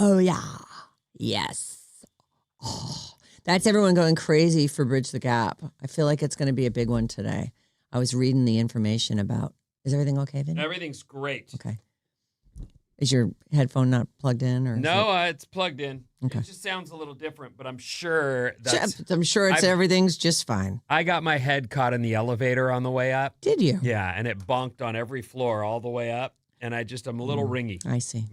Oh, yeah. Yes. Oh, that's everyone going crazy for Bridge the Gap. I feel like it's going to be a big one today. I was reading the information about. Is everything okay, Vinny? Everything's great. Okay. Is your headphone not plugged in? Or No, it's plugged in. Okay. It just sounds a little different, but I'm sure everything's just fine. I got my head caught in the elevator on the way up. Did you? Yeah, and it bonked on every floor all the way up, and I'm a little ringy. I see.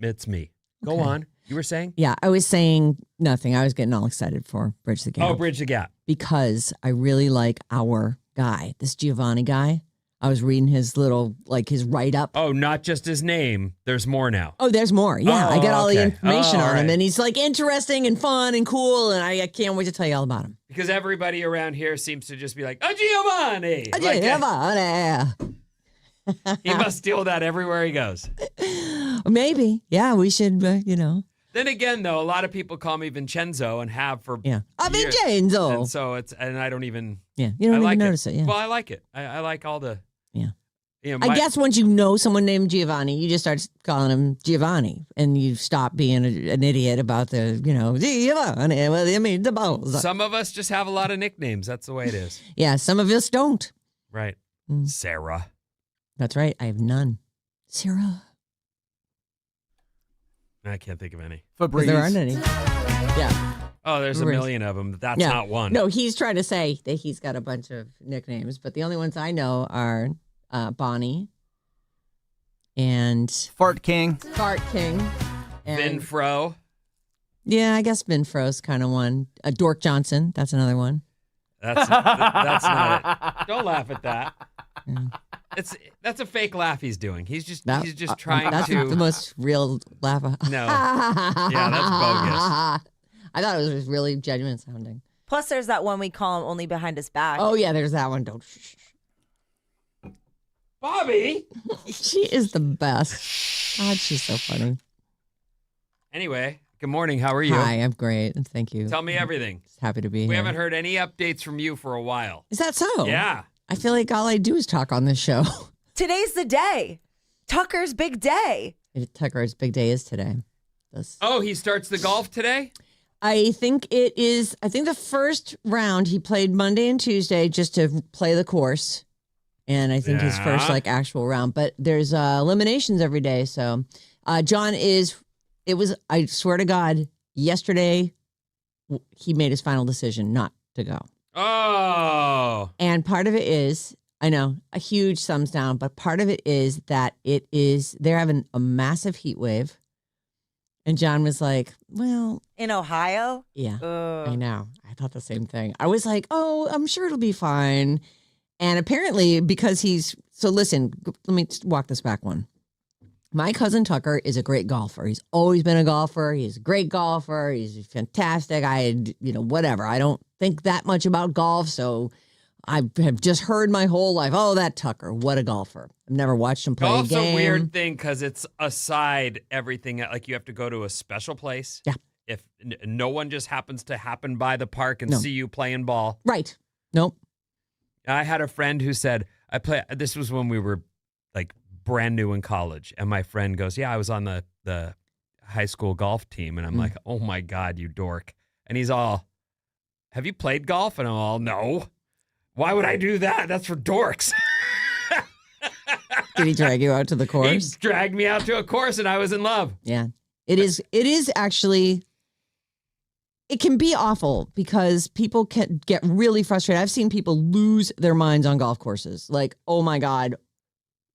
It's me. Go on. You were saying? Yeah, I was saying nothing. I was getting all excited for Bridge the Gap. Oh, Bridge the Gap. Because I really like our guy, this Giovanni guy. I was reading his his write-up. Oh, not just his name. There's more now. Oh, there's more. Yeah, I got all the information on him. Right. And he's interesting and fun and cool. And I can't wait to tell you all about him. Because everybody around here seems to just be like, Giovanni. Giovanni. He must steal that everywhere he goes. Maybe. Yeah, we should, Then again, though, a lot of people call me Vincenzo and have for years. Vincenzo. And so and I don't even. Yeah, you don't even notice it. Yeah. Well, I like it. I like all the. Yeah. I guess once you know someone named Giovanni, you just start calling him Giovanni, and you stop being an idiot about the, Giovanni. Well, I mean, the balls. Some of us just have a lot of nicknames. That's the way it is. Yeah, some of us don't. Right. Sarah. That's right. I have none. Sarah. I can't think of any. Febreze. There aren't any. Yeah. Oh, there's a million of them. That's not one. No, he's trying to say that he's got a bunch of nicknames, but the only ones I know are Bonnie and Fart King. Fart King. And, Vinfro. Yeah, I guess Vinfro's kind of one. Dork Johnson. That's another one. That's not it. Don't laugh at that. Yeah. That's a fake laugh he's doing. He's just trying that's to. That's the most real laugh. No. Yeah, that's bogus. I thought it was really genuine sounding. Plus, there's that one we call him only behind his back. Oh yeah, there's that one. Don't. Bobby. She is the best. God, she's so funny. Anyway, good morning. How are you? Hi, I'm great. Thank you. Tell me everything. Just happy to be here. We haven't heard any updates from you for a while. Is that so? Yeah. I feel like all I do is talk on this show. Today's the day. Tucker's big day. Tucker's big day is today. Oh, he starts the golf today? I think it is. I think the first round he played Monday and Tuesday just to play the course. And I think his first actual round. But there's eliminations every day. So John I swear to God, yesterday he made his final decision not to go. Oh. And part of it is, I know, a huge thumbs down, but part of it is that they're having a massive heat wave. And John was like, well. In Ohio? Yeah, I know. I thought the same thing. I was like, oh, I'm sure it'll be fine. And apparently, because so listen, let me walk this back one. My cousin Tucker is a great golfer. He's always been a golfer. He's a great golfer. He's fantastic. Whatever. I don't think that much about golf, so I have just heard my whole life, oh, that Tucker, what a golfer. I've never watched him play Golf's a game. a weird thing because it's aside everything. Like you have to go to a special place. Yeah. If no one just happens to happen by the park and see you playing ball. Right. Nope. I had a friend who said, this was when we were like brand new in college. And my friend goes, yeah, I was on the high school golf team. And I'm like, oh my God, you dork. And he's all, have you played golf? And I'm all, no. Why would I do that? That's for dorks. Did he drag you out to the course? He dragged me out to a course and I was in love. Yeah. It is actually, it can be awful because people can get really frustrated. I've seen people lose their minds on golf courses. Like, oh my God,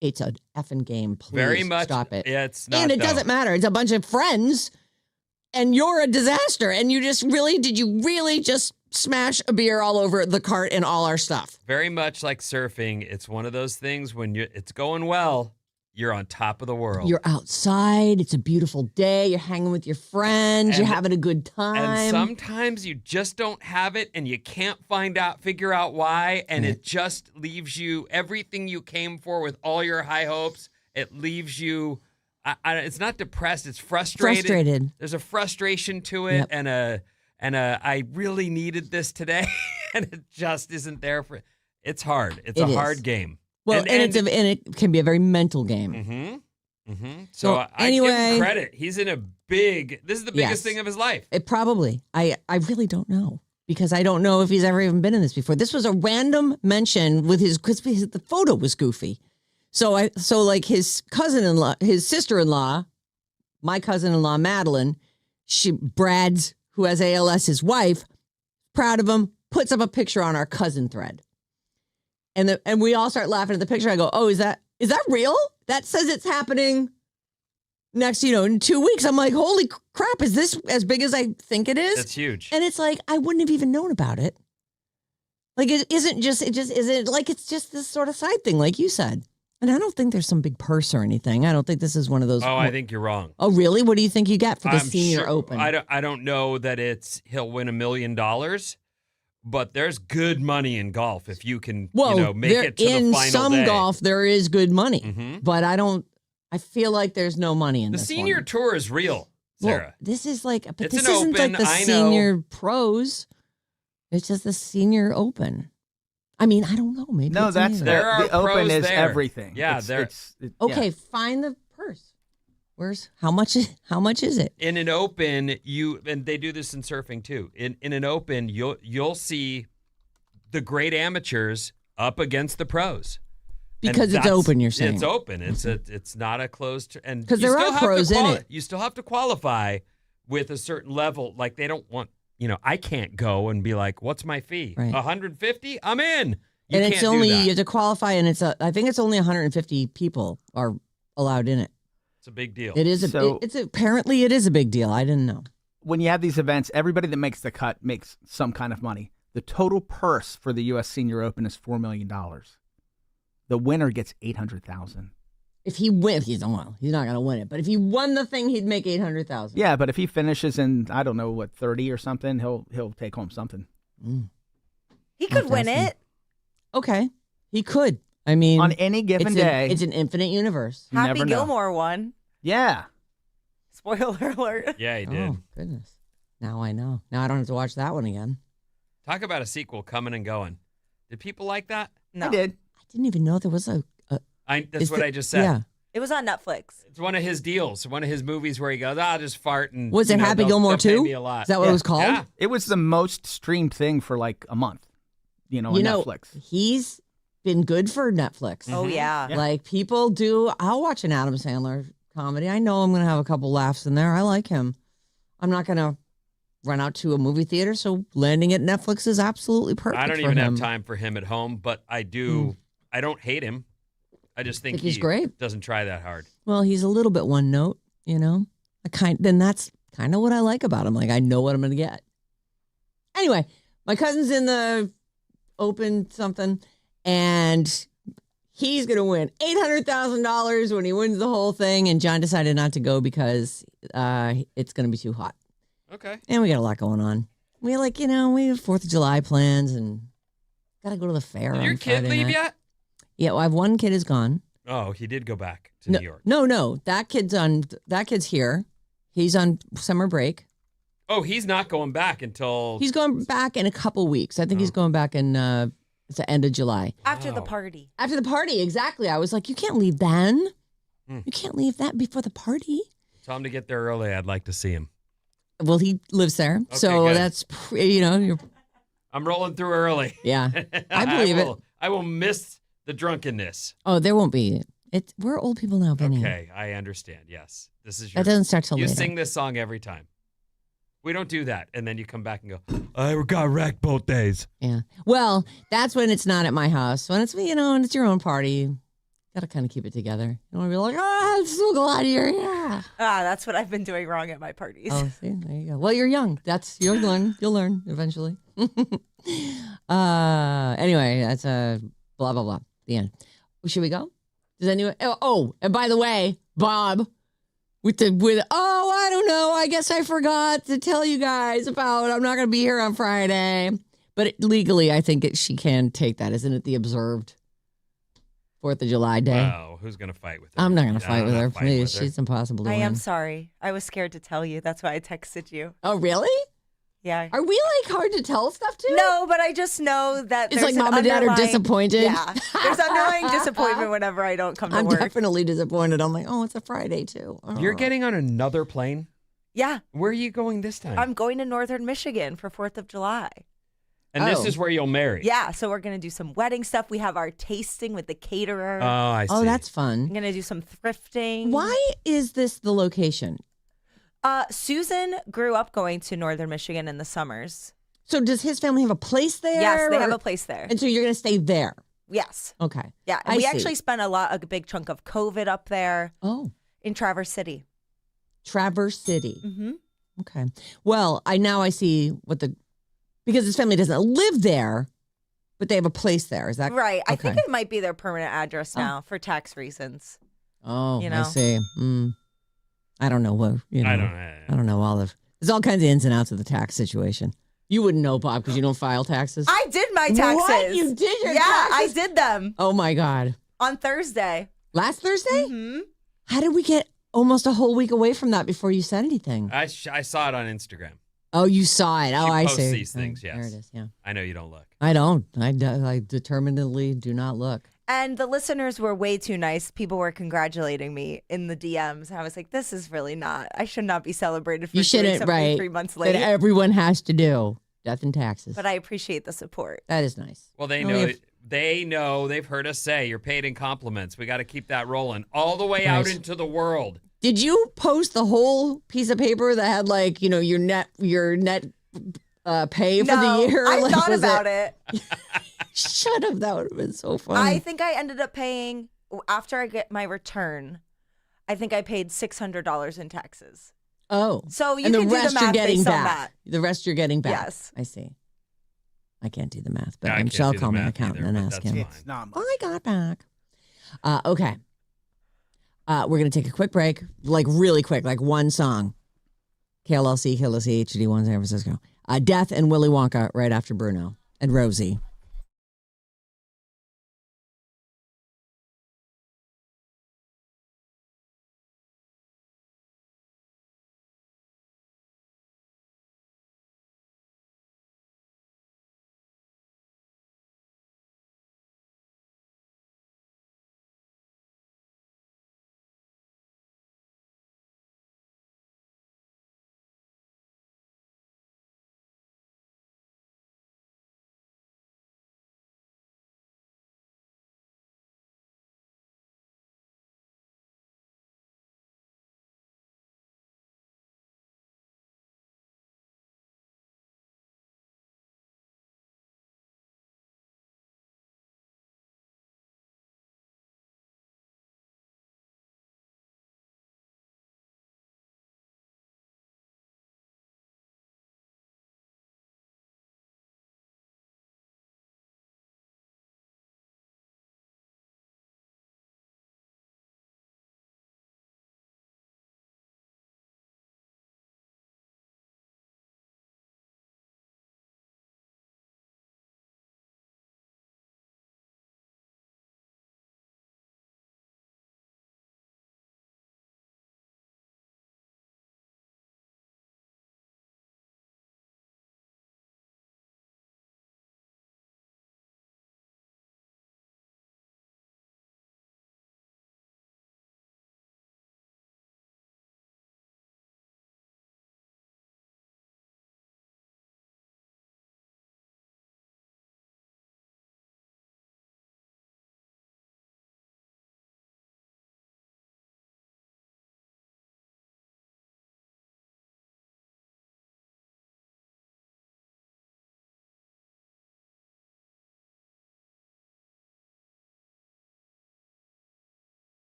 it's an effing game. Please Very much. Stop it. It's not, and it doesn't matter. It's a bunch of friends and you're a disaster. And did you really just smash a beer all over the cart and all our stuff? Very much like surfing. It's one of those things when it's going well, you're on top of the world. You're outside. It's a beautiful day. You're hanging with your friends. You're having a good time. And sometimes you just don't have it and you can't figure out why. And it just leaves you everything you came for with all your high hopes. It leaves you, it's not depressed. It's frustrated. There's a frustration to it and I really needed this today. And it just isn't there it's hard. It's a hard game. Well, and it can be a very mental game. Mm-hmm. Mm-hmm. So I give anyway- him credit. He's in a this is the biggest Yes. thing of his life. It probably. I really don't know because I don't know if he's ever even been in this before. This was a random mention with because the photo was goofy. So like his cousin-in-law, his sister-in-law, my cousin-in-law Madeline, Brad's who has ALS, his wife, proud of him, puts up a picture on our cousin thread, and we all start laughing at the picture. I go, "Oh, is that real? That says it's happening." Next, in 2 weeks, I'm like, holy crap, is this as big as I think it is? That's huge. And it's like, I wouldn't have even known about it. Like, it just isn't like, it's just this sort of side thing, like you said. And I don't think there's some big purse or anything. I don't think this is one of those. Oh, I think you're wrong. Oh, really? What do you think you get for the I'm Senior sure- Open? I don't know that he'll win $1 million, but there's good money in golf if you can, make it to the final day. In some golf, there is good money, Mhm. but I feel like there's no money in The this senior one. tour is real, Sarah. Well, this is like, but It's this an isn't open, like the I know. Senior Pros. It's just the Senior Open. I mean, I don't know. Maybe No, it's that's neither. There are the Open pros is there. everything. Yeah, Okay, find the purse. How much is it? In an open, and they do this in surfing too. In an open, you'll see the great amateurs up against the pros. And Because it's that's- open, you're saying. It's open. It's not a closed and 'Cause you there still are have to pros in it. You still have to qualify with a certain level. Like they don't want, I can't go and be like, "What's my fee? Right. 150? I'm in." You And can't it's do only that. you have to qualify, and I think it's only 150 people are allowed in it. It's a big deal. It is apparently it is a big deal. I didn't know. When you have these events, everybody that makes the cut makes some kind of money. The total purse for the U.S. Senior Open is $4 million. The winner gets $800,000. If he wins, he's not going to win it. But if he won the thing, he'd make $800,000. Yeah, but if he finishes in, I don't know, 30 or something, he'll take home something. He could win it. Okay, he could. I mean, On any given day. it's an infinite universe. You Happy never know. Gilmore won. Yeah. Spoiler alert. Yeah, he did. Oh goodness! Now I know. Now I don't have to watch that one again. Talk about a sequel coming and going. Did people like that? No, I did. I didn't even know there was a. That's what I just said. Yeah. It was on Netflix. It's one of his deals, one of his movies where he goes, "I'll just fart and." Was it Happy Gilmore too? too? Me a lot. Is that what it was called? Yeah. It was the most streamed thing for like a month, on Netflix. He's been good for Netflix. Oh yeah. Yeah. Like people do. I'll watch an Adam Sandler comedy. I know I'm going to have a couple laughs in there. I like him. I'm not going to run out to a movie theater, so landing at Netflix is absolutely perfect. I don't for even have him. time for him at home, but I do. I don't hate him. I just think he's he great. doesn't try that hard. Well, he's a little bit one note, Then that's kind of what I like about him. Like I know what I'm going to get. Anyway, my cousin's in the Open something, and he's going to win $800,000 when he wins the whole thing. And John decided not to go because it's going to be too hot. Okay. And we got a lot going on. We we have 4th of July plans and got to go to the fair. Did your on kid Friday leave night. yet? Yeah, well, I have one kid is gone. Oh, he did go back to No, New York. no, that kid's here. He's on summer break. Oh, he's not going back until. He's going back in a couple weeks. I think he's going back in it's the end of July. After the Wow. party. After the party, exactly. I was like, you can't leave then. Mm. You can't leave that before the party. Tell him to get there early. I'd like to see him. Well, he lives there, so good. that's you're, I'm rolling through early. yeah. I believe it. I will miss the drunkenness. Oh, there won't be. We're old people now, Vinny. Okay, I understand. Yes, this is your. That doesn't start till You later. sing this song every time. We don't do that, and then you come back and go, "I got wrecked both days." Yeah. Well, that's when it's not at my house. When it's and it's your own party, gotta kind of keep it together. You don't want to be like, oh, I'm so glad you're here. That's what I've been doing wrong at my parties. Oh, see, there you go. Well, you're young. You'll learn. You'll learn eventually. Anyway, that's blah blah blah. The end. Should we go? Does anyone? Oh, and by the way, Bob, I don't know. I guess I forgot to tell you guys about. I'm not going to be here on Friday, but legally, I think she can take that. Isn't it the observed 4th of July day? Wow, who's gonna fight with her? I'm not going to No, fight I'm with not her. fighting with Please, her. she's impossible to I win. am sorry. I was scared to tell you. That's why I texted you. Oh, really? Yeah. Are we like hard to tell stuff to? No, but I just know that It's there's like mom an and dad are underlying- disappointed. Yeah. There's underlying disappointment whenever I don't come to I'm work. definitely disappointed. I'm like, oh, it's a Friday too. Oh. You're getting on another plane? Yeah. Where are you going this time? I'm going to Northern Michigan for 4th of July. and this is where you'll marry? Yeah. So we're going to do some wedding stuff. We have our tasting with the caterer. Oh, I see. Oh, that's I'm fun. going to do some thrifting. Why is this the location? Susan grew up going to Northern Michigan in the summers. So does his family have a place there? Yes, they have or- a place there. And so you're going to stay there. Yes. Okay. Yeah. And I we see. actually spent a big chunk of COVID up there Oh, in Traverse City. Traverse City. Mm-hmm. Okay. Well, I see because his family doesn't live there, but they have a place there. Is that Right. I think okay. it might be their permanent address now for tax reasons. Oh, you I know? see. I don't know what I don't know. I don't know there's all kinds of ins and outs of the tax situation. You wouldn't know, Bob, because you don't file taxes. I did my taxes. What? You did your Yeah, I taxes? did them Oh my God! on Thursday. Last Thursday? Mm-hmm. How did we get almost a whole week away from that before you said anything? I saw it on Instagram. Oh, you saw it. Oh, She I posts see. these things, There yes. it is. Yeah. I know you don't look. I don't. I determinedly do not look. And the listeners were way too nice. People were congratulating me in the DMs. And I was like, this is really not. I should not be celebrated for You doing shouldn't, something right? 3 months That late. everyone has to do. Death and taxes. But I appreciate the support. That is nice. Well, they Oh, know. yeah. They know. They've heard us say you're paid in compliments. We got to keep that rolling all the way out Right. into the world. Did you post the whole piece of paper that had like your net pay for No, the year? I Like, thought was about it. Should have. That would have been so fun. I think I ended up paying, after I get my return, I think I paid $600 in taxes. Oh, So you and the can do rest the math you're getting based on back. that. The rest you're getting back. Yes. I see. I can't do the math, but No, I I'm can't sure I'll do the call my math accountant either, and but ask that's him. fine. It's not much. I got back. Okay. We're going to take a quick break, like really quick, like one song. KLLC, HD1 San Francisco. Death and Willy Wonka right after Bruno and Rosie.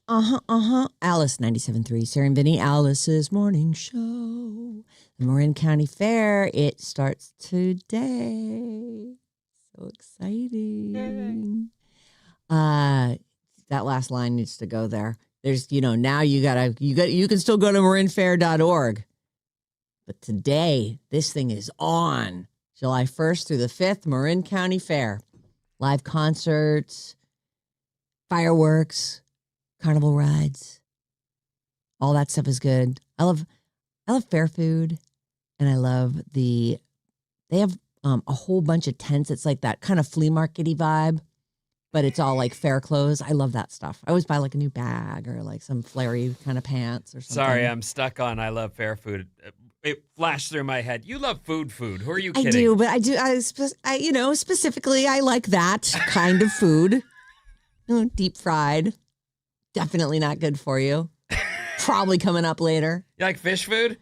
Alice 97.3, Sarah and Vinnie, Alice's morning show. The Marin County Fair. It starts today. So exciting. That last line needs to go there. There's, now you can still go to marinfair.org. But today, this thing is on. July 1st through the 5th, Marin County Fair. Live concerts, fireworks, carnival rides. All that stuff is good. I love fair food, and I love they have a whole bunch of tents. It's like that kind of flea market-y vibe, but it's all like fair clothes. I love that stuff. I always buy like a new bag or like some flary kind of pants or something. Sorry, I'm stuck on I love fair food. It flashed through my head. You love food. Who are you kidding? I do, but specifically, I like that kind of food. Deep fried. Definitely not good for you. Probably coming up later. You like fish food?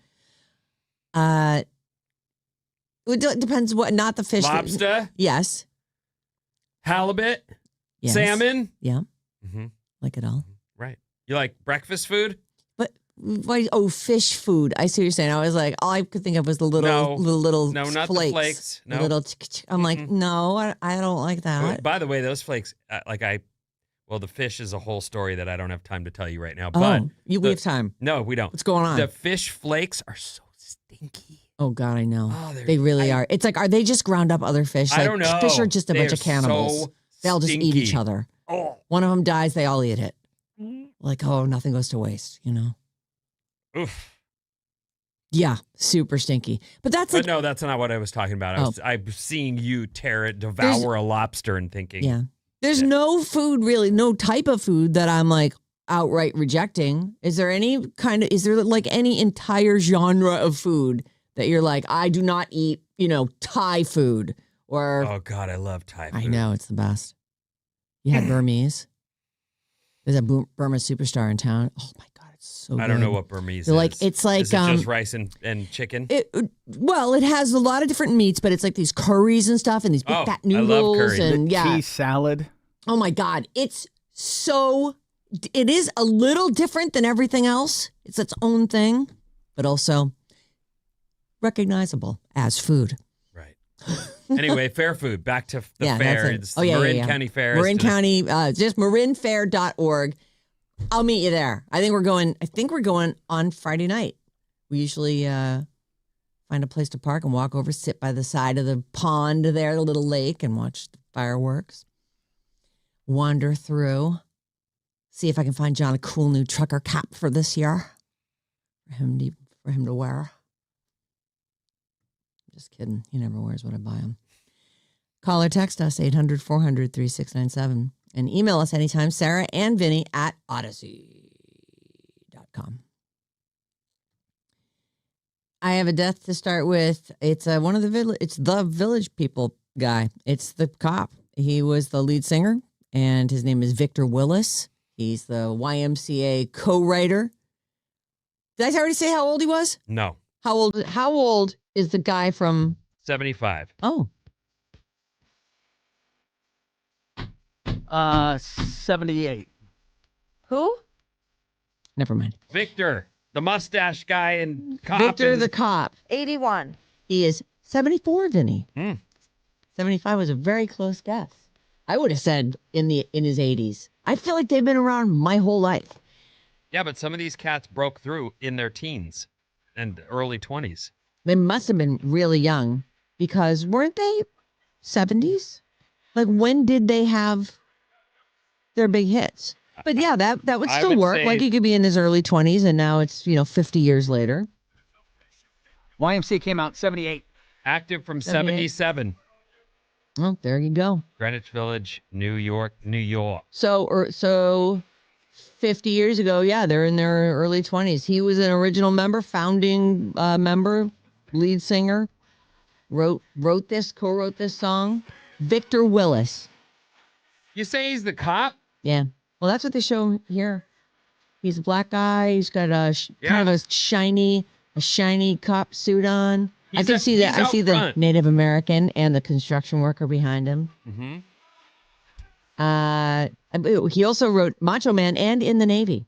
It depends what, not the fish. Lobster? Yes. Halibut? Yes. Salmon? Yeah. Mm-hmm. Like it all. Right. You like breakfast food? But why? Oh, fish food. I see what you're saying. I was like, all I could think of was the little No, not flakes. the flakes. No. The little. I'm like, no, I don't like that. By the way, those flakes, the fish is a whole story that I don't have time to tell you right now. But we have time. No, we don't. What's going on? The fish flakes are so stinky. Oh God, I know. Oh, they really are. It's like, are they just ground up other fish? I don't know. Fish are just a bunch of So cannibals. They'll just eat each other. Oh. One of them dies, they all eat it. Like, nothing goes to waste, Oof. Yeah, super stinky. But no, that's not what I was talking about. I'm seeing you devour a lobster and thinking. Yeah. There's no food really, no type of food that I'm like outright rejecting. Is there like any entire genre of food that you're like, I do not eat, Thai food or. Oh God, I love Thai food. I know, it's the best. You had Burmese. There's a Burma superstar in town. Oh my God, it's so good. I don't know what Burmese is. Like, is it just rice and chicken? It has a lot of different meats, but it's like these curries and stuff and these big fat noodles. I love curry. And tea salad. Oh my God. It is a little different than everything else. It's its own thing, but also recognizable as food. Right. Anyway, fair food. Back to the fair. It's Marin County Fair. Marin County, just marinfair.org. I'll meet you there. I think we're going on Friday night. We usually find a place to park and walk over, sit by the side of the pond there, the little lake, and watch the fireworks. Wander through, see if I can find John a cool new trucker cap for this year for him to wear. Just kidding. He never wears what I buy him. Call or text us 800-400-3697 and email us anytime, Sarah and Vinnie at odyssey.com. I have a death to start with. It's it's the Village People guy. It's the cop. He was the lead singer. And his name is Victor Willis. He's the YMCA co-writer. Did I already say how old he was? No. How old is the guy from 75? Oh. 78. Who? Never mind. Victor, the mustache guy and cop. Victor the cop. 81. He is 74, Vinny. 75 was a very close guess. I would have said in his 80s. I feel like they've been around my whole life. Yeah, but some of these cats broke through in their teens and early 20s. They must have been really young because weren't they 70s? Like, when did they have their big hits? But yeah, that would still work. Like, he could be in his early 20s and now it's, 50 years later. YMCA came out 78. Active from 77. Oh, there you go. Greenwich Village, New York. So 50 years ago, yeah, they're in their early 20s. He was an original member, founding member, lead singer, co-wrote this song. Victor Willis. You say he's the cop? Yeah. Well, that's what they show here. He's a black guy. He's got kind of a shiny cop suit on. I can see that. I see the Native American and the construction worker behind him. Mm-hmm. He also wrote Macho Man and In the Navy.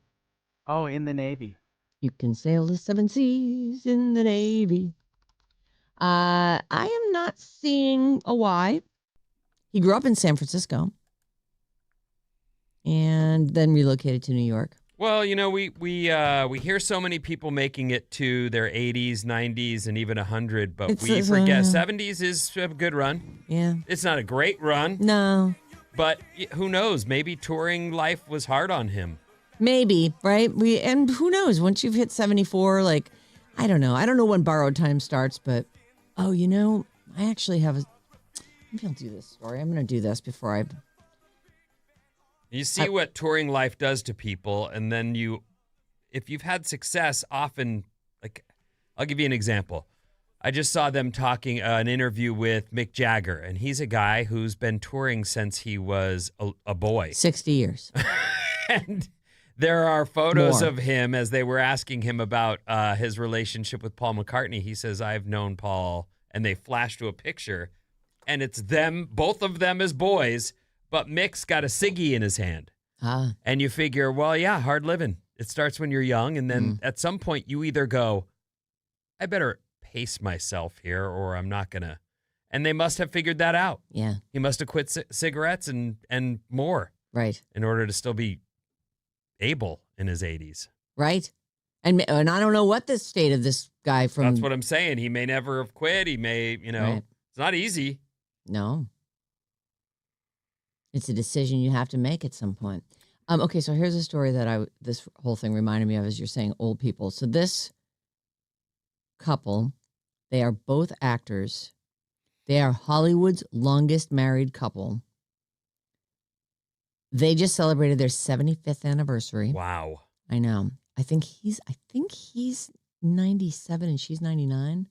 Oh, in the Navy. You can sail the 7 seas in the Navy. I am not seeing a why. He grew up in San Francisco and then relocated to New York. Well, we hear so many people making it to their 80s, 90s, and even 100, but we forget 70s is a good run. Yeah. It's not a great run. No. But who knows? Maybe touring life was hard on him. Maybe, right? And who knows? Once you've hit 74, like, I don't know. I don't know when borrowed time starts, but, I actually have maybe I'll do this story. I'm going to do this before I... You see what touring life does to people, and then if you've had success, often, like, I'll give you an example. I just saw them talking, an interview with Mick Jagger, and he's a guy who's been touring since he was a boy. 60 years. And there are photos More. of him as they were asking him about his relationship with Paul McCartney. He says, I've known Paul, and they flash to a picture, and it's them, both of them as boys, but Mick's got a ciggy in his hand. And you figure, well, yeah, hard living. It starts when you're young, and then at some point you either go, I better pace myself here, or I'm not going to. And they must have figured that out. Yeah. He must have quit cigarettes and more. Right. In order to still be able in his 80s. Right. And I don't know what the state of this guy from... That's what I'm saying. He may never have quit. He may, Right. It's not easy. No. It's a decision you have to make at some point. Okay, so here's a story that this whole thing reminded me of as you're saying old people. So this couple, they are both actors. They are Hollywood's longest married couple. They just celebrated their 75th anniversary. Wow. I know. I think he's 97 and she's 99.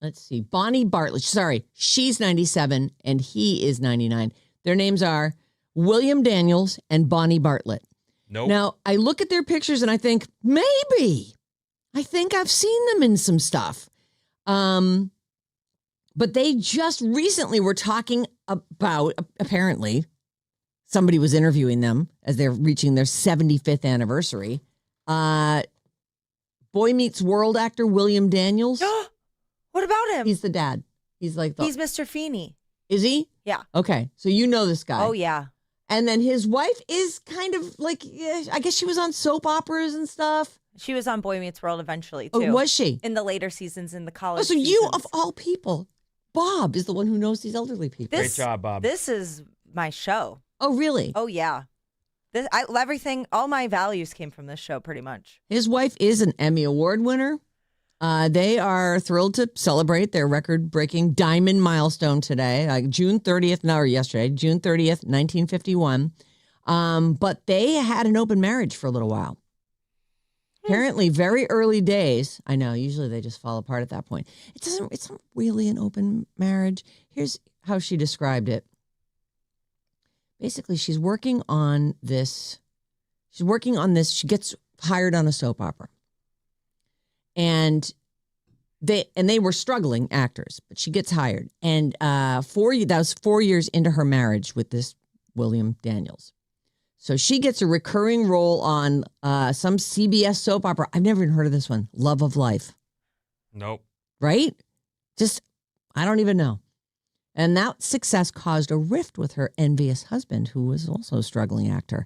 Let's see. Bonnie Bartlett. Sorry, she's 97 and he is 99. Their names are William Daniels and Bonnie Bartlett. Nope. Now, I look at their pictures and I think, maybe. I think I've seen them in some stuff. But they just recently were talking about, apparently, somebody was interviewing them as they're reaching their 75th anniversary. Boy Meets World actor William Daniels. What about him? He's the dad. He's like He's Mr. Feeney. Is he? Yeah. Okay. So you know this guy. Oh, yeah. And then his wife is kind of like, I guess she was on soap operas and stuff. She was on Boy Meets World eventually, Oh, too. was she? In the later seasons, in the college Oh, so you, seasons. of all people, Bob is the one who knows these elderly people. Great job, Bob. This is my show. Oh, really? Oh, yeah. All my values came from this show, pretty much. His wife is an Emmy Award winner. They are thrilled to celebrate their record-breaking diamond milestone today, like June 30th, June 30th, 1951. But they had an open marriage for a little while. Apparently, very early days. I know, usually they just fall apart at that point. It's not really an open marriage. Here's how she described it. Basically, she's working on this. She gets hired on a soap opera. And they were struggling actors, but she gets hired. And that was 4 years into her marriage with this William Daniels. So she gets a recurring role on some CBS soap opera. I've never even heard of this one, Love of Life. Nope. Right? I don't even know. And that success caused a rift with her envious husband, who was also a struggling actor.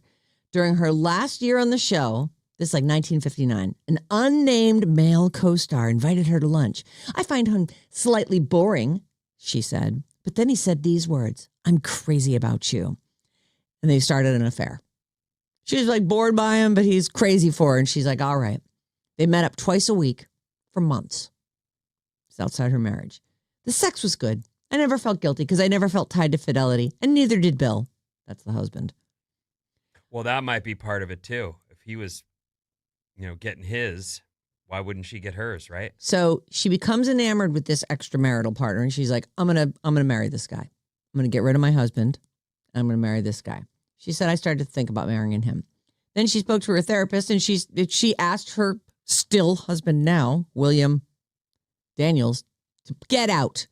During her last year on the show, this is like 1959, an unnamed male co-star invited her to lunch. I find him slightly boring, she said. But then he said these words, I'm crazy about you. And they started an affair. She was like bored by him, but he's crazy for her. And she's like, all right. They met up twice a week for months. It's outside her marriage. The sex was good. I never felt guilty because I never felt tied to fidelity. And neither did Bill. That's the husband. Well, that might be part of it, too. If he was, getting his, why wouldn't she get hers, right? So she becomes enamored with this extramarital partner. And she's like, I'm gonna marry this guy. I'm going to get rid of my husband. I'm going to marry this guy. She said, I started to think about marrying him. Then she spoke to her therapist and she asked her still husband now, William Daniels, to get out.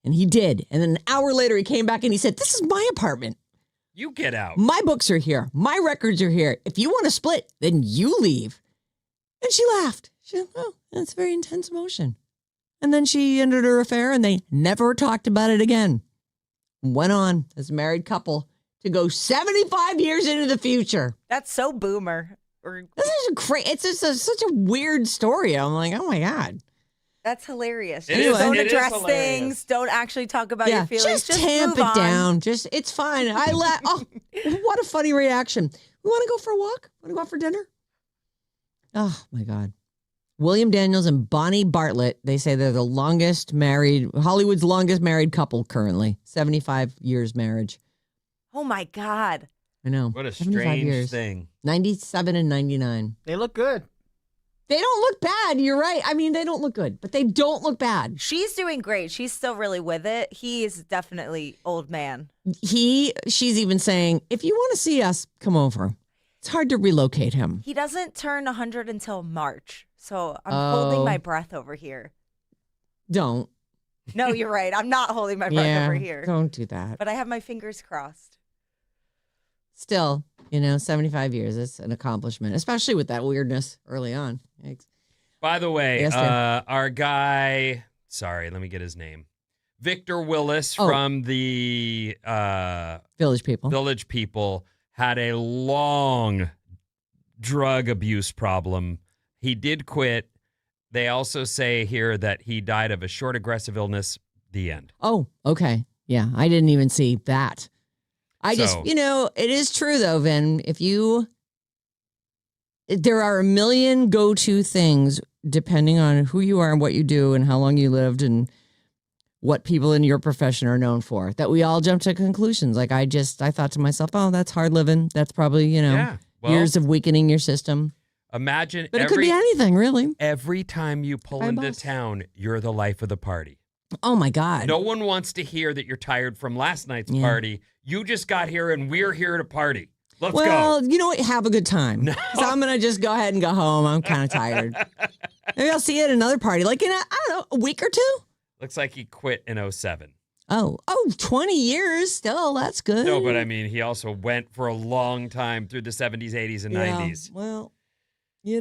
And he did. And then an hour later, he came back and he said, this is my apartment. You get out. My books are here. My records are here. If you want to split, then you leave. And she laughed. She said, oh, that's very intense emotion. And then she ended her affair and they never talked about it again. Went on as a married couple to go 75 years into the future. That's so boomer. This is it's just such a weird story. I'm like, oh my God. That's hilarious. It Just is- don't it is address hilarious. things. Don't actually talk about your feelings. just tamp move it on. down. Just it's fine. Oh, what a funny reaction. We want to go for a walk? Want to go out for dinner? Oh my God. William Daniels and Bonnie Bartlett, they say they're Hollywood's longest married couple currently. 75 years marriage. Oh my God. I know. What a 75 strange years. thing. 97 and 99. They look good. They don't look bad. You're right. I mean, they don't look good, but they don't look bad. She's doing great. She's still really with it. He is definitely old man. She's even saying, if you want to see us, come over. It's hard to relocate him. He doesn't turn 100 until March. So I'm holding my breath over here. Don't. No, you're right. I'm not holding my breath Yeah, over here. don't do that. But I have my fingers crossed. Still, 75 years, it's an accomplishment, especially with that weirdness early on. Yikes. By the way, Yes, dear. our guy, sorry, let me get his name. Victor Willis Oh. from the Village People. Village People had a long drug abuse problem. He did quit. They also say here that he died of a short aggressive illness. The end. Oh, okay. Yeah, I didn't even see that. I just, So- it is true though, Vin. There are a million go-to things depending on who you are and what you do and how long you lived and what people in your profession are known for, that we all jump to conclusions. Like I thought to myself, oh, that's hard living. That's probably, Yeah. Well, years of weakening your system. imagine But it could be anything, really. every time you pull Hi, into boss. town, you're the life of the party. Oh my God. No one wants to hear that you're tired from last night's Yeah. party. You just got here and we're here to party. Let's Well, go. you know what? Have a good time. No. So I'm going to just go ahead and go home. I'm kind of tired. Maybe I'll see you at another party, like in a week or two. Looks like he quit in 2007. Oh, 20 years still. That's good. No, but I mean, he also went for a long time through the 70s, 80s, and Yeah, 90s. well, you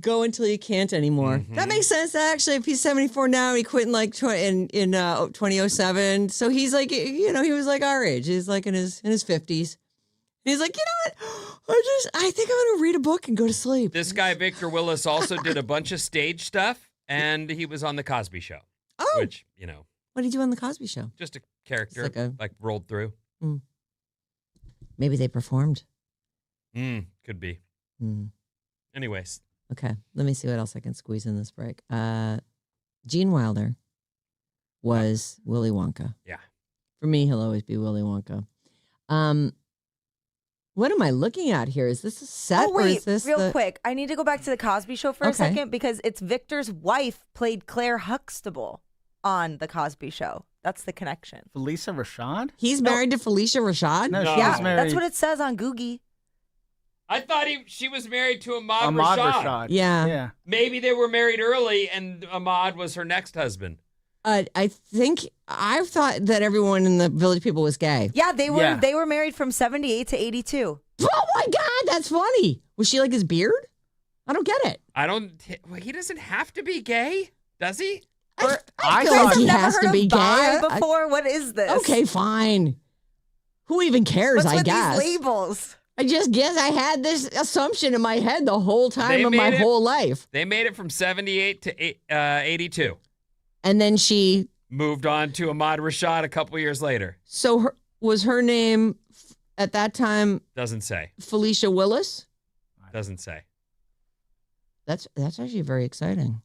go until you can't anymore. Mhm. That makes sense. Actually, if he's 74 now, he quit in like in 2007. So he's like, he was like our age. He's like in his 50s. He's like, you know what? I think I'm going to read a book and go to sleep. This guy, Victor Willis, also did a bunch of stage stuff, and he was on The Cosby Show, Oh, which, what did he do on the Cosby Show? just a character, It's like like rolled through. Maybe they performed. Could be. Hmm. Anyways, Okay, let me see what else I can squeeze in this break. Gene Wilder was Willy Wonka. Yeah. For me, he'll always be Willy Wonka. What am I looking at here? Is this a set Oh, or wait, is this real quick. I need to go back to the Cosby Show for a Okay. second because it's Victor's wife played Claire Huxtable on the Cosby Show. That's the connection. Felicia Rashad? He's married to Felicia Rashad? No, No. she Yeah, was married. that's what it says on Googie. I thought she was married to Ahmad Ahmad Rashad. Rashad. Yeah. Yeah. Maybe they were married early, and Ahmad was her next husband. I thought that everyone in the Village People was gay. Yeah, they were Yeah. they were married from 78 to 82. Oh my God, that's funny. Was she like his beard? I don't get it. Well, he doesn't have to be gay, does he? I feel thought- like he Never has heard to of be gay. bi before. What is this? Okay, fine. Who even cares, What's I with guess. these labels? I just guess I had this assumption in my head the whole time They of my made it- whole life. They made it from 78 to 82. And then she, Moved on to Ahmad Rashad a couple years later. was her name at that time Doesn't say. Felicia Willis? Doesn't say. That's actually very exciting.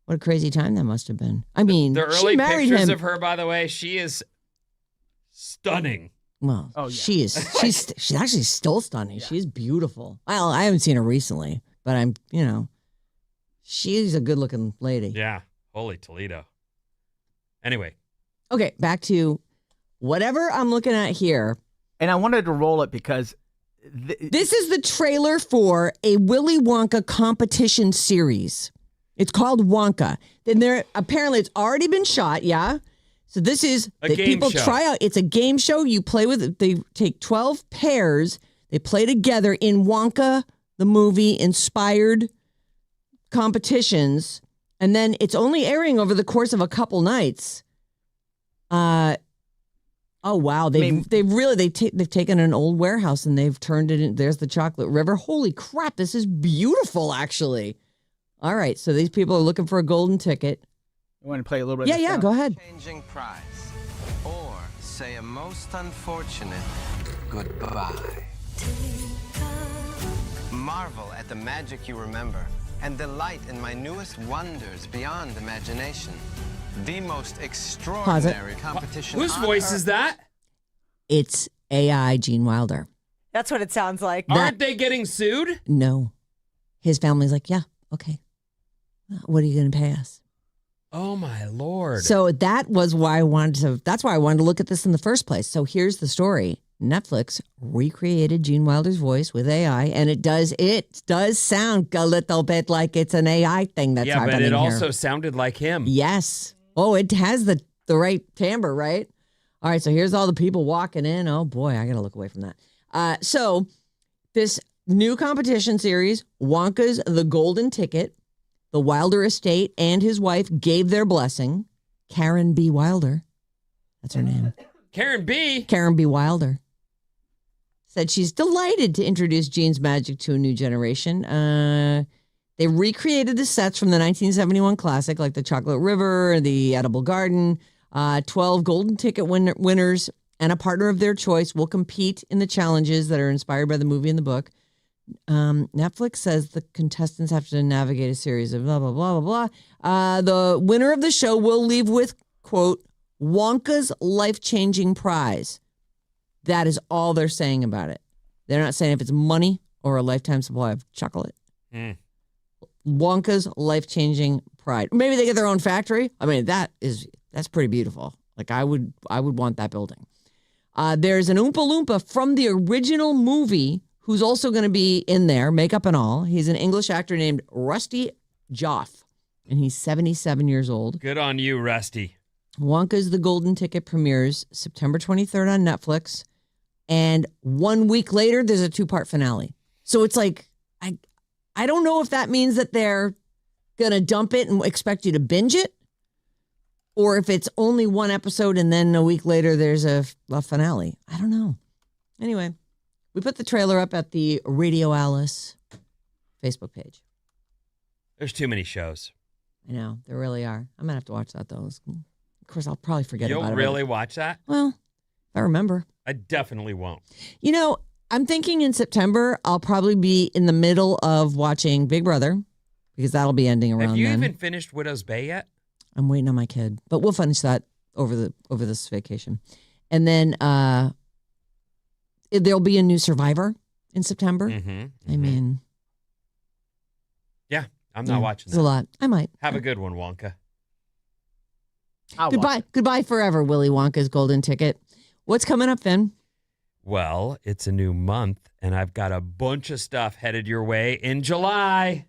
What a crazy time that must have been. I mean, The she early married pictures him. of her, by the way, she is stunning. Well, Oh, yeah. she's actually still stunning. She's beautiful. Well, I haven't seen her recently, but she's a good looking lady. Yeah. Holy Toledo. Anyway, Okay, back to whatever I'm looking at here. And I wanted to roll it because This is the trailer for a Willy Wonka competition series. It's called Wonka. Then apparently it's already been shot, yeah? So this is A game people show. try out. It's a game show. You play with. They take 12 pairs. They play together in Wonka the movie inspired competitions, and then it's only airing over the course of a couple nights. Oh wow, they've taken an old warehouse and they've turned it in. There's the Chocolate River. Holy crap, this is beautiful, actually. All right, so these people are looking for a golden ticket. You want to play a little bit? Yeah, go ahead. Changing prize. Or say a most unfortunate goodbye. Marvel at the magic you remember and delight in my newest wonders beyond imagination. The most extraordinary competition. Whose on voice Earth. is that? It's AI Gene Wilder. That's what it sounds like. Aren't they getting sued? No, his family's like, yeah, okay. What are you going to pay us? Oh my Lord. So that was why I wanted to. That's why I wanted to look at this in the first place. So here's the story. Netflix recreated Gene Wilder's voice with AI, and it does sound a little bit like it's an AI thing that's yeah, happening but it here. also sounded like him. Yes. Oh, it has the right timbre, right? All right, so here's all the people walking in. Oh boy, I gotta look away from that. So this new competition series, Wonka's The Golden Ticket, the Wilder estate and his wife gave their blessing. Karen B. Wilder, that's her name. Karen B. Karen B. Wilder said she's delighted to introduce Gene's magic to a new generation. They recreated the sets from the 1971 classic, like the Chocolate River, the Edible Garden. 12 golden ticket winners and a partner of their choice will compete in the challenges that are inspired by the movie and the book. Netflix says the contestants have to navigate a series of blah, blah, blah, blah, blah. The winner of the show will leave with, quote, Wonka's life-changing prize. That is all they're saying about it. They're not saying if it's money or a lifetime supply of chocolate. Wonka's life-changing prize. Maybe they get their own factory. I mean, that's pretty beautiful. Like I would want that building. There's an Oompa Loompa from the original movie who's also going to be in there, makeup and all. He's an English actor named Rusty Joff, and he's 77 years old. Good on you, Rusty. Wonka's The Golden Ticket premieres September 23rd on Netflix, and 1 week later, there's a 2-part finale. So it's like, I don't know if that means that they're going to dump it and expect you to binge it, or if it's only one episode and then a week later there's a finale. I don't know. Anyway, we put the trailer up at the Radio Alice Facebook page. There's too many shows. I know, there really are. I'm going to have to watch that, though. Of course, I'll probably forget about it. You'll really watch that? Well, if I remember. I definitely won't. You know, I'm thinking in September, I'll probably be in the middle of watching Big Brother because that'll be ending around Have you then. even finished Widow's Bay yet? I'm waiting on my kid, but we'll finish that over this vacation. And then there'll be a new Survivor in September. I mean, yeah, I'm not watching it's that. a lot. I might. Have a good one, Wonka. Goodbye forever, Willy Wonka's Golden Ticket. What's coming up, Finn? Well, it's a new month, and I've got a bunch of stuff headed your way in July.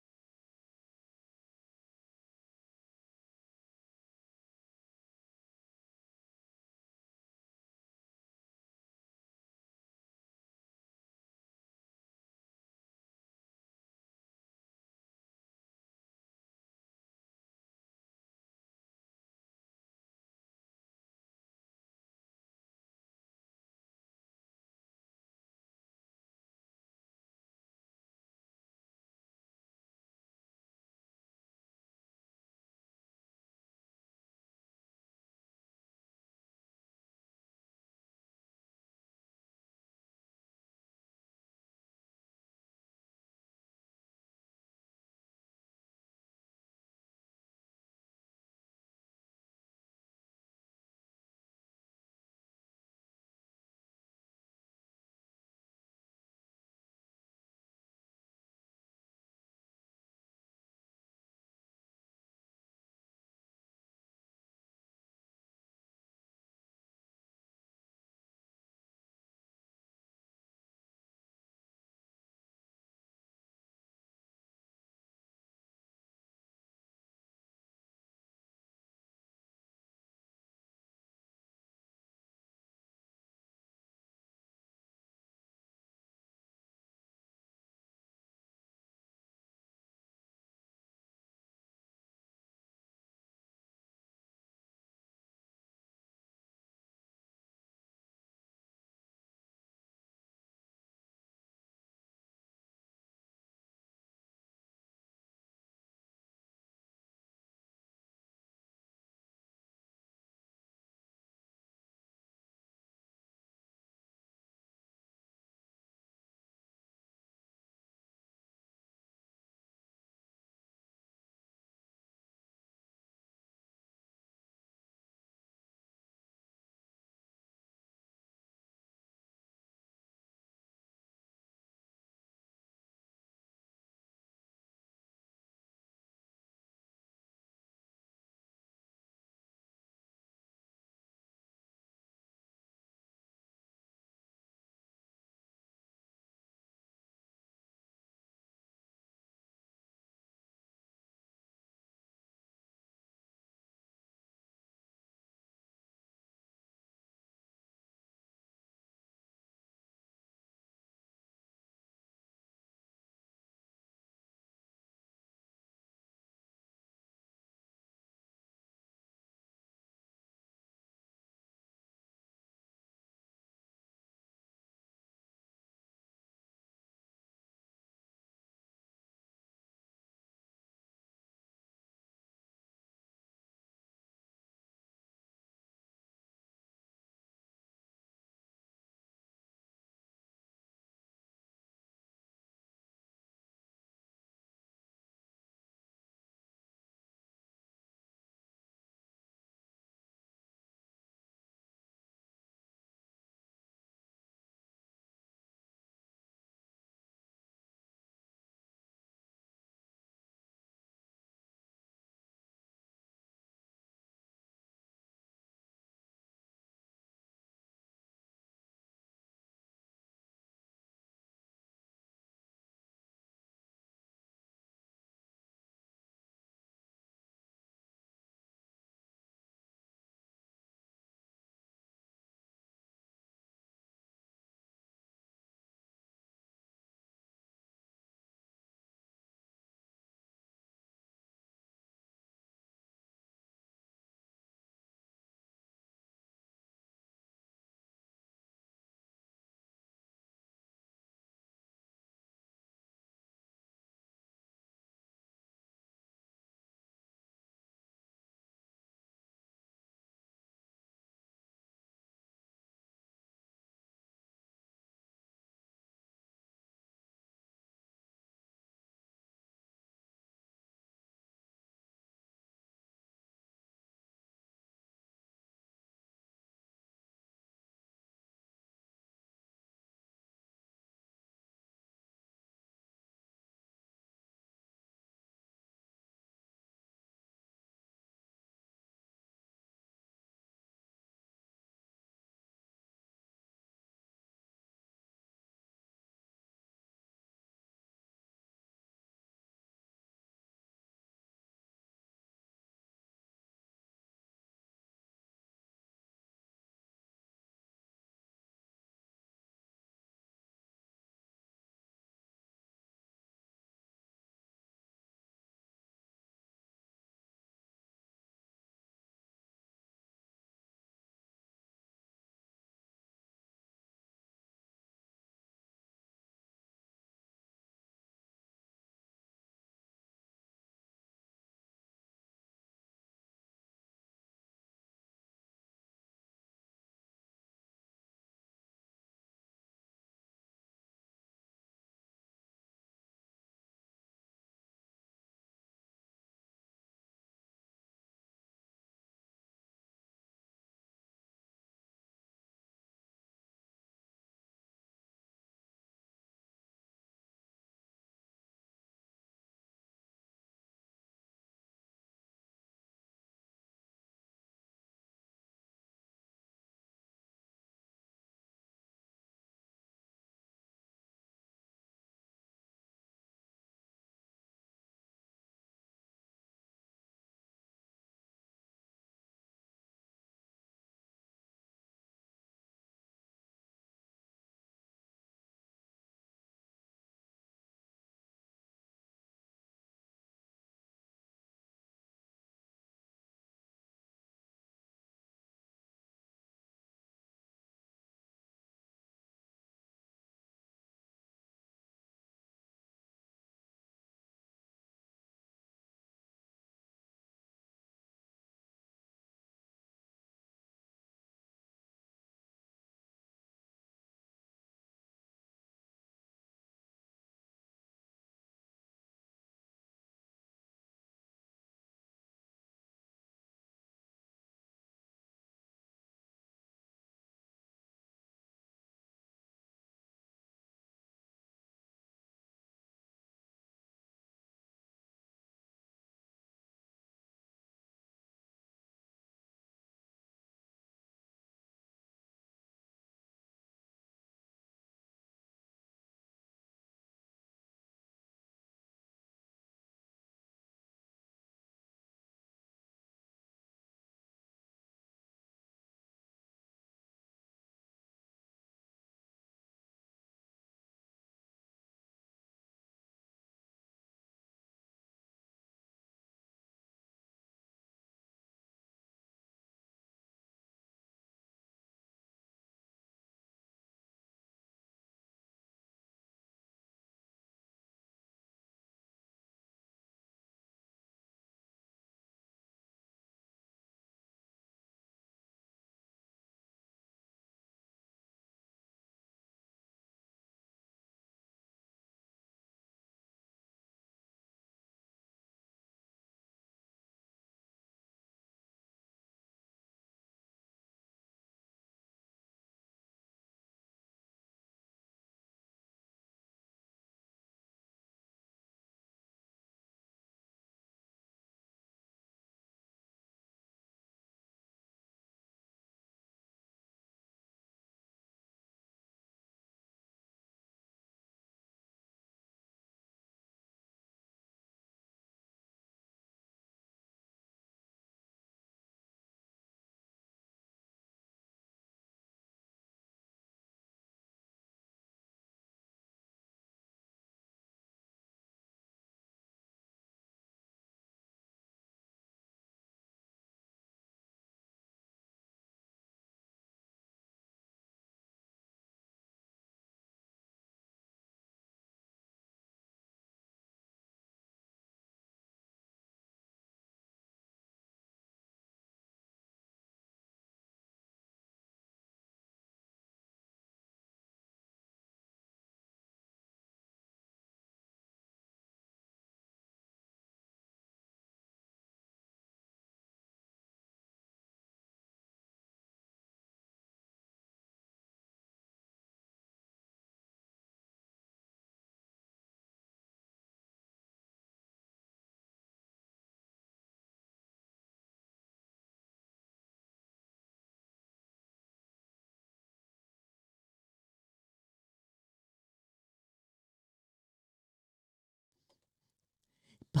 It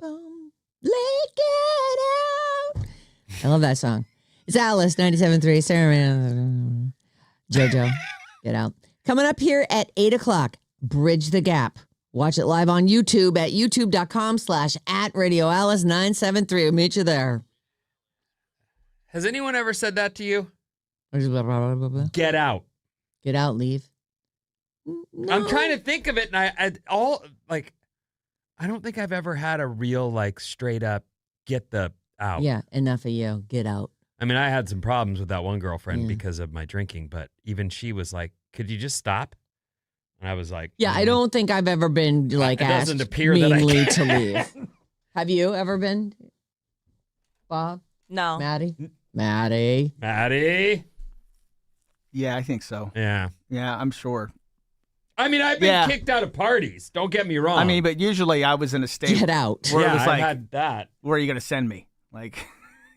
out. I love that song. It's Alice, 97.3, Sarah Vinnie, JoJo, get out. Coming up here at 8 o'clock, Bridge the Gap. Watch it live on YouTube at youtube.com/@RadioAlice973. We'll meet you there. Has anyone ever said that to you? Blah, blah, blah, blah. Get out. Get out, leave. No. I'm trying to think of it, and I don't think I've ever had a real straight up get the out. Yeah, enough of you. Get out. I mean, I had some problems with that one girlfriend Yeah. because of my drinking, but even she was like, "Could you just stop?" And I was like, Yeah, I don't think I've ever been It asked doesn't appear that I meanly can. to leave. Have you ever been, Bob? No. Maddie? Maddie. Yeah, I think so. Yeah. Yeah, I'm sure. I mean, I've been kicked out of parties. Don't get me wrong. I mean, but usually I was in a state Get out. where yeah, it was I've like, had that. where are you going to send me? Like,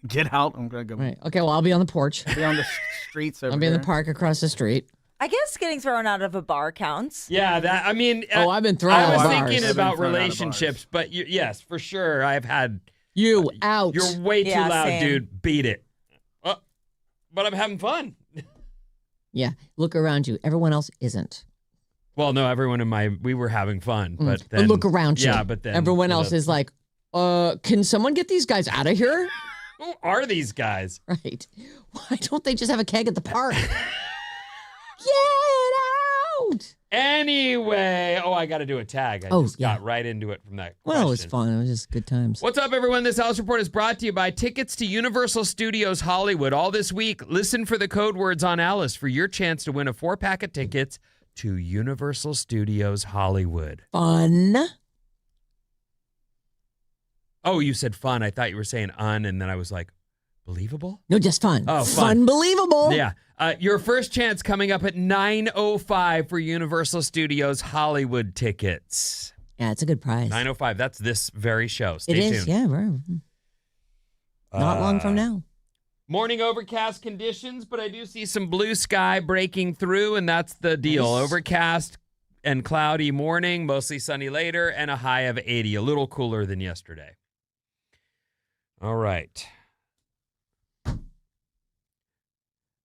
get out. I'm going to go Right. Okay, well, I'll be on the porch. be on the streets over I'll be in the here. park across the street. I guess getting thrown out of a bar counts. Yeah, that. I mean, I've been thrown I out was of thinking bars. I've been about thrown out of relationships, but yes, for sure, I've had. You out. You're way too Yeah, loud, same. dude. Beat it. But I'm having fun. Yeah, look around you. Everyone else isn't. Well, no, everyone we were having fun, but But then look around you. Yeah, but then everyone else is like, can someone get these guys out of here? Who are these guys? Right. Why don't they just have a keg at the park? Get out. Anyway, I got to do a tag. I just got right into it from that question. Well, it was fun. It was just good times. What's up, everyone? This Alice Report is brought to you by Tickets to Universal Studios Hollywood. All this week, listen for the code words on Alice for your chance to win a 4-pack of tickets to Universal Studios Hollywood. Fun. Oh, you said fun. I thought you were saying and then I was like, believable? No, just fun. Oh, fun. Unbelievable. Yeah. Your first chance coming up at 9:05 for Universal Studios Hollywood tickets. Yeah, it's a good prize. 9:05. That's this very show. Stay It is. tuned. Yeah, right. Not long from now. Morning overcast conditions, but I do see some blue sky breaking through, and that's the deal. Nice. Overcast and cloudy morning, mostly sunny later, and a high of 80, a little cooler than yesterday. All right.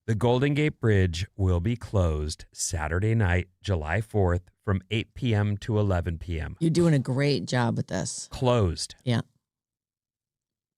The Golden Gate Bridge will be closed Saturday night, July 4th, from 8 p.m. to 11 p.m. You're doing a great job with this. Closed. Yeah.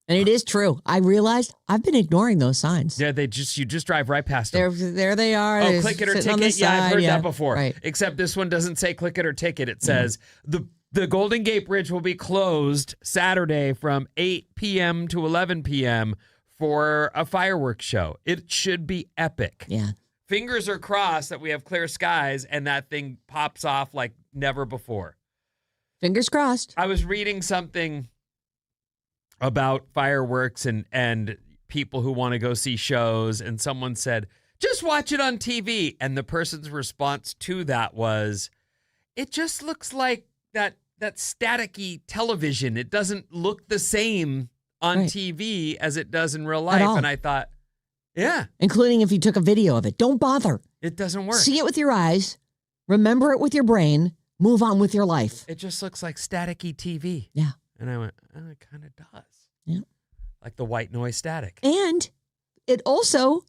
And it is true. I realized I've been ignoring those signs. Yeah, you just drive right past them. There they are. Oh, They're click it or sitting on the ticket. Yeah, I've side. heard Yeah. that before. Right. Except this one doesn't say click it or ticket. It says the Golden Gate Bridge will be closed Saturday from 8 p.m. to 11 p.m. for a fireworks show. It should be epic. Yeah. Fingers are crossed that we have clear skies and that thing pops off like never before. Fingers crossed. I was reading something about fireworks and people who want to go see shows, and someone said, just watch it on TV. And the person's response to that was, it just looks like that staticky television. It doesn't look the same on Right. TV as it does in real At life. all. And I thought, yeah, Including if you took a video of it. Don't bother. it doesn't work. See it with your eyes. Remember it with your brain. Move on with your life. It just looks like staticky TV. Yeah. And I went, oh, it kind of does. Yeah. Like the white noise static. And it also,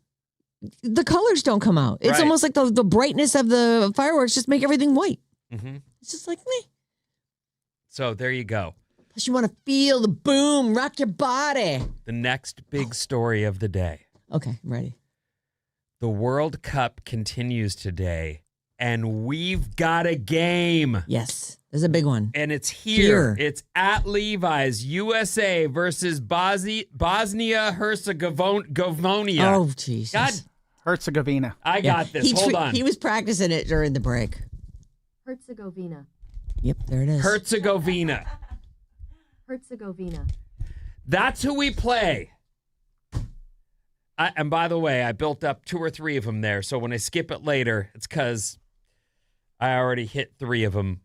the colors don't come out. It's Right. almost like the brightness of the fireworks just make everything white. Mm-hmm. It's just like me. So there you go. Plus you want to feel the boom, rock your body. The next big story of the day. Okay, I'm ready. The World Cup continues today, and we've got a game. Yes, there's a big one. And it's here. Here. It's at Levi's, USA versus Bosnia-Herzegovina. Oh, Jesus. God, Herzegovina. I got this. Hold on. He was practicing it during the break. Herzegovina. Yep, there it is. Herzegovina. Herzegovina. That's who we play. And by the way, I built up 2 or 3 of them there. So when I skip it later, it's because I already hit 3 of them.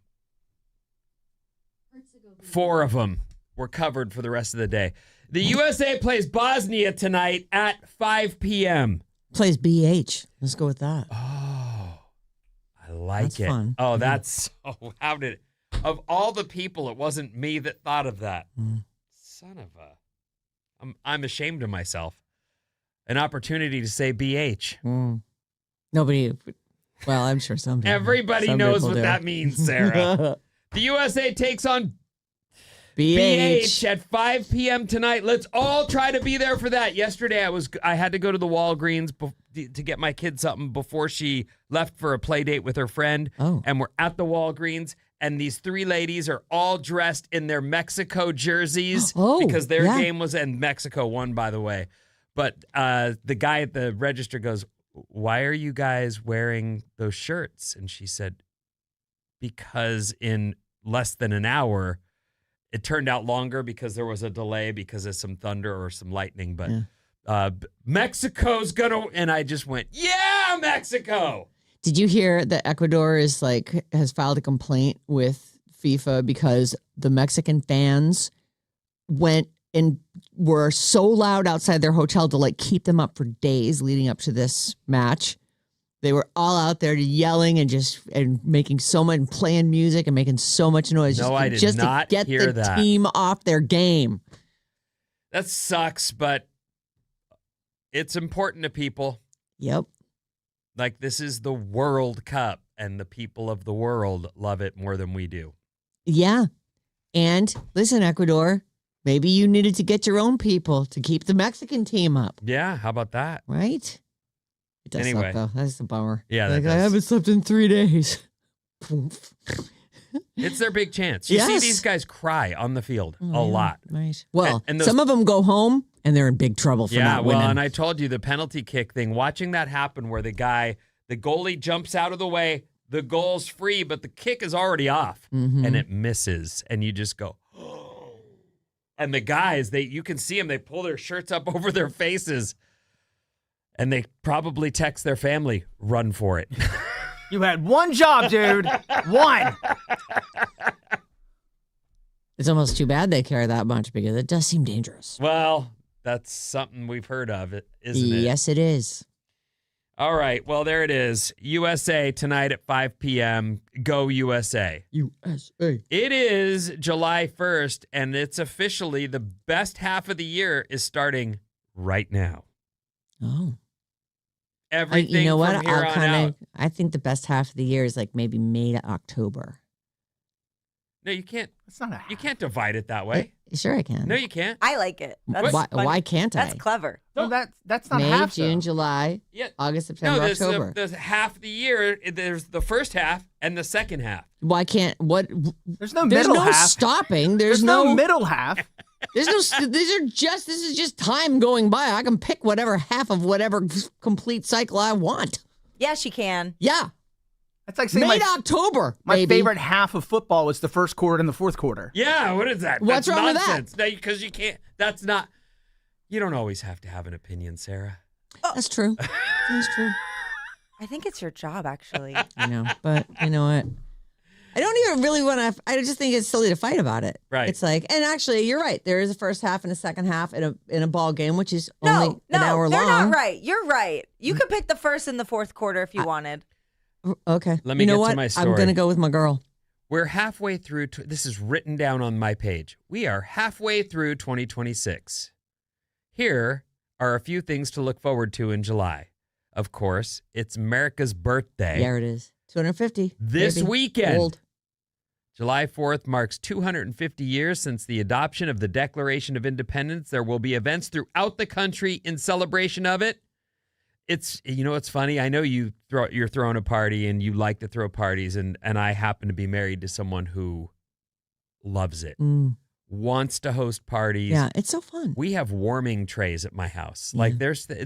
4 of them were covered for the rest of the day. The USA plays Bosnia tonight at 5 p.m. Plays BH. Let's go with that. Oh, I like That's it. fun. Oh, that's so. How did it? of all the people, it wasn't me that thought of that. Son of a... I'm ashamed of myself. An opportunity to say BH. Nobody. Well, I'm sure some. Everybody knows what that means, Sarah. The USA takes on BH at 5 p.m. tonight. Let's all try to be there for that. Yesterday, I had to go to the Walgreens to get my kid something before she left for a play date with her friend. Oh. And we're at the Walgreens, and these three ladies are all dressed in their Mexico jerseys because their game was in Mexico. Won, by the way. But the guy at the register goes, "Why are you guys wearing those shirts?" And she said, "Because in less than an hour." It turned out longer because there was a delay because of some thunder or some lightning. But Mexico's gonna, and I just went, "Yeah, Mexico." Did you hear that Ecuador has filed a complaint with FIFA because the Mexican fans went and were so loud outside their hotel to keep them up for days leading up to this match? They were all out there yelling and making so much, playing music and making so much noise. No, I did just not to get hear the that. team off their game. That sucks, but it's important to people. Yep. Like, this is the World Cup, and the people of the world love it more than we do. Yeah. And listen, Ecuador, maybe you needed to get your own people to keep the Mexican team up. Yeah, how about that? Right? It does Anyway. suck, though. That's a bummer. Yeah, that I does. haven't slept in 3 days. It's their big chance. You see Yes. these guys cry on the field a Yeah, lot. Right. Well, And those- some of them go home and they're in big trouble for Yeah, not well, winning. and I told you the penalty kick thing, watching that happen where the goalie jumps out of the way, the goal's free, but the kick is already off, Mhm. and it misses, and you just go, oh. And the guys, you can see them, they pull their shirts up over their faces, and they probably text their family, "Run for it." You had one job, dude. One. It's almost too bad they care that much because it does seem dangerous. Well, that's something we've heard of, isn't it? Yes, it is. All right, well, there it is. USA tonight at 5 p.m. Go USA. USA. It is July 1st, and it's officially the best half of the year is starting right now. Oh. Everything You know what? from here on out. I think the best half of the year is maybe May to October. No, you can't. That's not a. You can't divide it that way. Sure, I can. No, you can't. I like it. That's Why funny. can't I? That's clever. No, that's not May, half. June, though. July, Yeah. August, No, September, there's October. there's half the year. There's the first half and the second half. Why can't what? There's no There's middle no half. stopping. There's no middle half. There's no. This is just time going by. I can pick whatever half of whatever complete cycle I want. Yeah, she can. Yeah, That's like saying May to my October. my baby. favorite half of football was the first quarter and the fourth quarter. Yeah, what is that? What's That's wrong with that? nonsense. No, because you can't. That's not. You don't always have to have an opinion, Sarah. That's true. That's true. I think it's your job, actually. I know, but you know what? I don't even really want to. I just think it's silly to fight about it. Right. It's and actually, you're right. There is a first half and a second half in a ball game, which is only No, an hour they're long. not right. You're right. You could pick the first and the fourth quarter if you wanted. Okay. Let me you know get to what? my I'm story. gonna go with my girl. We're halfway through. This is written down on my page. We are halfway through 2026. Here are a few things to look forward to in July. Of course, it's America's birthday. There it is. 250. This baby. weekend. Old. July 4th marks 250 years since the adoption of the Declaration of Independence. There will be events throughout the country in celebration of it. It's funny. I know you're throwing a party and you like to throw parties, and I happen to be married to someone who loves it, wants to host parties. Yeah, it's so fun. We have warming trays at my house. Yeah. Like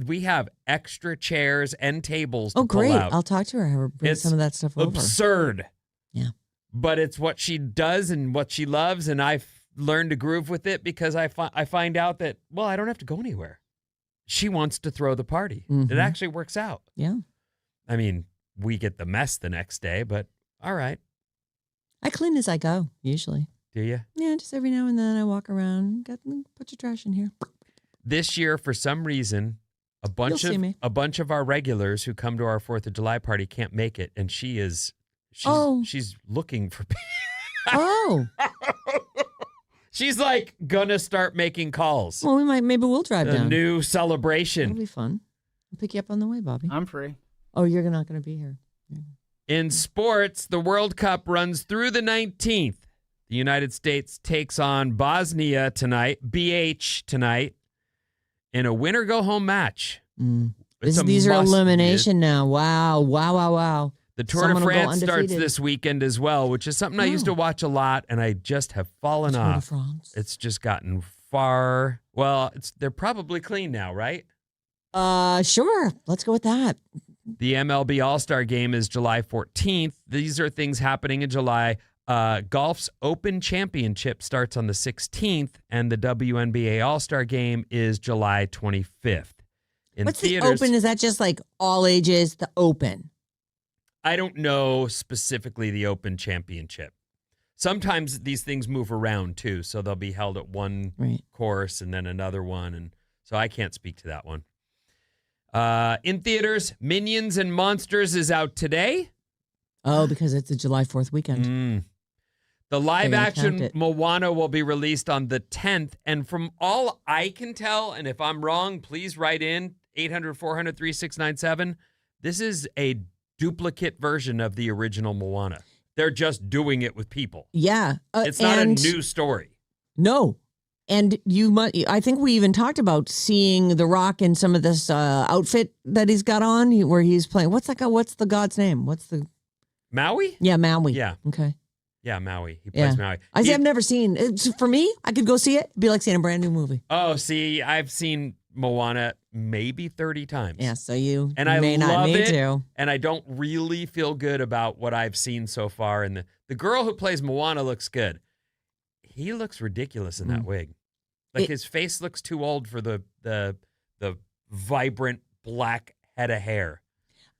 we have extra chairs and tables to Oh, great. pull out. I'll talk to her. Have her bring It's some of that stuff over. Absurd. Yeah. But it's what she does and what she loves, and I've learned to groove with it because I find out that, well, I don't have to go anywhere. She wants to throw the party. Mhm. It actually works out. Yeah. I mean, we get the mess the next day, but all right. I clean as I go, usually. Do you? Yeah, just every now and then I walk around. Put your trash in here. This year, for some reason, You'll see me. a bunch of our regulars who come to our 4th of July party can't make it, and she's Oh. looking for Oh, She's like gonna start making calls. well, maybe we'll drive A down. new It'll celebration. be fun. I'll pick you up on the way, Bobby. I'm free. Oh, you're not going to be here. In sports, the World Cup runs through the 19th. The United States takes on Bosnia tonight, BH tonight, in a winner-go-home match. It's a These are must- elimination now. Wow. The Tour Someone de will go France starts undefeated. this weekend as well, which is something I used to watch a lot, and I just have fallen Tour de off. France. It's just gotten far. Well, they're probably clean now, right? Sure. Let's go with that. The MLB All-Star Game is July 14th. These are things happening in July. Golf's Open Championship starts on the 16th, and the WNBA All-Star Game is July 25th. In What's theaters, the Open? Is that just like all ages? The Open. I don't know specifically the Open Championship. Sometimes these things move around too, so they'll be held at one Right. course and then another one, and so I can't speak to that one. In theaters, Minions and Monsters is out today. Oh, because it's a July 4th weekend. The count live-action it. Moana will be released on the 10th, and from all I can tell, and if I'm wrong, please write in 800-400-3697. This is a duplicate version of the original Moana. They're just doing it with people. Yeah. It's not a and- new story. No. And I think we even talked about seeing The Rock in some of this outfit that he's got on where he's playing. What's the god's name? Maui? Yeah, Maui. Yeah. Okay. Yeah, Maui. He plays Maui. I've never seen it. For me, I could go see it. It'd be like seeing a brand new movie. Oh, see, I've seen Moana maybe 30 times. Yeah, so you And I may not love need it, to. and I don't really feel good about what I've seen so far. And the girl who plays Moana looks good. He looks ridiculous in that wig. Like his face looks too old for the vibrant black head of hair.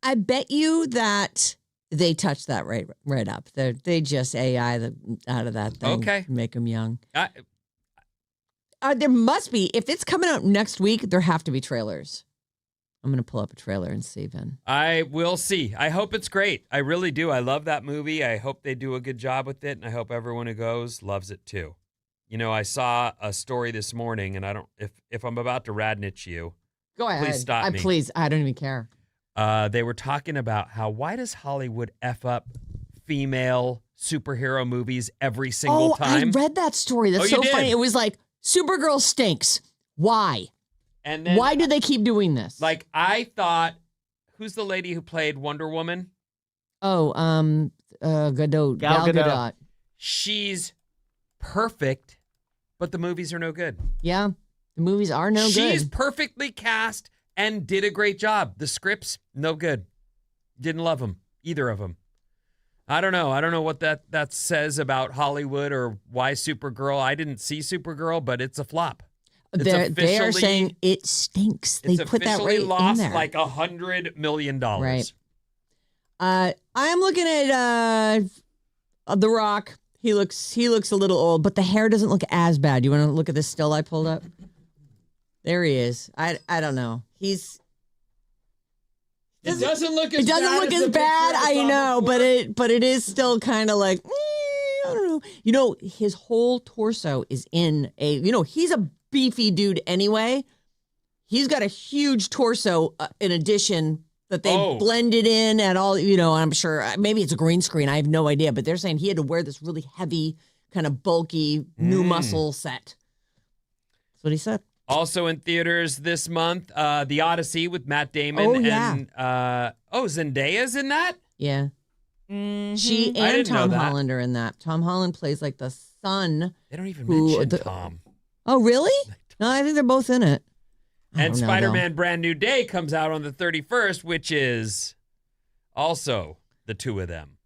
I bet you that they touched that right up. They just AI out of that thing. Okay. Make them young. There must be. If it's coming out next week, there have to be trailers. I'm going to pull up a trailer and see, Ben. I will see. I hope it's great. I really do. I love that movie. I hope they do a good job with it, and I hope everyone who goes loves it too. You know, I saw a story this morning, and I don't. If I'm about to radnitch you, Go ahead. Please stop me. Please, I don't even care. they were talking about why does Hollywood F up female superhero movies every single time? I read that story. That's Oh, you so did? funny. It was like, Supergirl stinks. Why? And then, Why do they keep doing this? like, I thought, who's the lady who played Wonder Woman? Godot. Gal Gal Gadot. Gadot. She's perfect, but the movies are no good. Yeah. The movies are no She's good. perfectly cast and did a great job. The scripts, no good. Didn't love them, either of them. I don't know. I don't know what that says about Hollywood or why Supergirl. I didn't see Supergirl, but it's a flop. It's They are officially- saying it stinks. They It's put that officially right in lost there. like $100 million. Right. I'm looking at The Rock. He looks a little old, but the hair doesn't look as bad. You want to look at this still I pulled up? There he is. I don't know. It doesn't look as It doesn't bad look as as the bad, picture I saw know, before. but it is still kind of like I don't know. You know, his whole torso is in he's a beefy dude anyway. He's got a huge torso in addition that they blended in at all, I'm sure maybe it's a green screen. I have no idea, but they're saying he had to wear this really heavy, kind of bulky new muscle set. That's what he said. Also in theaters this month, The Odyssey with Matt Damon. Oh, yeah. And, Zendaya's in that? Yeah. She I and didn't know Tom that. Holland are in that. Tom Holland plays like the son. They don't even Who- mention the- Tom. Oh, really? No, I think they're both in it. I And don't know, Spider-Man Brand New Day comes out on the 31st, which is also the two of them.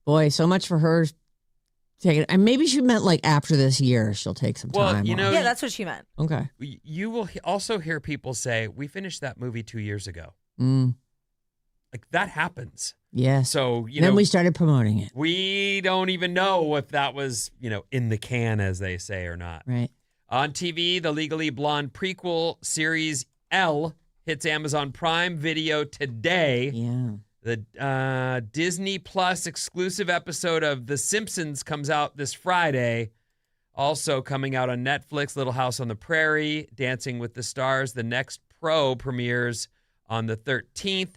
though. Boy, so much for her taking. And maybe she meant like after this year, she'll take some Well, time. you know- off. Yeah, that's what she meant. Okay. You will also hear people say, we finished that movie 2 years ago. Like, that happens. Yes. So, Then we started promoting it. we don't even know if that was, in the can, as they say, or not. Right. On TV, the Legally Blonde prequel series L hits Amazon Prime Video today. Yeah. The Disney Plus exclusive episode of The Simpsons comes out this Friday. Also coming out on Netflix, Little House on the Prairie, Dancing with the Stars. The Next Pro premieres on the 13th.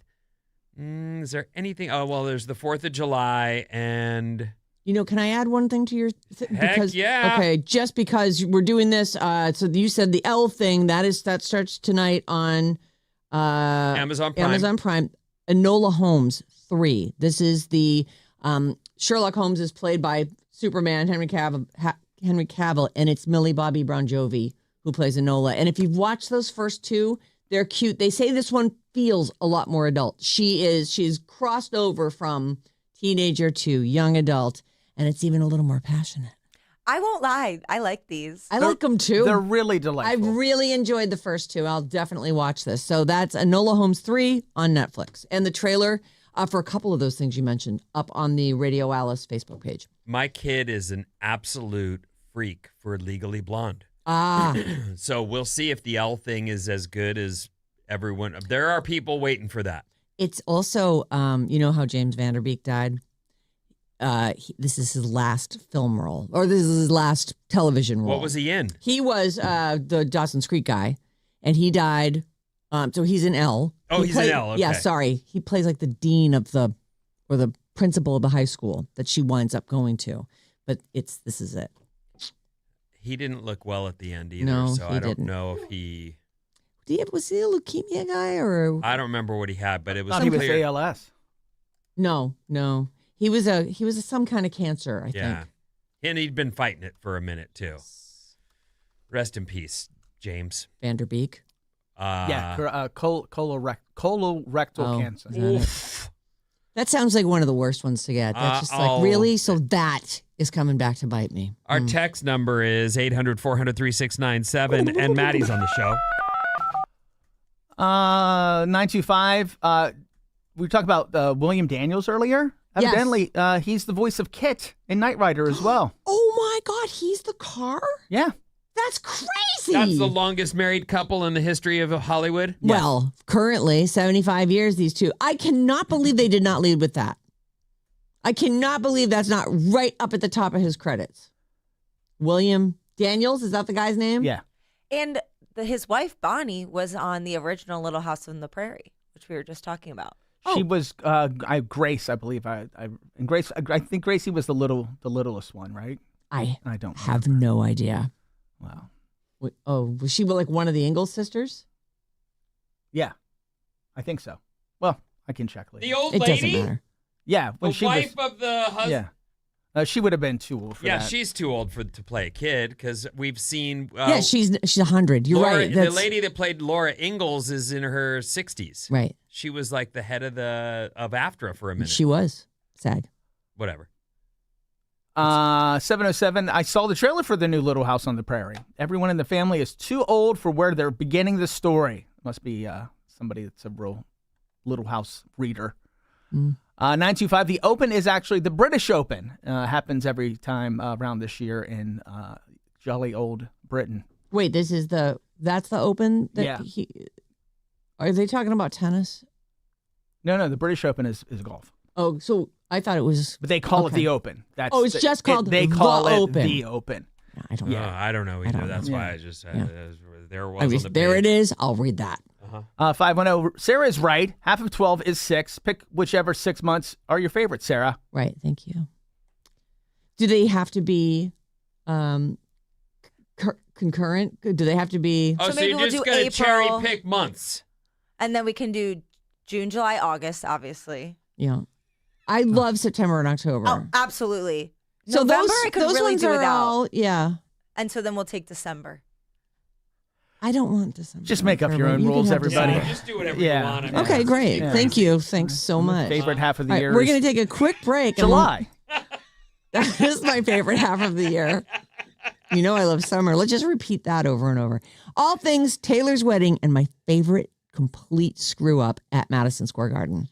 Is there anything? Oh, well, there's the 4th of July and... Can I add one thing to your Heck yeah. Okay, just because we're doing this, so you said the L thing, that starts tonight on Amazon Prime. Enola Holmes 3. This is the Sherlock Holmes is played by Superman Henry Cavill, and it's Millie Bobby Brown Jovi who plays Enola. And if you've watched those first two, they're cute. They say this one feels a lot more adult. She's crossed over from teenager to young adult, and it's even a little more passionate. I won't lie. I like these. I like them too. They're really delightful. I've really enjoyed the first two. I'll definitely watch this. So that's Enola Holmes 3 on Netflix. And the trailer for a couple of those things you mentioned up on the Radio Alice Facebook page. My kid is an absolute freak for Legally Blonde. Ah. So we'll see if the L thing is as good as everyone. There are people waiting for that. It's also, you know how James Van Der Beek died? This is his last film role, or this is his last television role. What was he in? He was the Dawson's Creek guy, and he died. So he's an L. Oh, he's an L. Okay. Yeah, sorry. He plays like the dean of the principal of the high school that she winds up going to. But this is it. He didn't look well at the end either, No, so he I don't didn't. know if he... Was he a leukemia guy or? I don't remember what he had, but it was I thought he was clear. ALS. No. He was some kind of cancer, I think. And he'd been fighting it for a minute too. Rest in peace, James. Van Der Beek. Colorectal cancer. Is that it? That sounds like one of the worst ones to get. That's just like, oh. really? So that is coming back to bite me. Our text number is 800-400-3697, and Maddie's on the show. 925. We talked about William Daniels earlier. Yes. Evidently, he's the voice of Kit in Knight Rider as well. Oh my God, he's the car? Yeah. That's crazy. That's the longest married couple in the history of Hollywood. Well, currently 75 years, these two. I cannot believe they did not lead with that. I cannot believe that's not right up at the top of his credits. William Daniels, is that the guy's name? Yeah. And his wife, Bonnie, was on the original Little House on the Prairie, which we were just talking about. She was Grace, I believe. And Grace, I think Gracie was the littlest one, right? I don't have remember. no idea. Wow. Was she like one of the Ingalls sisters? Yeah, I think so. Well, I can check later. The old It lady? doesn't matter. Yeah, when The she wife was. of the husband? Yeah. She would have been too old for Yeah, that. she's too old to play a kid because we've seen... Yeah, she's 100. You're Laura, right. The lady that played Laura Ingalls is in her 60s. Right. She was like the head of AFTRA for a minute. She was. SAG. Whatever. 707. I saw the trailer for the new Little House on the Prairie. Everyone in the family is too old for where they're beginning the story. Must be somebody that's a real Little House reader. 925. The Open is actually the British Open. Happens every time around this year in jolly old Britain. Wait, that's the Open? Yeah. Are they talking about tennis? No, the British Open is golf. Oh, so I thought it was. But they call Okay. it the Open. That's It's just called they call the it Open. the Open. I don't Yeah. know. I don't know either. don't That's know. why Yeah. I just said Yeah. there was on the There page. it is. I'll read that. 510. Sarah is right. Half of 12 is 6. Pick whichever 6 months are your favorite, Sarah. Right. Thank you. Do they have to be concurrent? Do they have to be? Oh, So so, maybe you're we'll just do going to cherry April. pick months. And then we can do June, July, August, obviously. Yeah. I love September and October. Oh, absolutely. so November, those, I could those really ones do are without. all, yeah. And so then we'll take December. I don't want December. Just make up your own You can rules, have everybody. Yeah, December. just do whatever Yeah. you want. I mean, Okay, great. Yeah. Thank you. Thanks so much. Favorite half of the All right, year we're is going to take a quick break. and we'll- July. That is my favorite half of the year. You know I love summer. Let's just repeat that over and over. All things Taylor's wedding and my favorite complete screw up at Madison Square Garden.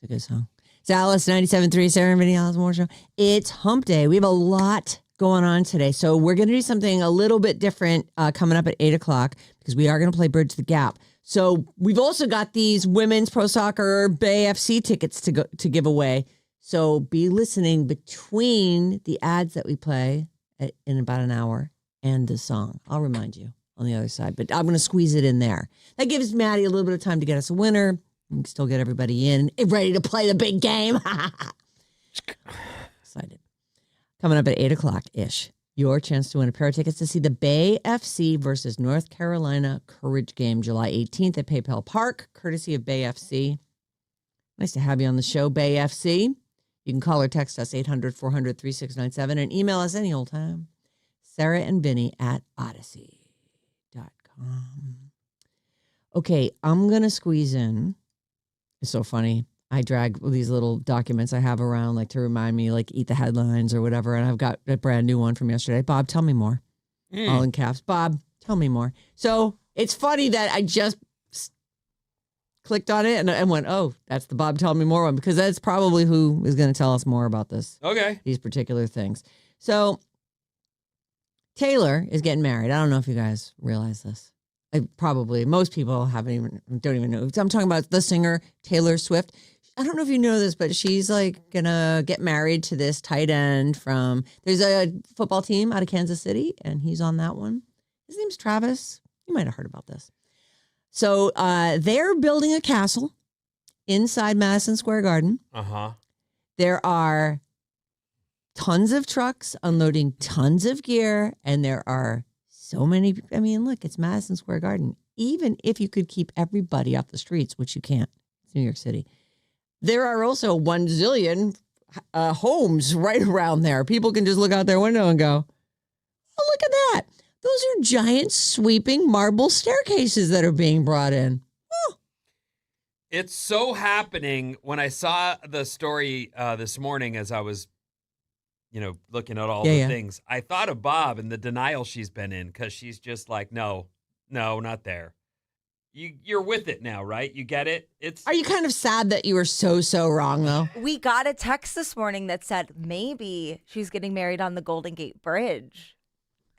It's a good song. It's Alice 97.3, Sarah Vinnie, Alice Moore Show. It's hump day. We have a lot going on today. So we're going to do something a little bit different coming up at 8 o'clock because we are going to play Bridge the Gap. So we've also got these women's pro soccer Bay FC tickets to give away. So be listening between the ads that we play in about an hour and the song. I'll remind you on the other side, but I'm going to squeeze it in there. That gives Maddie a little bit of time to get us a winner. We can still get everybody in, ready to play the big game. Excited. Coming up at 8 o'clock-ish, your chance to win a pair of tickets to see the Bay FC versus North Carolina Courage game July 18th at PayPal Park, courtesy of Bay FC. Nice to have you on the show, Bay FC. You can call or text us 800-400-3697 and email us any old time. Sarah and Vinnie at odyssey.com. Okay, I'm going to squeeze in. It's so funny. I drag these little documents I have around like to remind me, like eat the headlines or whatever. And I've got a brand new one from yesterday. Bob, tell me more. All in caps. Bob, tell me more. So it's funny that I just clicked on it and went, oh, that's the Bob Tell Me More one, because that's probably who is going to tell us more about this. Okay. These particular things. So Taylor is getting married. I don't know if you guys realize this. Probably most people don't even know. I'm talking about the singer Taylor Swift. I don't know if you know this, but she's like gonna get married to this tight end there's a football team out of Kansas City, and he's on that one. His name's Travis. You might have heard about this. So they're building a castle inside Madison Square Garden. Uh-huh. There are tons of trucks unloading tons of gear, and there are so many. I mean, look, it's Madison Square Garden. Even if you could keep everybody off the streets, which you can't, it's New York City, there are also 1 zillion homes right around there. People can just look out their window and go, oh, look at that. Those are giant sweeping marble staircases that are being brought in. Oh. It's so happening. When I saw the story this morning as I was looking at all the things, I thought of Bob and the denial she's been in, because she's just like, no, not there. You're with it now, right? You get it? Are you kind of sad that you were so wrong, though? We got a text this morning that said maybe she's getting married on the Golden Gate Bridge,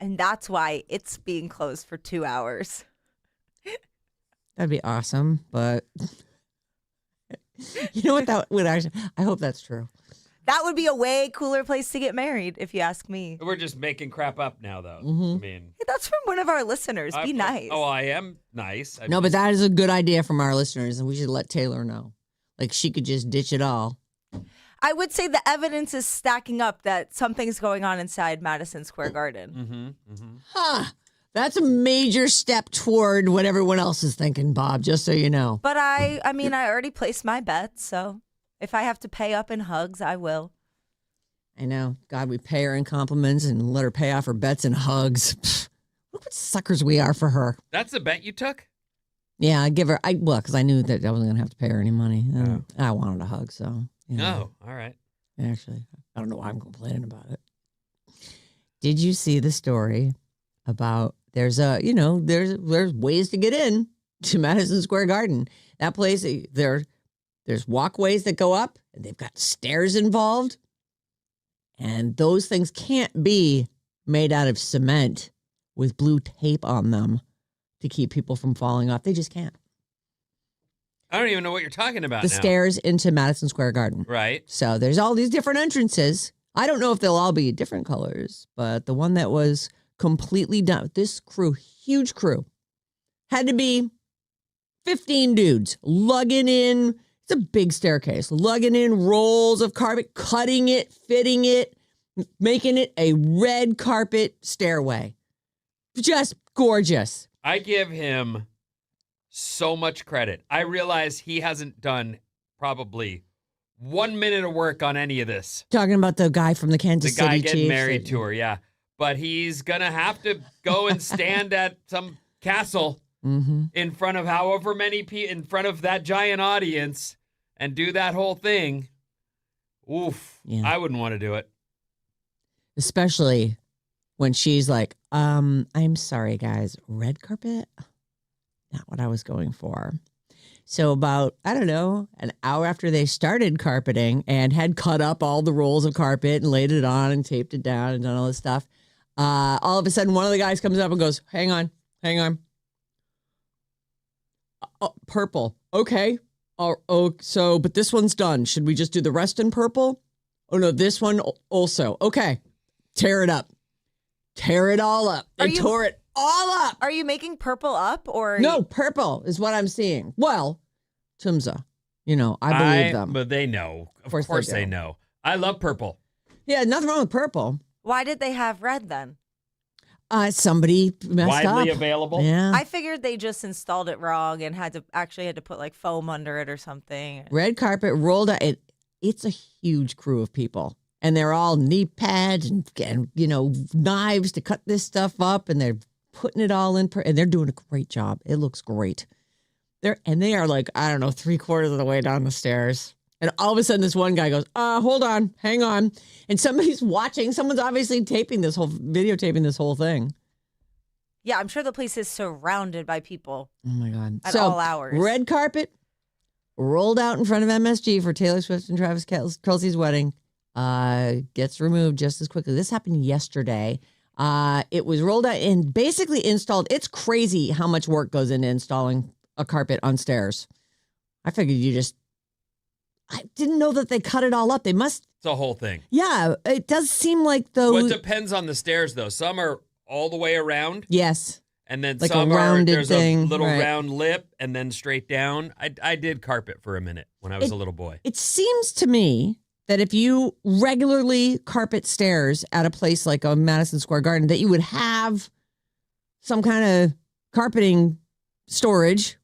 and that's why it's being closed for 2 hours. That'd be awesome, but you know what? That would actually, I hope that's true. That would be a way cooler place to get married, if you ask me. We're just making crap up now, though. Mm-hmm. I mean, Hey, that's from one of our listeners. Be nice. Oh, I am nice. But that is a good idea from our listeners, and we should let Taylor know. Like, she could just ditch it all. I would say the evidence is stacking up that something's going on inside Madison Square Garden. Mm-hmm, mm-hmm. Huh. That's a major step toward what everyone else is thinking, Bob, just so you know. But I already placed my bets, so if I have to pay up in hugs, I will. I know. God, we pay her in compliments and let her pay off her bets in hugs. Pfft, look what suckers we are for her. That's the bet you took? Yeah, I give her, because I knew that I wasn't going to have to pay her any money. And I wanted a hug, so. No, all right. Actually, I don't know why I'm complaining about it. Did you see the story about there's ways to get in to Madison Square Garden? That place, there's walkways that go up, and they've got stairs involved. And those things can't be made out of cement with blue tape on them to keep people from falling off. They just can't. I don't even know what you're talking about The now. stairs into Madison Square Garden. Right. So there's all these different entrances. I don't know if they'll all be different colors, but the one that was completely done, this crew, huge crew, had to be 15 dudes lugging in. It's a big staircase, lugging in rolls of carpet, cutting it, fitting it, making it a red carpet stairway. Just gorgeous. I give him so much credit. I realize he hasn't done probably 1 minute of work on any of this. Talking about the guy from the Kansas City Chiefs. The guy getting married to her, yeah. But he's going to have to go and stand at some castle in front of however many people, in front of that giant audience, and do that whole thing. Oof. Yeah. I wouldn't want to do it. Especially when she's like, I'm sorry, guys, red carpet? Not what I was going for. So about, I don't know, an hour after they started carpeting and had cut up all the rolls of carpet and laid it on and taped it down and done all this stuff, all of a sudden one of the guys comes up and goes, hang on. Oh, purple. Okay. Oh, so, but this one's done. Should we just do the rest in purple? Oh, no, this one also. Okay. Tear it up. Tear it all up. They tore it all up. Are you making purple up or? No, purple is what I'm seeing. Well, Tumza, I believe them. But they know. Of course they know. I love purple. Yeah, nothing wrong with purple. Why did they have red then? Somebody messed up. Widely available. Yeah. I figured they just installed it wrong and had to put like foam under it or something. Red carpet rolled out. It's a huge crew of people. And they're all knee pads and knives to cut this stuff up. And they're putting it all in. And they're doing a great job. It looks great. They are like, I don't know, 3/4 of the way down the stairs. And all of a sudden this one guy goes, hold on, hang on. And somebody's watching. Someone's obviously videotaping this whole thing. Yeah, I'm sure the place is surrounded by people. Oh my God. At all hours. Red carpet rolled out in front of MSG for Taylor Swift and Travis Kelce's wedding. Gets removed just as quickly. This happened yesterday. It was rolled out and basically installed. It's crazy how much work goes into installing a carpet on stairs. I figured I didn't know that they cut it all up. They must. It's a whole thing. Yeah, it does seem like those. Well, it depends on the stairs, though. Some are all the way around. Yes. And then like some a rounded there's thing, a little right. round lip and then straight down. I did carpet for a minute when I was a little boy. It seems to me that if you regularly carpet stairs at a place like a Madison Square Garden, that you would have some kind of carpeting storage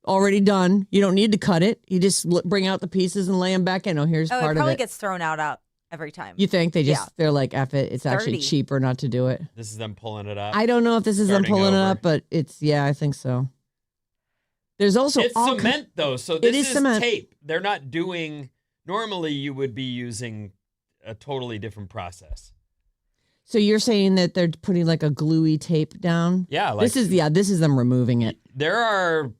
already done. You don't need to cut it. You just bring out the pieces and lay them back in. Oh, here's part of it. It probably gets thrown out every time. You think they're like, F it. It's actually Dirty. cheaper not to do it. This is them pulling it up. I don't know if this is them Starting pulling it over. up, but I think so. There's also It's all cement, though, so this is cement. tape. They're not doing... Normally, you would be using a totally different process. So you're saying that they're putting like a gluey tape down? Yeah. Like, This is them removing it. There are...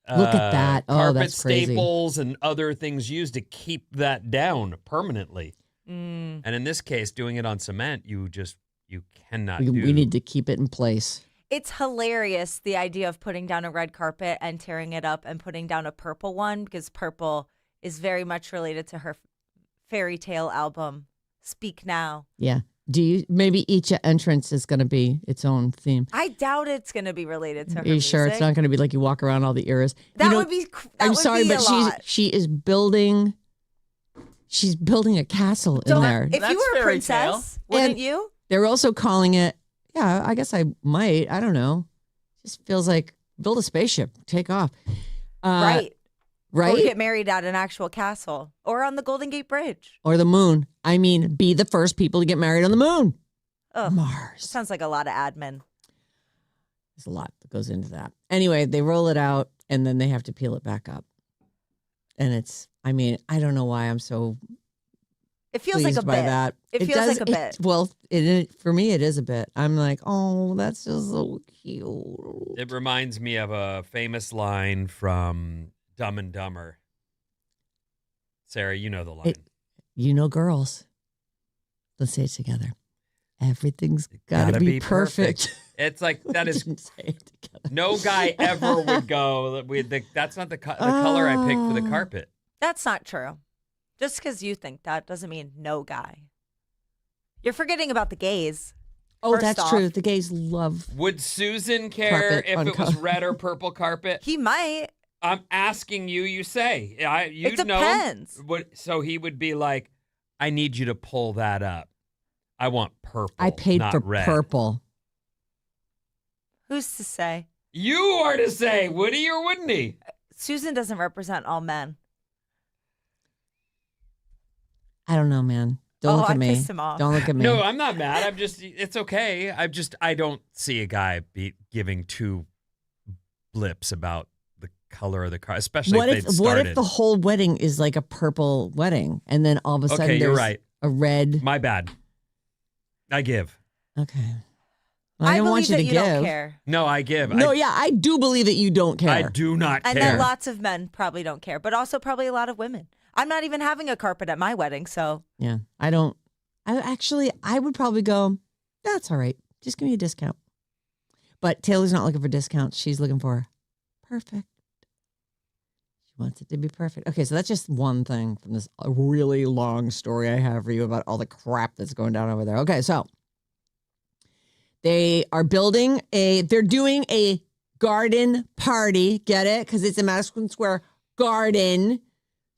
Look at that. Oh, carpet that's crazy. staples and other things used to keep that down permanently. Mm. And in this case, doing it on cement, you cannot We do. need to keep it in place. It's hilarious, the idea of putting down a red carpet and tearing it up and putting down a purple one, because purple is very much related to her fairy tale album, Speak Now. Yeah. Maybe each entrance is going to be its own theme? I doubt it's going to be related to her Are you sure it's music. not going to be like you walk around all the eras? That would be. I'm sorry, but she is building. She's building a castle in there. If That's you were a fairy tale. princess, wouldn't And- you? They're also calling it. Yeah, I guess I might. I don't know. Just feels like build a spaceship, take off. Right. Right. Or get married at an actual castle or on the Golden Gate Bridge. Or the moon. I mean, be the first people to get married on the moon. Ugh. Mars. Sounds like a lot of admin. There's a lot that goes into that. Anyway, they roll it out and then they have to peel it back up. And I don't know why I'm so It feels pleased like a by bit. that. It feels like a bit. Well, for me, it is a bit. I'm like, oh, that's just so cute. It reminds me of a famous line from Dumb and Dumber. Sarah, you know the line. Girls. Let's say it together. Everything's gotta be perfect. It's like that We is didn't say it together. no guy ever would go. That's not the color I picked for the carpet. That's not true. Just because you think that doesn't mean no guy. You're forgetting about the gays. Oh, First that's off, true. The gays love. Would Susan care Carpet if on it was color. red or purple carpet? He might. I'm asking you. You say you It know. depends. So he would be like, "I need you to pull that up. I want purple. I paid not for red." purple. Who's to say? You are to say, would he or wouldn't he? Susan doesn't represent all men. I don't know, man. Don't look I at me. pissed him off. Don't look at me. No, I'm not mad. I'm just. It's okay. I don't see a guy giving two blips about the color of the car, especially what if if they'd started. the whole wedding is like a purple wedding, and then all of a sudden Okay, you're there's right. a red? My bad. I give. Okay. I didn't want believe you that to you give. don't care. No, I give. No, yeah, I do believe that you don't care. I do not And care. then lots of men probably don't care, but also probably a lot of women. I'm not even having a carpet at my wedding, so. Yeah, I don't. I would probably go, that's all right. Just give me a discount. But Taylor's not looking for discounts. She's looking for perfect. She wants it to be perfect. Okay, so that's just one thing from this really long story I have for you about all the crap that's going down over there. Okay, so they're doing a garden party. Get it? Because it's a Madison Square Garden.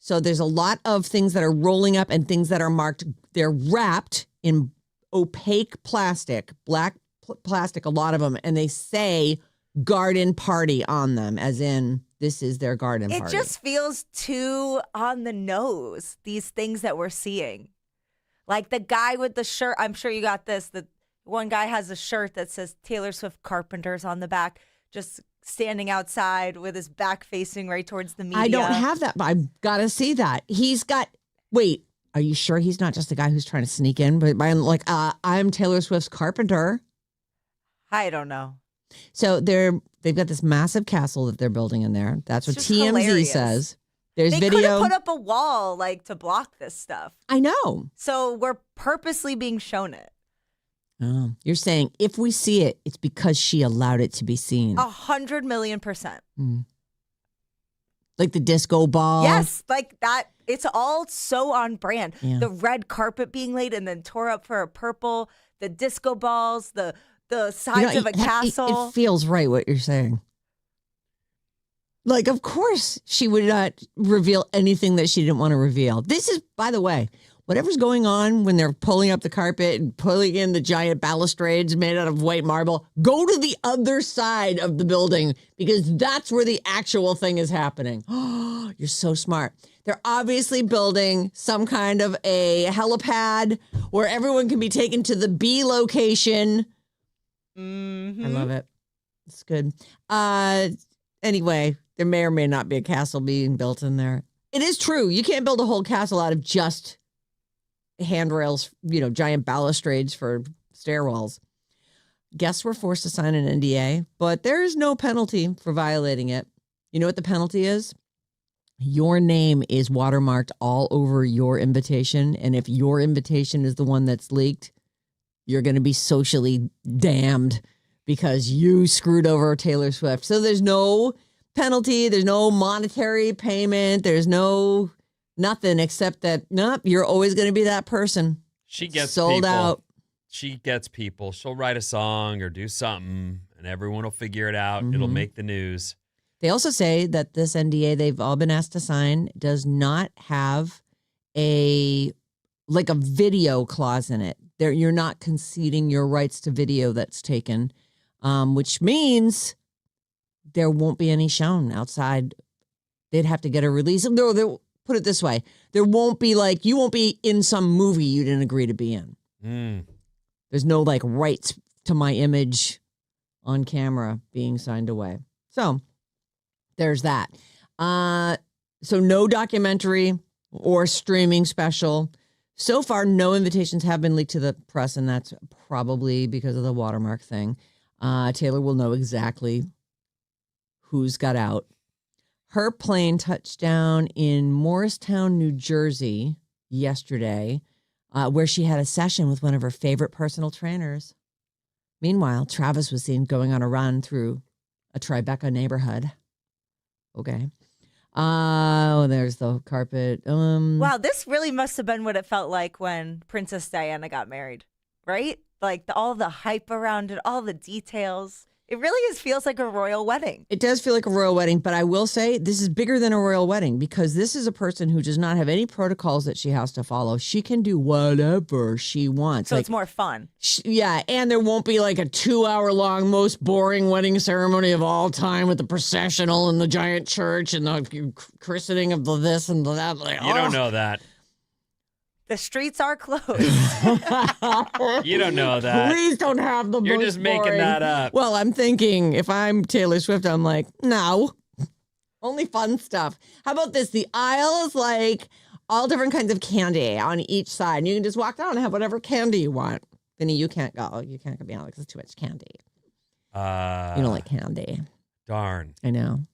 So there's a lot of things that are rolling up and things that are marked. They're wrapped in opaque plastic, black plastic, a lot of them. And they say garden party on them, as in this is their garden party. It just feels too on the nose, these things that we're seeing. Like the guy with the shirt, I'm sure you got this. The one guy has a shirt that says Taylor Swift Carpenters on the back, just standing outside with his back facing right towards the media. I don't have that, but I've got to see that. Wait, are you sure he's not just a guy who's trying to sneak in? But I'm Taylor Swift's carpenter. I don't know. So they've got this massive castle that they're building in there. That's what It's just TMZ hilarious. says. There's They could video. have put up a wall to block this stuff. I know. So we're purposely being shown it. Oh, you're saying if we see it, it's because she allowed it to be seen. 100 million%. Like the disco ball. Yes, like that. It's all so on brand. Yeah. The red carpet being laid and then tore up for a purple, the disco balls, the sides of a castle. It feels right what you're saying. Like, of course, she would not reveal anything that she didn't want to reveal. This is, by the way, whatever's going on when they're pulling up the carpet and pulling in the giant balustrades made out of white marble, go to the other side of the building because that's where the actual thing is happening. Oh, you're so smart. They're obviously building some kind of a helipad where everyone can be taken to the B location. Mm-hmm. I love it. It's good. Anyway, there may or may not be a castle being built in there. It is true. You can't build a whole castle out of just handrails, giant balustrades for stairwells. Guests were forced to sign an NDA, but there is no penalty for violating it. You know what the penalty is? Your name is watermarked all over your invitation. And if your invitation is the one that's leaked, you're going to be socially damned because you screwed over Taylor Swift. So there's no penalty. There's no monetary payment. There's no nothing except that, nope, you're always going to be that person. She gets sold people. out. She gets people. She'll write a song or do something, and everyone will figure it out. Mm-hmm. It'll make the news. They also say that this NDA they've all been asked to sign does not have a video clause in it. You're not conceding your rights to video that's taken, which means there won't be any shown outside. They'd have to get a release. No, put it this way. There won't be you won't be in some movie you didn't agree to be in. There's no rights to my image on camera being signed away. So there's that. So no documentary or streaming special. So far, no invitations have been leaked to the press, and that's probably because of the watermark thing. Taylor will know exactly who's got out. Her plane touched down in Morristown, New Jersey yesterday, where she had a session with one of her favorite personal trainers. Meanwhile, Travis was seen going on a run through a Tribeca neighborhood. Okay. Oh, there's the carpet. Wow, this really must have been what it felt like when Princess Diana got married, right? All the hype around it, all the details. It really feels like a royal wedding. It does feel like a royal wedding, but I will say this is bigger than a royal wedding because this is a person who does not have any protocols that she has to follow. She can do whatever she wants. So it's more fun. Yeah, and there won't be a 2-hour-long, most boring wedding ceremony of all time with the processional and the giant church and the christening of the this and the that. You don't know that. The streets are closed. You don't know that. Please don't have the You're most just making boring. that up. Well, I'm thinking if I'm Taylor Swift, I'm like, no. Only fun stuff. How about this? The aisle is all different kinds of candy on each side. And you can just walk down and have whatever candy you want. Vinny, you can't go. You can't go beyond because it's too much candy. You don't like candy. Darn. I know.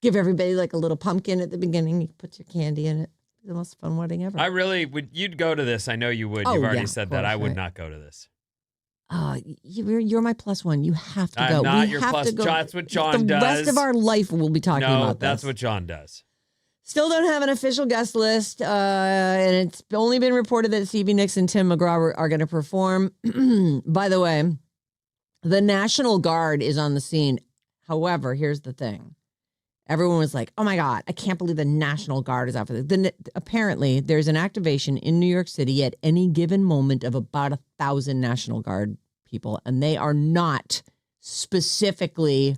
Give everybody like a little pumpkin at the beginning. You put your candy in it. The most fun wedding ever. I really would. You'd go to this. I know you would. Oh, You've already yeah, said of that. course, I would right. not go to this. You're my plus one. You have to go. I'm not We your have plus. to go. That's what John the does. rest of our life we'll be talking No, about this. that's what John does. Still don't have an official guest list, and it's only been reported that Stevie Nicks and Tim McGraw are going to perform. By the way, the National Guard is on the scene. However, here's the thing. Everyone was like, oh, my God, I can't believe the National Guard is out for this. Then apparently, there's an activation in New York City at any given moment of about 1,000 National Guard people, and they are not specifically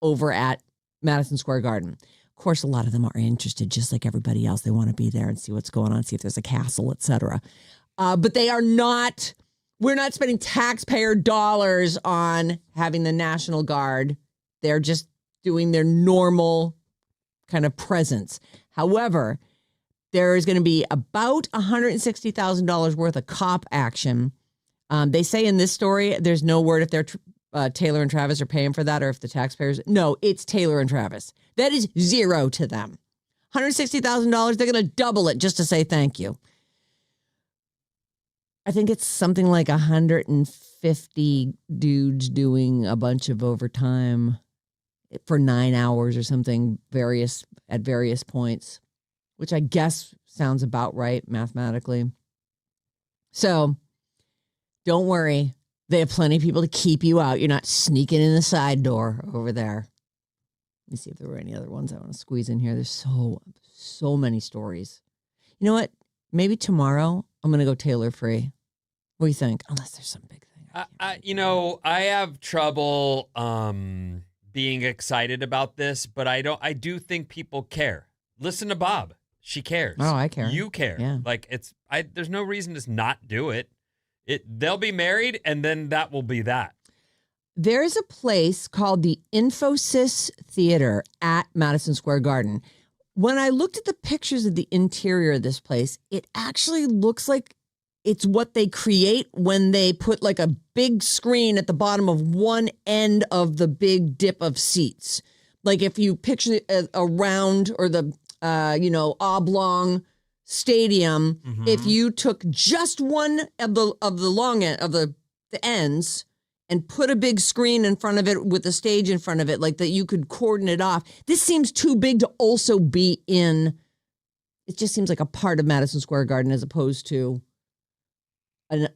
over at Madison Square Garden. Of course, a lot of them are interested, just like everybody else. They want to be there and see what's going on, see if there's a castle, etc. But they are not, we're not spending taxpayer dollars on having the National Guard. They're just doing their normal kind of presence. However, there is going to be about $160,000 worth of cop action. They say in this story, there's no word if they're Taylor and Travis are paying for that or if the taxpayers. No, it's Taylor and Travis. That is zero to them. $160,000, they're going to double it just to say thank you. I think it's something like 150 dudes doing a bunch of overtime for 9 hours or something at various points, which I guess sounds about right mathematically. So don't worry. They have plenty of people to keep you out. You're not sneaking in the side door over there. Let me see if there were any other ones I want to squeeze in here. There's so many stories. You know what? Maybe tomorrow I'm going to go Taylor free. What do you think? Unless there's some big thing. I have trouble being excited about this, but I do think people care. Listen to Bob. She cares. Oh, I care. You care. Yeah. Like there's no reason to not do it. They'll be married and then that will be that. There's a place called the Infosys Theater at Madison Square Garden. When I looked at the pictures of the interior of this place, it actually looks like it's what they create when they put like a big screen at the bottom of one end of the big dip of seats. Like if you picture a round or the oblong stadium, if you took just one of the long end of the ends and put a big screen in front of it with a stage in front of it, like that you could cordon it off. This seems too big to also be in. It just seems like a part of Madison Square Garden as opposed to in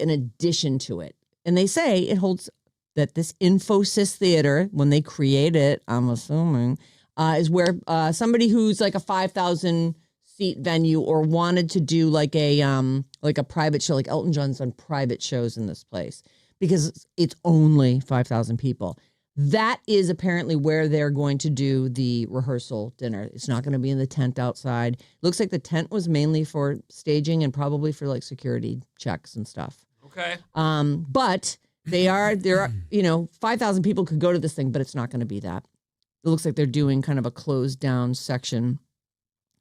addition to it. And they say it holds that this Infosys Theater, when they create it, I'm assuming, is where somebody who's like a 5,000 seat venue or wanted to do like a private show, like Elton John's done private shows in this place because it's only 5,000 people. That is apparently where they're going to do the rehearsal dinner. It's not going to be in the tent outside. Looks like the tent was mainly for staging and probably for like security checks and stuff. Okay. But there are 5,000 people could go to this thing, but it's not going to be that. It looks like they're doing kind of a closed down section.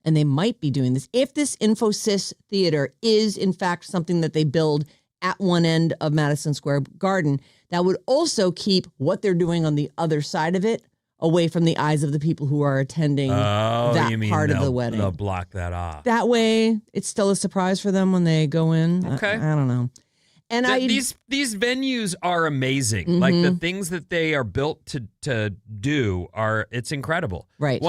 And they might be doing this. If this Infosys Theater is, in fact, something that they build at one end of Madison Square Garden, that would also keep what they're doing on the other side of it away from the eyes of the people who are attending that part of the wedding. They'll block that off. That way, it's still a surprise for them when they go in. Okay. I don't know. And these venues are amazing. Mm-hmm. Like the things that they are built to do it's incredible. Right.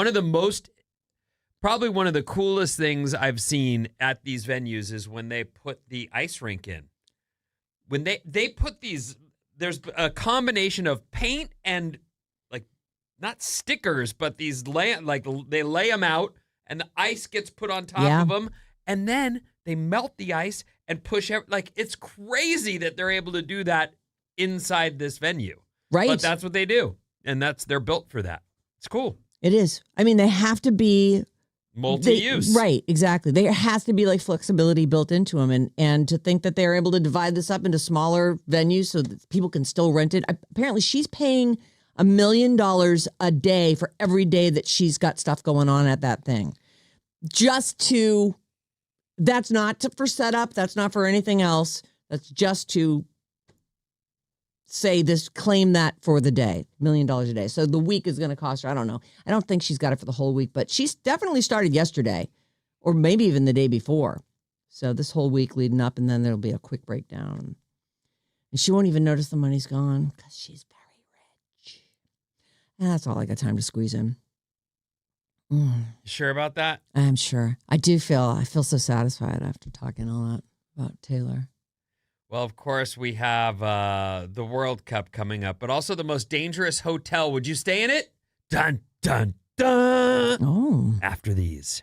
Probably one of the coolest things I've seen at these venues is when they put the ice rink in. When they put these, there's a combination of paint and like not stickers, but these they lay them out and the ice gets put on top of them, and then they melt the ice and push it's crazy that they're able to do that inside this venue. Right. But that's what they do, and they're built for that. It's cool. It is. I mean, they have to be multi-use. Right, exactly. There has to be like flexibility built into them. And to think that they're able to divide this up into smaller venues so that people can still rent it. Apparently, she's paying $1 million a day for every day that she's got stuff going on at that thing. Just to That's not for setup. That's not for anything else. That's just to say this, claim that for the day, $1 million a day. So the week is going to cost her, I don't know. I don't think she's got it for the whole week, but she's definitely started yesterday or maybe even the day before. So this whole week leading up, and then there'll be a quick breakdown. And she won't even notice the money's gone because she's very rich. And that's all I got time to squeeze in. You sure about that? I'm sure. I feel so satisfied after talking all that about Taylor. Well, of course, we have the World Cup coming up, but also the most dangerous hotel. Would you stay in it? Dun, dun, dun. Oh. After these.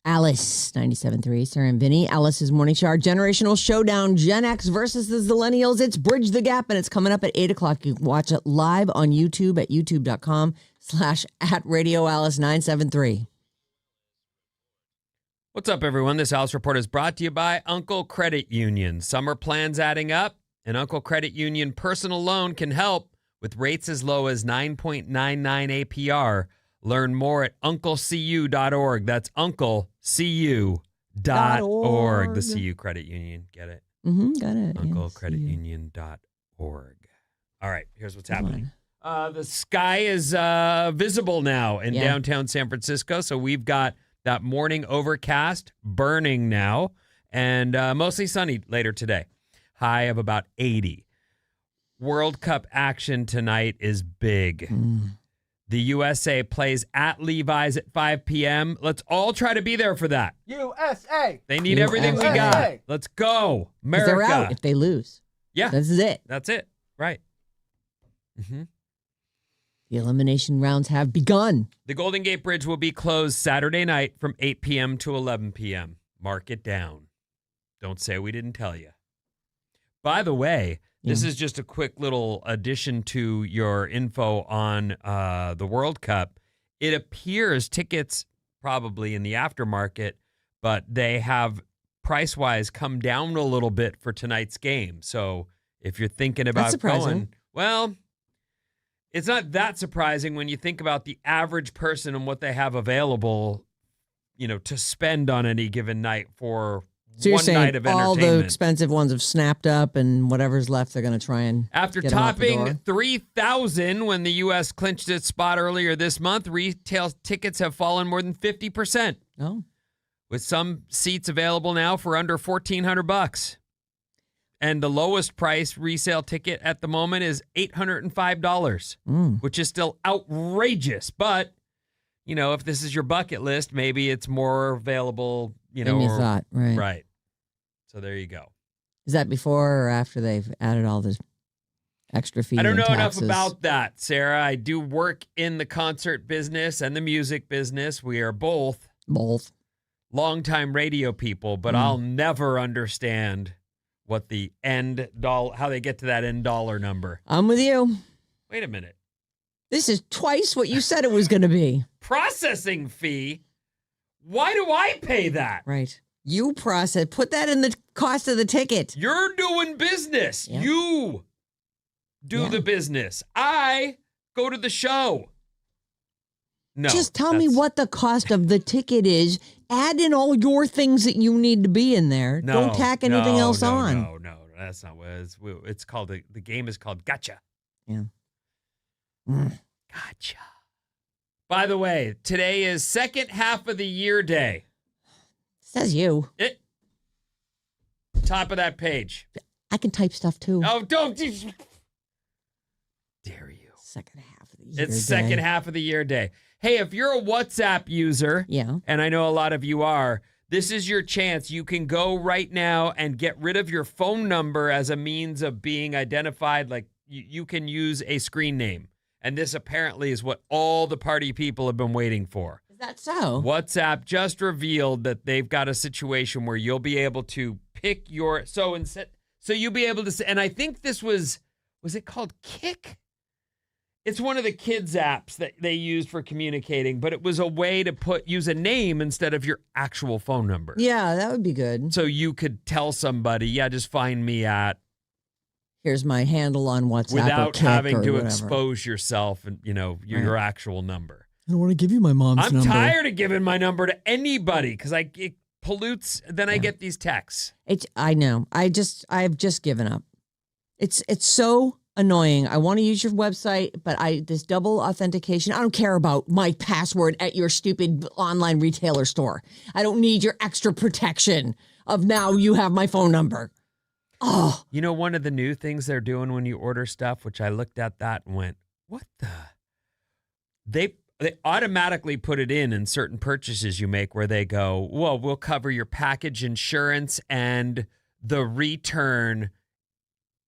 Alice, 97.3, Sarah and Vinnie. Alice's Morning Show, our generational showdown, Gen X versus the Zillennials. It's Bridge the Gap, and it's coming up at 8 o'clock. You can watch it live on YouTube at youtube.com/@RadioAlice973. What's up, everyone? This Alice Report is brought to you by Uncle Credit Union. Summer plans adding up, and Uncle Credit Union personal loan can help with rates as low as 9.99 APR. Learn more at unclecu.org. That's unclecu.org. The CU Credit Union. Get it? Got it. unclecreditunion.org. All right, here's what's happening. The sky is visible now in downtown San Francisco, so we've got that morning overcast burning now, and mostly sunny later today. High of about 80. World Cup action tonight is big. The USA plays at Levi's at 5 p.m. Let's all try to be there for that. USA. They need everything we got. Let's go, America. They're out if they lose. Yeah. This is it. That's it. Right. The elimination rounds have begun. The Golden Gate Bridge will be closed Saturday night from 8 p.m. to 11 p.m. Mark it down. Don't say we didn't tell you. By the way, this is just a quick little addition to your info on the World Cup. It appears tickets probably in the aftermarket, but they have price-wise come down a little bit for tonight's game. So if you're thinking about going, well, it's not that surprising when you think about the average person and what they have available, to spend on any given night for So one night of entertainment. All the expensive ones have snapped up, and whatever's left, they're going to try and After get 'em out the door. topping 3,000 when the U.S. clinched its spot earlier this month, retail tickets have fallen more than 50%. Oh, With some seats available now for under $1,400. And the lowest price resale ticket at the moment is $805, which is still outrageous. But, if this is your bucket list, maybe it's more available, than you thought, right? Right. So there you go. Is that before or after they've added all the extra fees? I don't know and enough taxes? about that, Sarah. I do work in the concert business and the music business. We are both longtime radio people, but I'll never understand what the how they get to that end dollar number. I'm with you. Wait a minute. This is twice what you said it was going to be. Processing fee? Why do I pay that? Right. You put that in the cost of the ticket. You're doing business. Yep. You do the business. I go to the show. No. Just tell me what the cost of the ticket is. Add in all your things that you need to be in there. Don't tack anything else on. No, that's not what it's called. The game is called Gotcha. Yeah. Gotcha. By the way, today is second half of the year day. Says you. Top of that page. I can type stuff too. Oh, don't. Dare you. Second half of the year. It's second half of the year day. Hey, if you're a WhatsApp user, and I know a lot of you are, this is your chance. You can go right now and get rid of your phone number as a means of being identified. Like you can use a screen name. And this apparently is what all the party people have been waiting for. Is that so? WhatsApp just revealed that they've got a situation where you'll be able to pick your so you'll be able to, and I think this was it called Kick? It's one of the kids' apps that they use for communicating, but it was a way to use a name instead of your actual phone number. Yeah, that would be good. So you could tell somebody, just find me at. Here's my handle on WhatsApp. Without having to whatever. expose yourself and, your actual number. I don't want to give you my mom's number. I'm tired of giving my number to anybody because it pollutes. Then I get these texts. I know. I've just given up. It's so annoying. I want to use your website, but this double authentication, I don't care about my password at your stupid online retailer store. I don't need your extra protection of now you have my phone number. Oh. One of the new things they're doing when you order stuff, which I looked at that and went, what the? They automatically put it in certain purchases you make where they go, well, we'll cover your package insurance and the return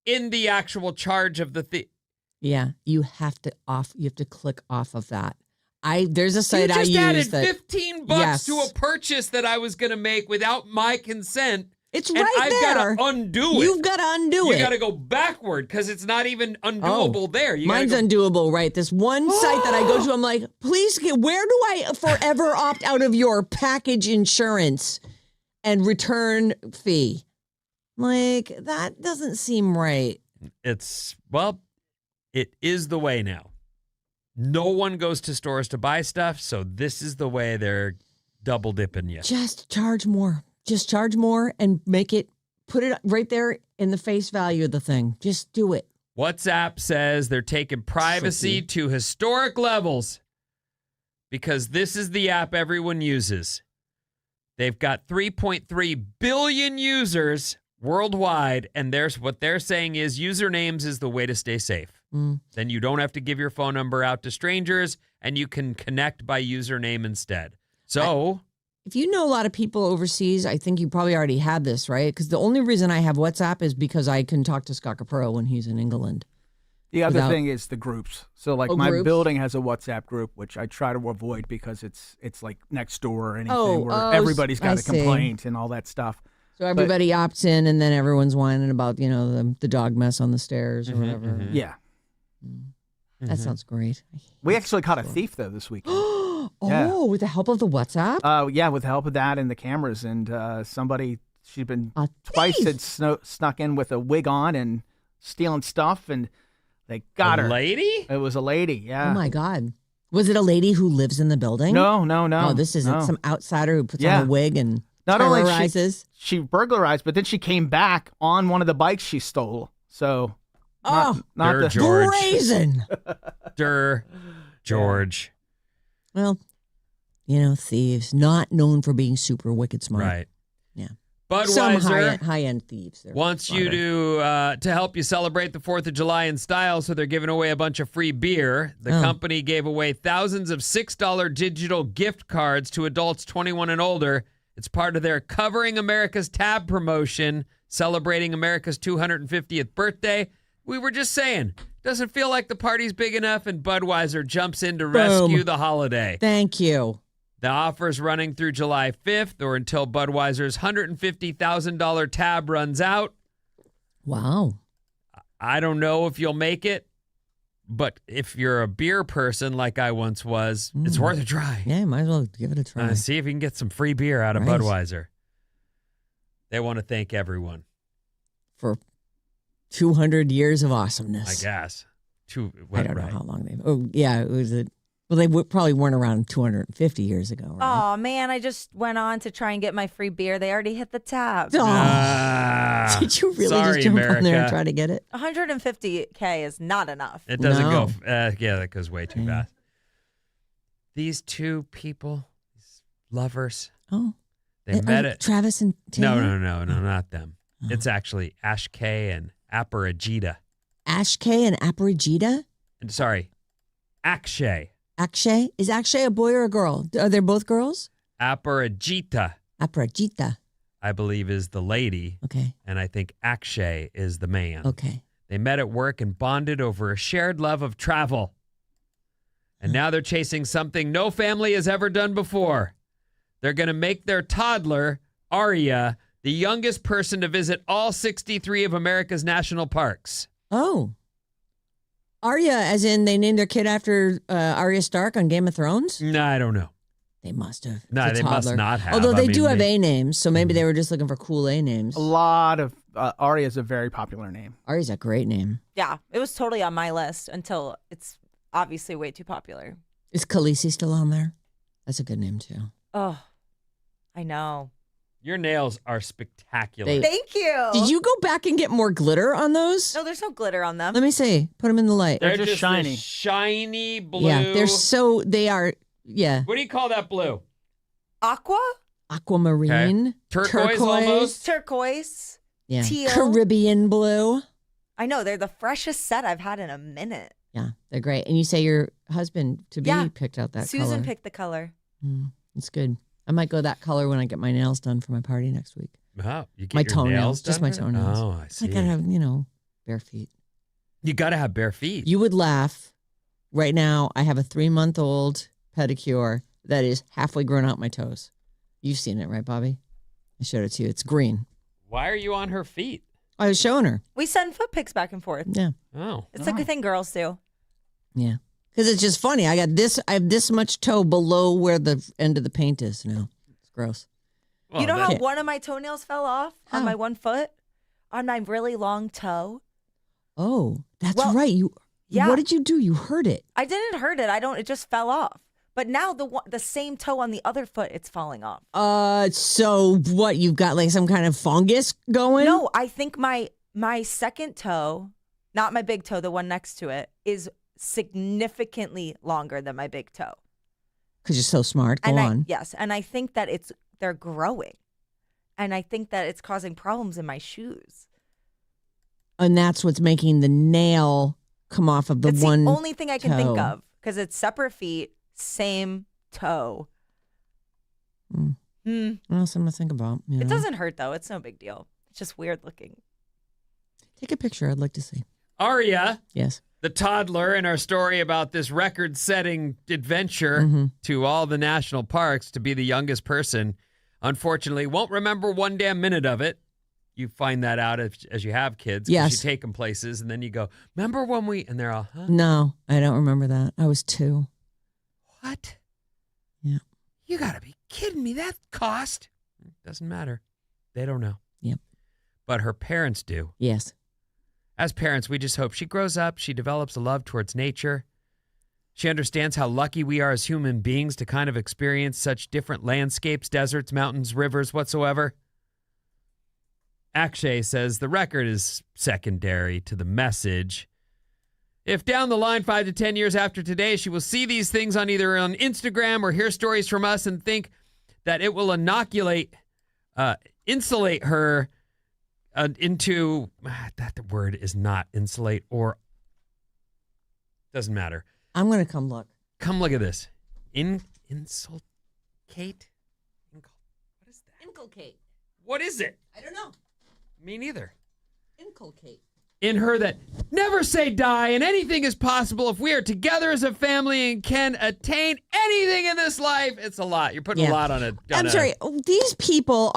in the actual charge of the thing. Yeah, you have to click off of that. There's a You site I just use added that $15 Yes. to a purchase that I was going to make without my consent. it's And right I've there. got to undo it. You've got to undo You it. got to go backward because it's not even undoable there. You Mine's gotta undoable, right? This one site that I go to, I'm like, please, where do I forever opt out of your package insurance and return fee? Like, that doesn't seem right. It is the way now. No one goes to stores to buy stuff, so this is the way they're double dipping you. Just charge more. Just charge more and put it right there in the face value of the thing. Just do it. WhatsApp says they're taking privacy to historic levels because this is the app everyone uses. They've got 3.3 billion users worldwide, and what they're saying is usernames is the way to stay safe. Then you don't have to give your phone number out to strangers, and you can connect by username instead. So... If you know a lot of people overseas, I think you probably already had this, right? Because the only reason I have WhatsApp is because I can talk to Scott Capurro when he's in England. The other thing is the groups. So like my groups? building has a WhatsApp group, which I try to avoid because it's like next door or anything where oh, everybody's got I a see. complaint and all that stuff. So everybody opts in, and then everyone's whining about, the dog mess on the stairs or whatever. Yeah. That sounds great. We actually caught a thief though this weekend. Oh, with the help of the WhatsApp? Yeah, with the help of that and the cameras, and she'd been twice thief! had snuck in with a wig on and stealing stuff, and they got her. lady? It was a lady. Yeah. Oh my God. Was it a lady who lives in the building? No. Oh, this isn't some outsider who puts on a wig and Not only terrorizes. she burglarized, but then she came back on one of the bikes she stole. So, not the George. brazen. George. Well, thieves, not known for being super wicked smart. Right. Yeah. Budweiser Some high-end thieves. They're wants you smarter. to help you celebrate the 4th of July in style, so they're giving away a bunch of free beer. The company gave away thousands of $6 digital gift cards to adults 21 and older. It's part of their Covering America's Tab promotion, celebrating America's 250th birthday. We were just saying, doesn't feel like the party's big enough, and Budweiser jumps in to rescue the holiday. Thank you. The offer's running through July 5th or until Budweiser's $150,000 tab runs out. Wow. I don't know if you'll make it, but if you're a beer person like I once was, it's worth a try. Yeah, might as well give it a try. See if you can get some free beer out of Right. Budweiser. They want to thank everyone, For 200 years of awesomeness. I guess. I don't know how long they've. Oh, yeah. Well, they probably weren't around 250 years ago, right? Oh, man, I just went on to try and get my free beer. They already hit the tab. Oh. Did you really sorry, just jump on there and America. try to get it? 150K is not enough. It doesn't No. go. Yeah, that goes way too fast. These two people, these lovers, Oh. they met at. Travis and Taylor? No, not them. It's actually Ash K and Aparajita. Ash K and Aparajita? Sorry, Akshay. Akshay? Is Akshay a boy or a girl? Are they both girls? Aparajita, Aparajita. I believe, is the lady, Okay. and I think Akshay is the man. Okay. They met at work and bonded over a shared love of travel. And now they're chasing something no family has ever done before. They're going to make their toddler, Arya, the youngest person to visit all 63 of America's national parks. Oh. Arya, as in they named their kid after Arya Stark on Game of Thrones? No, I don't know. They must have. No, It's a they must toddler. not have. Although I they mean, do have they- A names, so maybe they were just looking for cool A names. A lot of Arya is a very popular name. Arya's a great name. Yeah, it was totally on my list until it's obviously way too popular. Is Khaleesi still on there? That's a good name too. Oh, I know. Your nails are spectacular. They- Thank you. Did you go back and get more glitter on those? No, there's no glitter on them. Let me see. Put them in the light. They're just just shiny. this shiny blue. Yeah, they are, yeah, What do you call that blue? Aqua, aquamarine, Turquoise almost? turquoise. yeah, teal. Caribbean blue. I know they're the freshest set I've had in a minute. Yeah, they're great. And you say your husband to be Yeah. picked out that Susan color. picked the color. It's good. I might go that color when I get my nails done for my party next week. Oh, you get My your toenails, nails just done my for it? toenails. Oh, I I see. gotta have, bare feet. You got to have bare feet. You would laugh. Right now, I have a 3-month-old pedicure that is halfway grown out my toes. You've seen it, right, Bobby? I showed it to you. It's green. Why are you on her feet? I was showing her. We send foot pics back and forth. Yeah. Oh. It's like a thing girls do. Yeah. Because it's just funny. I have this much toe below where the end of the paint is now. It's gross. Well, You know that- how one of my toenails fell off on How? my one foot? On my really long toe? Oh, that's Well, right. yeah. What did you do? You hurt it. I didn't hurt it. It just fell off. But now the same toe on the other foot, it's falling off. So what? You've got like some kind of fungus going? No, I think my second toe, not my big toe, the one next to it, is significantly longer than my big toe. Because you're so smart. Go on. Yes, and I think that they're growing. And I think that it's causing problems in my shoes. And that's what's making the nail come off of the It's one. the only thing I can think toe. of because it's separate feet, same toe. What else am I think about? You It know? doesn't hurt though. It's no big deal. It's just weird looking. Take a picture. I'd like to see. Aria, Yes. the toddler in our story about this record-setting adventure Mm-hmm. to all the national parks to be the youngest person, unfortunately, won't remember one damn minute of it. You find that out as you have kids. 'Cause Yes. You take them places, and then you go, remember when we... And they're all, huh? No, I don't remember that. I was 2. What? Yeah. You got to be kidding me. That cost? Doesn't matter. They don't know. Yep. But her parents do. Yes. As parents, we just hope she grows up, she develops a love towards nature. She understands how lucky we are as human beings to kind of experience such different landscapes, deserts, mountains, rivers, whatsoever. Akshay says the record is secondary to the message. If down the line 5 to 10 years after today, she will see these things on either on Instagram or hear stories from us and think that it will insulate her into, that the word is not insulate or, doesn't matter. I'm going to come look. Come look at this. Insulcate? What is that? Inculcate. What is it? I don't know. Me neither. Inculcate. In her that never say die and anything is possible if we are together as a family and can attain anything in this life. It's a lot. You're putting a lot on it. I'm sorry. These people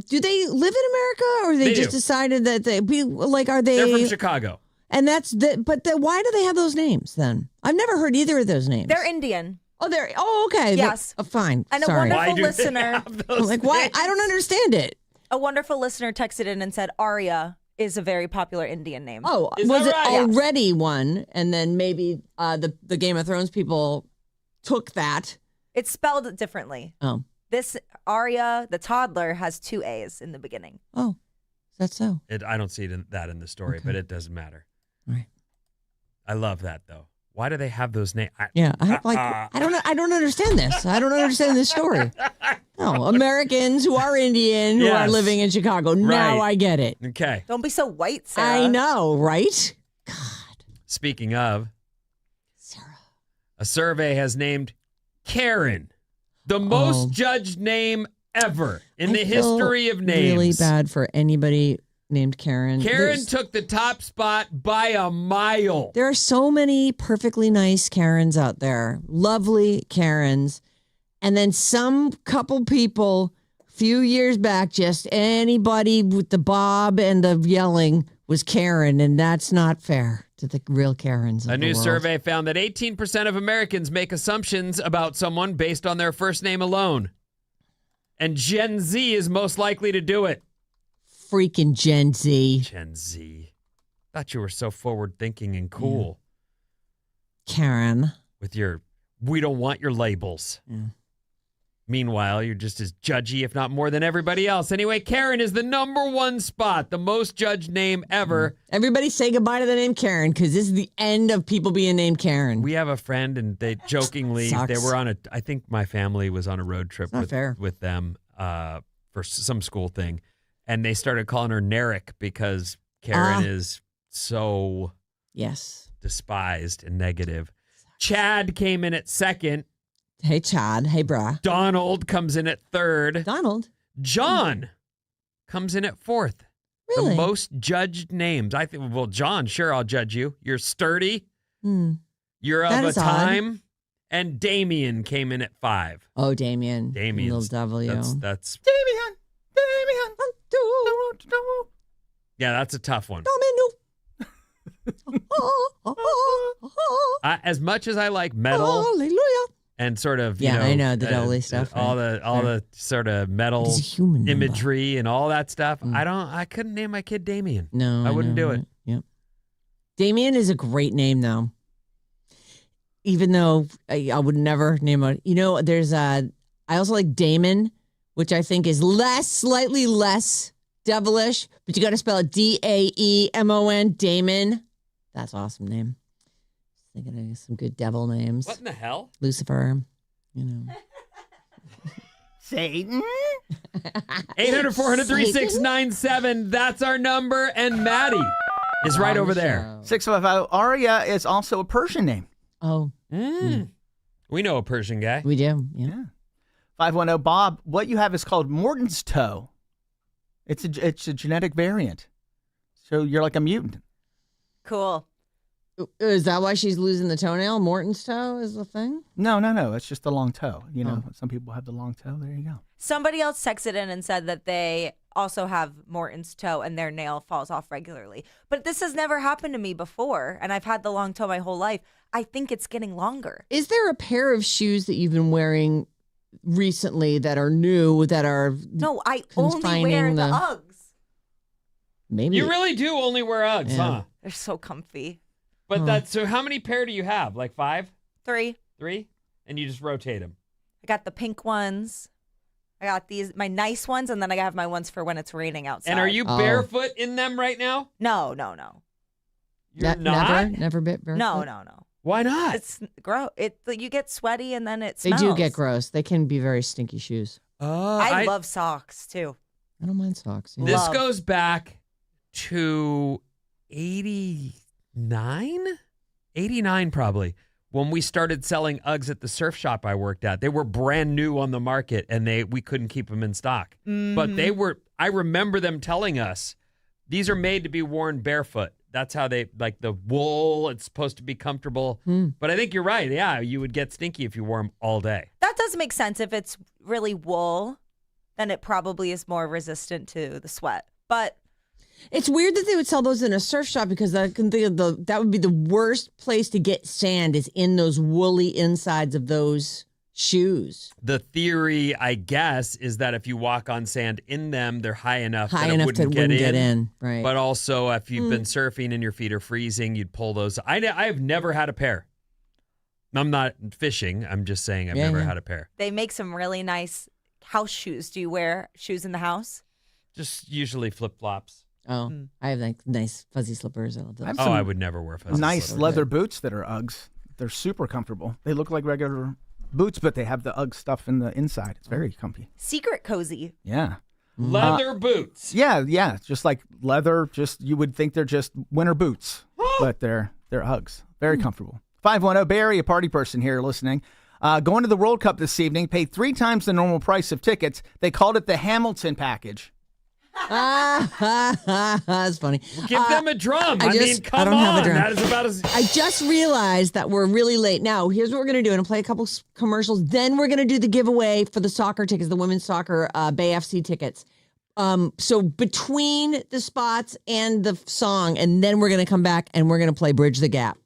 do they live in America or they just do. decided that are they? They're from Chicago. And why do they have those names then? I've never heard either of those names. They're Indian. Okay. Yes. Fine. And Sorry. a Why wonderful do listener, they have those I'm like, why? names? I don't understand it. a wonderful listener texted in and said Arya is a very popular Indian name. Oh, Is was that it right? already one? And then maybe the Game of Thrones people took that. It's spelled differently. Oh. This Arya, the toddler, has 2 A's in the beginning. Oh. Is that so? I don't see that in the story, Okay. but it doesn't matter. All right. I love that though. Why do they have those names? Yeah, I don't understand this. I don't understand this story. No, Americans who are Indian who are Yes. living in Chicago. Now Right. I get it. Okay. Don't be so white, Sarah. I know, right? God, Speaking of, Sarah. a survey has named Karen the most judged name ever in I the feel history of names. Really bad for anybody named Karen. Karen took the top spot by a mile. There are so many perfectly nice Karens out there, lovely Karens. And then some couple people a few years back, just anybody with the bob and the yelling was Karen, and that's not fair to the real Karens. Of A the new world. survey found that 18% of Americans make assumptions about someone based on their first name alone. And Gen Z is most likely to do it. Freaking Gen Z. Gen Z. Thought you were so forward thinking and cool Karen. with your, we don't want your labels. Yeah. Meanwhile, you're just as judgy, if not more than everybody else. Anyway, Karen is the #1 spot, the most judged name ever. Everybody say goodbye to the name Karen because this is the end of people being named Karen. We have a friend, and they jokingly, Sucks. they were on I think my family was on a road trip It's not fair. with them for some school thing. And they started calling her Narek because Karen is so Yes. despised and negative. Chad came in at second. Hey, Chad. Hey, brah. Donald comes in at third. Donald. John comes in at fourth. Really? The most judged names. I think, well, John, sure, I'll judge you. You're sturdy. Hmm. You're That of a is odd. time. And Damien came in at 5. Oh, Damien. Damien's Little W. That's Damien. yeah, that's a tough one. As much as I like metal Hallelujah. and sort of Yeah, I know, the dolly stuff, all right? the sort of metal It's a human number. imagery and all that stuff. I couldn't name my kid Damien. No, I wouldn't know, do it. right? Yep. Damien is a great name, though. Even though I would never name a. There's I also like Damon, which I think is slightly less devilish, but you got to spell it Daemon. Damon. That's an awesome name. Thinking of some good devil names. What in the hell? Lucifer. Satan. 800-400-3697. That's our number. And Maddie is right over there. 655. Aria is also a Persian name. Oh, We know a Persian guy. we do. Yeah. 510. Bob, what you have is called Morton's toe. It's a genetic variant. So you're like a mutant. Cool. Is that why she's losing the toenail? Morton's toe is the thing? No. It's just the long toe. Some people have the long toe. There you go. Somebody else texted in and said that they also have Morton's toe and their nail falls off regularly. But this has never happened to me before, and I've had the long toe my whole life. I think it's getting longer. Is there a pair of shoes that you've been wearing recently that are new that are No, I only wear confining the the- Uggs. maybe? You really do only wear Uggs, Yeah. huh? They're so comfy. But so how many pair do you have? Like 5? 3. 3? And you just rotate them. I got the pink ones. I got my nice ones, and then I have my ones for when it's raining outside. And are you Oh. barefoot in them right now? No. You're not? Never bit barefoot? No. Why not? It's gross. You get sweaty, and then it They smells. do get gross. They can be very stinky shoes. I love socks, too. I don't mind socks. Yeah. This Love. goes back to 89? 89 probably. When we started selling Uggs at the surf shop I worked at. They were brand new on the market and we couldn't keep them in stock. But I remember them telling us, these are made to be worn barefoot. That's how they, like the wool, it's supposed to be comfortable. But I think you're right. Yeah, you would get stinky if you wore them all day. That does make sense. If it's really wool, then it probably is more resistant to the sweat. But It's weird that they would sell those in a surf shop because I can think of that would be the worst place to get sand is in those woolly insides of those shoes. The theory, I guess, is that if you walk on sand in them, they're high enough that it that wouldn't wouldn't get get in. Right. But also, if you've been surfing and your feet are freezing, you'd pull those. I've never had a pair. I'm not fishing. I'm just saying I've never had a pair. they make some really nice house shoes. Do you wear shoes in the house? Just usually flip-flops. Oh, I have like nice fuzzy slippers. I love those. I've Oh, some I would never wear fuzzy nice slippers. leather boots that are Uggs. They're super comfortable. They look like regular boots, but they have the Ugg stuff in the inside. It's very comfy. Secret cozy. Yeah. Leather boots. Yeah. Just like leather. Just you would think they're just winter boots, but they're Uggs. Very comfortable. 510 Barry, a party person here listening. Going to the World Cup this evening. Paid 3 times the normal price of tickets. They called it the Hamilton package. That's funny. Give them a drum. I mean, come I don't on. have a drum. That is about as. I just realized that we're really late. Now, here's what we're going to do. I'm going to play a couple commercials. Then we're going to do the giveaway for the soccer tickets, the women's soccer Bay FC tickets. So between the spots and the song, and then we're going to come back and we're going to play Bridge the Gap.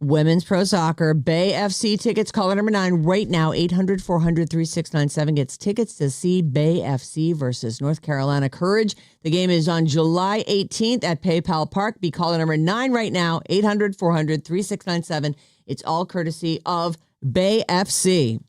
Women's Pro Soccer, Bay FC tickets, caller number 9 right now, 800-400-3697 gets tickets to see Bay FC versus North Carolina Courage. The game is on July 18th at PayPal Park. Be caller number 9 right now, 800-400-3697. It's all courtesy of Bay FC.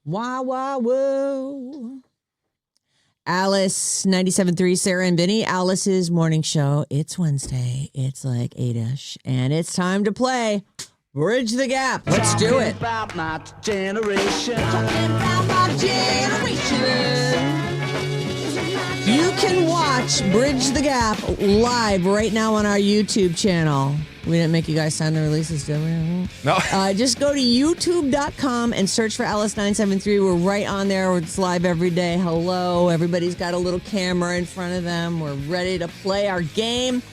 Wow, wow, whoa. Alice, 97.3, Sarah and Vinnie, Alice's morning show. It's Wednesday. It's like 8-ish. And it's time to play Bridge the Gap. Let's do it. About my generation. Talking about my generation. You can watch Bridge the Gap live right now on our YouTube channel. We didn't make you guys sign the releases, did we? No. Just go to youtube.com and search for Alice973. We're right on there. It's live every day. Hello. Everybody's got a little camera in front of them. We're ready to play our game.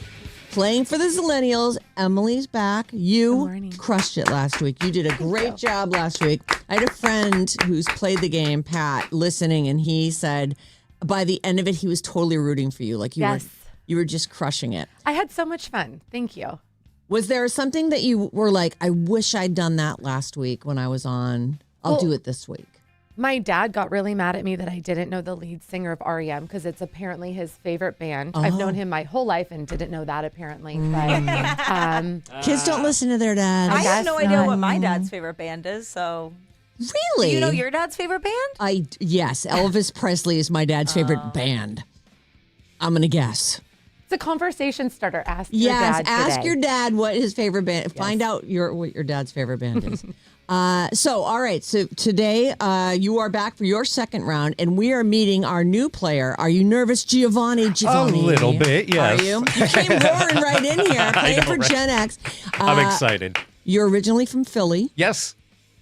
Playing for the Zillennials. Emily's back. You crushed it last week. You did a great job last week. I had a friend who's played the game, Pat, listening, and he said by the end of it, he was totally rooting for you. Like you were just crushing it. I had so much fun. Thank you. Was there something that you were like, I wish I'd done that last week when I was on? I'll do it this week. My dad got really mad at me that I didn't know the lead singer of REM because it's apparently his favorite band. I've known him my whole life and didn't know that apparently. But, kids don't listen to their dad. I have no idea what my dad's favorite band is, so. Really? Do you know your dad's favorite band? Yes, Elvis Presley is my dad's favorite band. I'm going to guess. It's a conversation starter. Ask your dad today. Ask your dad what his favorite band. Yes. Find out what your dad's favorite band is. All right. So today you are back for your second round, and we are meeting our new player. Are you nervous, Giovanni? A little bit, yes. Are you? You came roaring right in here, playing for Gen X. I'm excited. You're originally from Philly. Yes.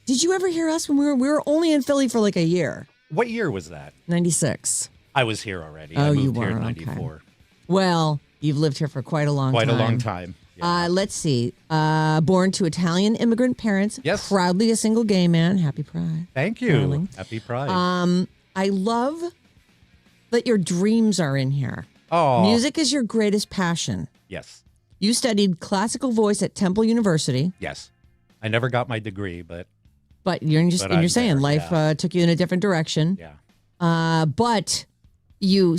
Did you ever hear us when we were only in Philly for like a year? What year was that? 96. I was here already. Oh, I moved you here were, in okay. 94. Well, you've lived here for quite a long time. Quite a long time. Yeah. Let's see. Born to Italian immigrant parents. Yes. Proudly a single gay man. Happy Pride. Thank you. darling. Happy Pride. I love that your dreams are in here. Oh. Music is your greatest passion. Yes. You studied classical voice at Temple University, Yes. I never got my degree, but but you're But I'm saying there, life yeah. took you in a different direction. yeah. But you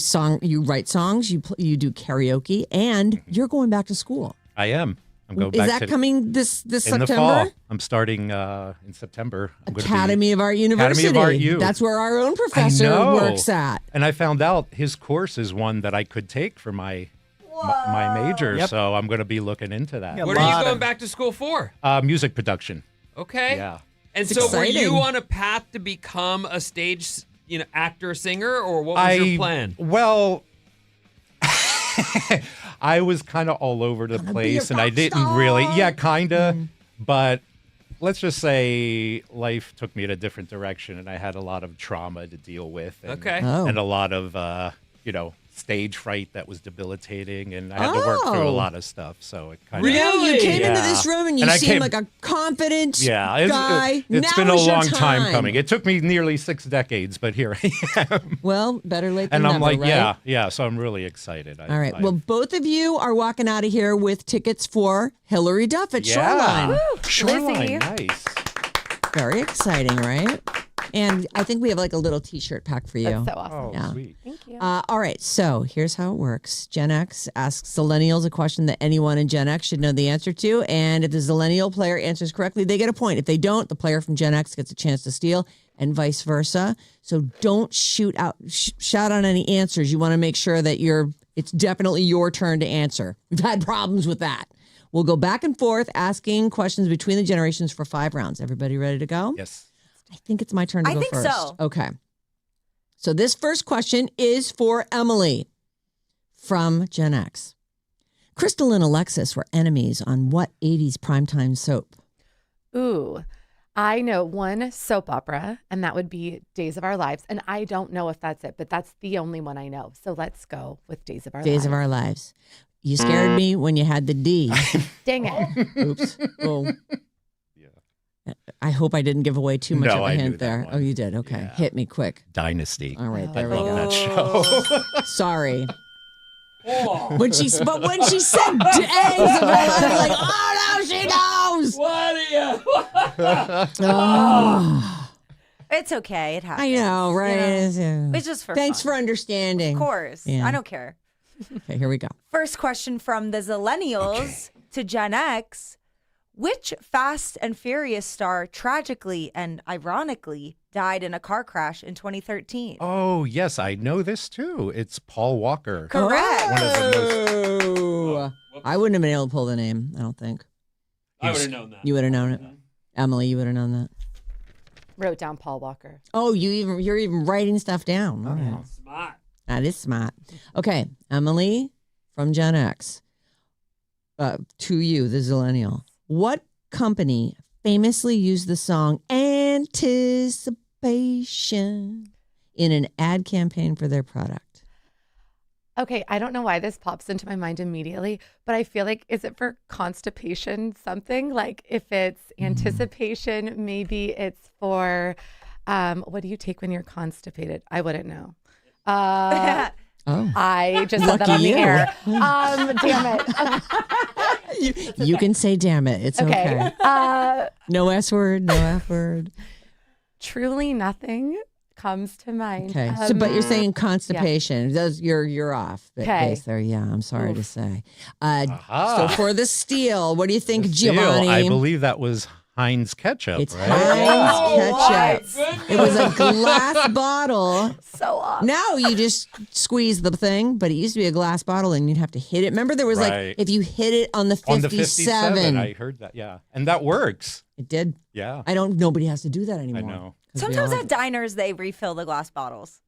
write songs, you do karaoke, and you're going back to school. I am. I'm going Is back that to coming this in September? the fall. I'm starting in September. I'm gonna Academy of Art University. Academy of Art U. That's where our own professor know. works at. And I found out his course is one that I could take for my major, Yep. so I'm going to be looking into that. Yeah, What are you lot going of- back to school for? Music production. Okay. Yeah. And It's so were exciting. you on a path to become a stage, actor, singer, or what was your plan? Well, I was kind of all over the place, and I didn't really, kind of, but let's just say life took me in a different direction, and I had a lot of trauma to deal with. And, Okay. Oh. And a lot of, stage fright that was that and I had to work through a Oh. lot of stuff. So it kind Really? of. You came into Yeah. this room and you And I seemed came- like a confident Yeah, it's guy. it's Now been a is your long time coming. It took me nearly 6 decades, but here I am. Well, better late than And I'm never, like, right? yeah. So I'm really excited. All right. Well, both of you are walking out of here with tickets for Hillary Duff at Shoreline. Shoreline, Lizzie. nice. Very exciting, right? And I think we have like a little T-shirt pack for you. That's so awesome. Oh, Yeah. sweet. Thank you. All right, so here's how it works. Gen X asks Zillennials a question that anyone in Gen X should know the answer to, and if the Zillennial player answers correctly, they get a point. If they don't, the player from Gen X gets a chance to steal, and vice versa. So don't shout on any answers. You want to make sure that it's definitely your turn to answer. We've had problems with that. We'll go back and forth asking questions between the generations for 5 rounds. Everybody ready to go? Yes. I think it's my turn to I go think first. so. Okay. So this first question is for Emily from Gen X. Crystal and Alexis were enemies on what 80s primetime soap? Ooh, I know one soap opera, and that would be Days of Our Lives. And I don't know if that's it, but that's the only one I know. So let's go with Days of Our Lives. Days of Our Lives. You scared me when you had the D. Dang it. Oops. Oh. I hope I didn't give away too much No, of a I knew hint that there. one. Oh, you did. Okay. Yeah. Hit me quick. Dynasty. All right. I There we love go. that show. Sorry. Oh. When she said Days of Our Lives, I'm like, oh no, she knows. What are you? Oh. It's okay. It happens. I know, right? It's just for Thanks fun. for understanding. Of course. Yeah. I don't care. Okay, here we go. First question from the Zillennials to Gen X. Which Fast and Furious star tragically and ironically died in a car crash in 2013? Oh, yes. I know this too. It's Paul Walker. Correct. One of the Oh. I wouldn't have been able to pull the name, I don't think. I would have known that. You would have known it. Emily, you would have known that. Wrote down Paul Walker. Oh, you're even writing stuff down. All right. Smart. That is smart. Okay, Emily from Gen X. To you, the Zillennial. What company famously used the song Anticipation in an ad campaign for their product? Okay, I don't know why this pops into my mind immediately, but I feel like, is it for constipation something? Like if it's anticipation, maybe it's for, what do you take when you're constipated? I wouldn't know. Oh. I just said that Lucky on the you. air. Damn it. You can say damn it. It's okay. No S word, no F word. Truly nothing comes to mind. Okay. But you're saying constipation. You're off Okay. base there. Yeah, I'm sorry to say. Aha. So for the steal, what do you think, Seal, Giovanni? I believe that was Heinz ketchup, It's right? Heinz ketchup. my It was a glass bottle. So off. Now you just squeeze the thing, but it used to be a glass bottle and you'd have to hit it. Remember there was like, Right. if you hit it on the 57. On the 57, I heard that, yeah. And that works. It did. Yeah. nobody has to do that anymore. know. 'Cause we Sometimes all at diners, they refill the glass bottles.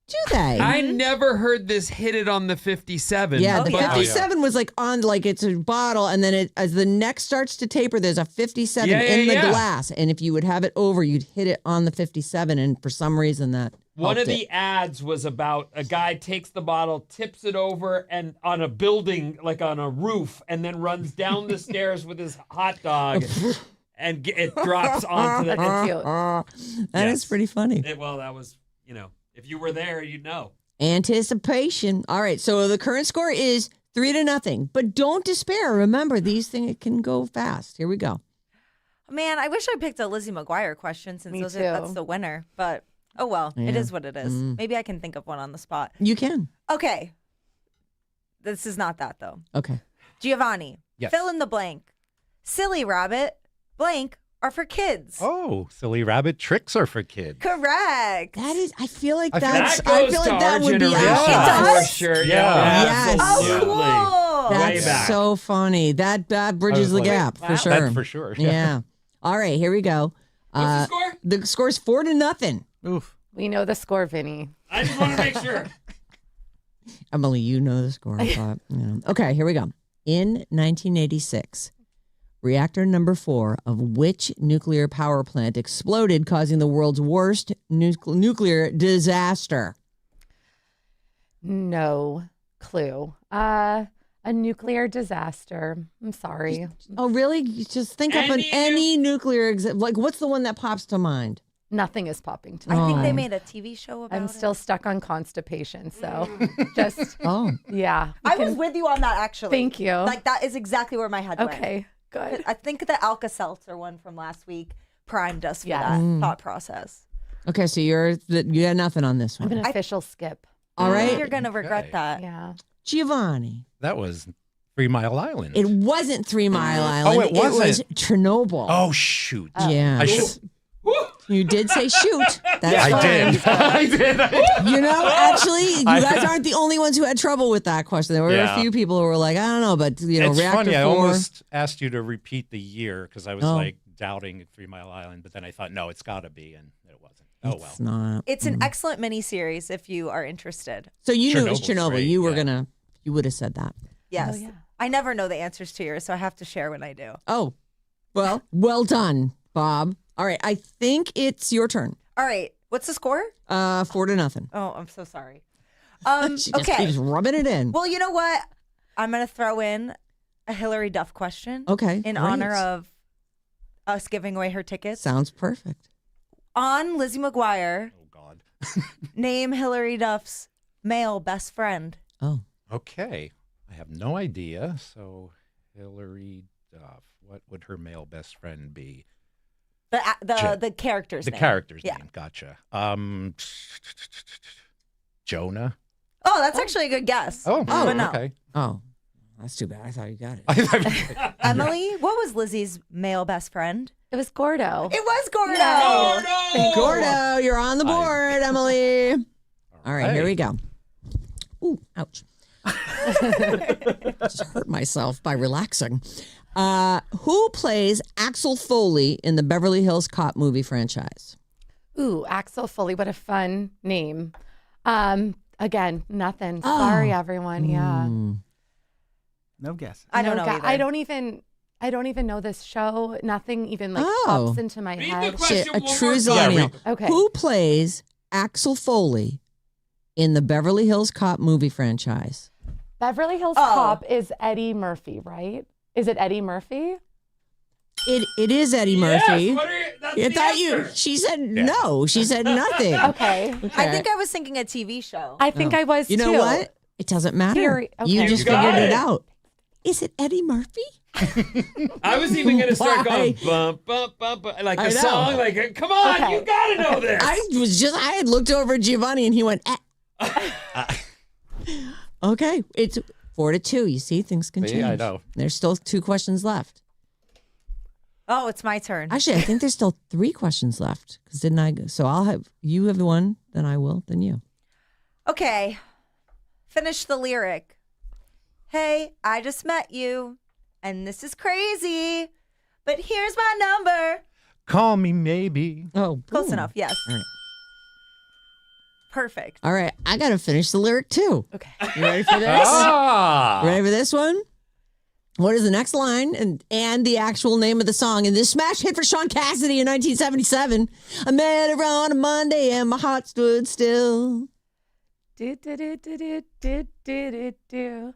Do they? I never heard this hit it on the 57. Yeah, the but 57 was like on, like it's a bottle, and then as the neck starts to taper, there's a 57 Yeah, in the yeah. glass, and if you would have it over, you'd hit it on the 57, and for some reason that One helped of it. the ads was about a guy takes the bottle, tips it over and on a building, like on a roof, and then runs down the stairs with his hot dog, and it drops onto the. That's cute. That is Yes. pretty funny. Well, that was, if you were there, you'd know. Anticipation. All right, so the current score is 3-0, but don't despair. Remember, these things can go fast. Here we go. Man, I wish I picked a Lizzie McGuire question since Me that's too. the winner. But oh well, it Yeah. is what it is. Maybe I can think of one on the spot. You can. Okay. This is not that though. Okay. Giovanni, Yes. fill in the blank. Silly rabbit, blank, are for kids. Oh, silly rabbit tricks are for kids. Correct. That is. I feel like I feel- that's. That I goes feel to like that our would be generation out. for does? sure. Yeah. Yes. Absolutely. Oh, cool. Way That's back. so funny. That bridges was the like, gap for that- sure. That for sure. Yeah. All right, here we go. What's the score? The score's 4-0. Oof. We know the score, Vinny. I just want to make sure. Emily, you know the score. I thought, Okay, here we go. In 1986, reactor number 4 of which nuclear power plant exploded, causing the world's worst nuclear disaster? No clue. A nuclear disaster. I'm sorry. Oh, really? You just think up on any nuclear like what's the one that pops to mind? Nothing is popping to I me. think they Oh. made a TV show about I'm it. still stuck on constipation, so just Oh, yeah. we I was can- with you on that actually. Thank you. Like that is exactly where my head went. Okay, good. I think the Alka-Seltzer one from last week primed us for Yes. that thought process. okay. So you got nothing on this I'm one. an official skip. All I right, think you're gonna regret Okay. that. Yeah. Giovanni. That was 3 Mile Island. It wasn't 3 Mile Island. it wasn't. was Chernobyl. Oh, shoot. Yeah. I should. You did say shoot. That's I fine. did. I did. You know, actually, you I- guys aren't the only ones who had trouble with that question. There were Yeah. a few people who were like, I don't know, but It's reactor funny. I 4. almost asked you to repeat the year because I was Oh. like doubting 3 Mile Island, but then I thought, no, it's got to be, and it wasn't. Oh, well. It's not. It's an excellent miniseries if you are interested. So you knew it was Chernobyl's Chernobyl. great, You were yeah. you would have said that. Yes. yeah. I never know the answers to yours, so I have to share when I do. Oh, well done, Bob. All right, I think it's your turn. All right. What's the score? 4-0. Oh, I'm so sorry. She just Okay. keeps rubbing it in. Well, you know what? I'm going to throw in a Hillary Duff question. Okay, In great. honor of us giving away her tickets. Sounds perfect. On Lizzie McGuire, Oh, God. name Hillary Duff's male best friend. Oh, Okay. I have no idea. So, Hillary Duff. What would her male best friend be? The character's The name. character's Yeah. name. Gotcha. Jonah. Oh, that's actually a good guess. But no. okay. oh, that's too bad. I thought you got it. Emily, what was Lizzie's male best friend? It was Gordo. It was Gordo. Oh, no! Gordo, you're on the board, Emily. All right, here we go. Ooh, ouch. Just hurt myself by relaxing. Who plays Axel Foley in the Beverly Hills Cop movie franchise? Ooh, Axel Foley. What a fun name. Again, nothing. Sorry, everyone. Yeah. No guess. I don't No know ga- either. I don't even know this show. Nothing even like Oh. pops into my Read the head. question. Shit, a one more true time. zillennial. Okay. Who plays Axel Foley in the Beverly Hills Cop movie franchise? Beverly Hills Oh. Cop is Eddie Murphy, right? Is it Eddie Murphy? It is Eddie Murphy. Yes, what are you, that's I the thought you. answer. She said no. She said nothing. Okay. I think I was thinking a TV show. I think I was You know too. what? It doesn't matter. Theory- You okay. just You got figured it it. out. Is it Eddie Murphy? I was even going to start Why? going bump, bump, bump, bump, like I a know. song. Like, come on, Okay. you got to know this. I had looked over at Giovanni and he went, okay, it's 4-2. You see, things can See, change. I know. There's still 2 questions left. Oh, it's my turn. Actually, I think there's still 3 questions left. Because didn't I? So I'll have you have the one, then I will, then you. Okay. Finish the lyric. Hey, I just met you, and this is crazy, but here's my number. Call me maybe. Oh, Close boom. enough, yes. All right. Perfect. All right, I got to finish the lyric too. Okay. You ready for this? Ready for this one? What is the next line and the actual name of the song? And this smash hit for Sean Cassidy in 1977. I met her on a Monday and my heart stood still. Do, do, do, do, do, do, do, do, do.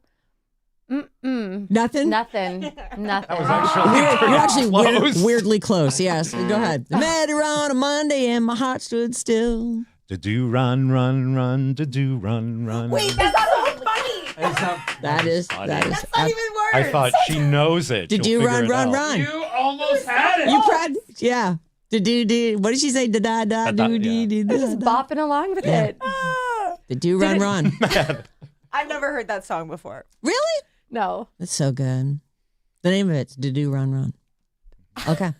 Nothing? Nothing. Nothing. That was actually You're actually close. weirdly close. Yes. Go ahead. I met her on a Monday and my heart stood still. Do run, run, run, do run, run. Wait, that's so funny. That is. That's not even words. I thought she knows it. Did She'll you figure run, it run, out. run? You almost had it. You tried? Yeah. Do. What did she say? Da da da do yeah. do I'm just bopping along with it. The do run run. I've never heard that song before. Really? No. That's so good. The name of it's Do Do Run Run. Okay.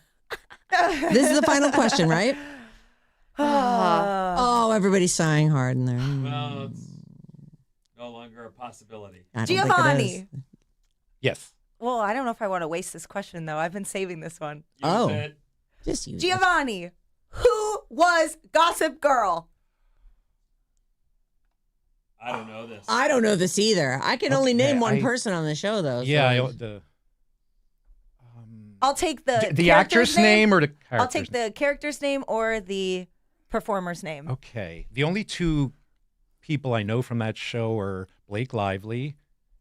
This is the final question, right? Oh, everybody's sighing hard in there. Well, it's no longer a possibility. I don't think it is. Giovanni. Yes. Well, I don't know if I want to waste this question, though. I've been saving this one. Use Oh. it. Just use it. Giovanni, who was Gossip Girl? I don't know this. I don't know this either. I can only name one I- person on the show, though. Yeah. so- I'll take the The character's actress name or the character's I'll take the character's name or the performer's name. Okay. The only two people I know from that show are Blake Lively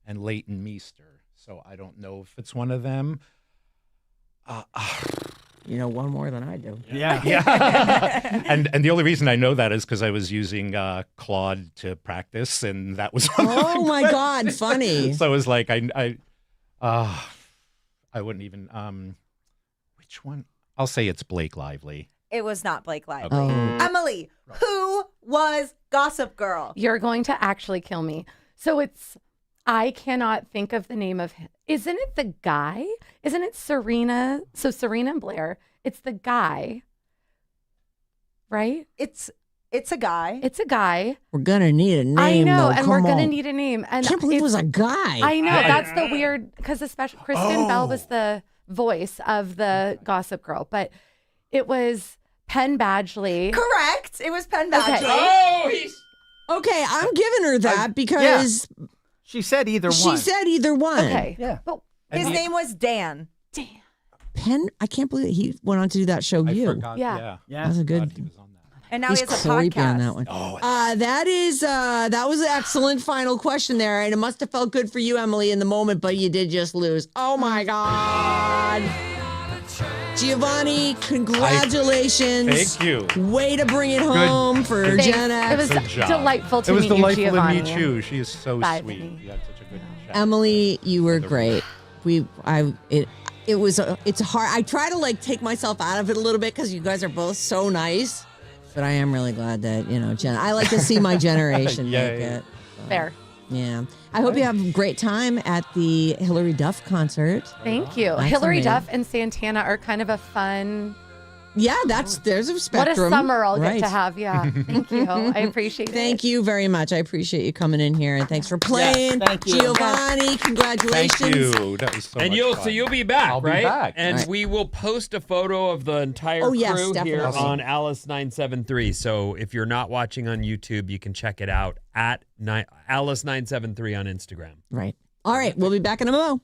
and Leighton Meester. So I don't know if it's one of them. You know one more than I do. Yeah. Yeah. and the only reason I know that is because I was using Claude to practice, and that was one of the Oh my God, funny. So it was like I wouldn't even which one? I'll say it's Blake Lively. It was not Blake Lively. Oh. Emily, who was Gossip Girl? You're going to actually kill me. So I cannot think of the name of him. Isn't it the guy? Isn't it Serena? So Serena and Blair, it's the guy, right? It's a guy. It's a guy. We're gonna need a name. I know, though. and Come we're going to on. need a name. And I can't believe it it's- was a guy. I know, that's the weird, because especially Kristen Bell was the voice of the Gossip Girl, but it was Penn Badgley. Correct. It was Penn Okay. Badgley. Oh, he's Okay, I'm giving her that because She said either she one. said either one. Okay. Yeah. But His name was Dan. damn. Penn, I can't believe he went on to do that show. I You. forgot. Yeah. Yeah. Yeah. That was a God, good. he was on that. And now He's he has a creepy podcast. on that one. Oh, That was an excellent final question there, and it must have felt good for you, Emily, in the moment, but you did just lose. Oh my God, Giovanni! Congratulations! Thank you. Way to bring it home for Thanks. Gen It X. was Good job. delightful to It was meet delightful you, Giovanni. to meet you. She is so Bye, sweet. Vinny. You had such a good chat. Emily, you were great. It's hard. I try to like take myself out of it a little bit because you guys are both so nice. But I am really glad that, Jen, I like to see my generation Yeah, make yeah. it. Fair. Yeah. I hope you have a great time at the Hillary Duff concert. Thank you. That's Hillary amazing. Duff and Santana are kind of a fun. Yeah, there's a What a spectrum. summer I'll Right. get to have. Yeah. Thank you. I appreciate it. Thank you very much. I appreciate you coming in here and thanks for playing. thank you. Giovanni, congratulations. Thank you. That was so and much fun. you'll be back, I'll be right? back. And Right. we will post a photo of the entire Oh, yes, crew here definitely. on Alice 973. So if you're not watching on YouTube, you can check it out at Alice 973 on Instagram. Right. All right. We'll be back in a mo.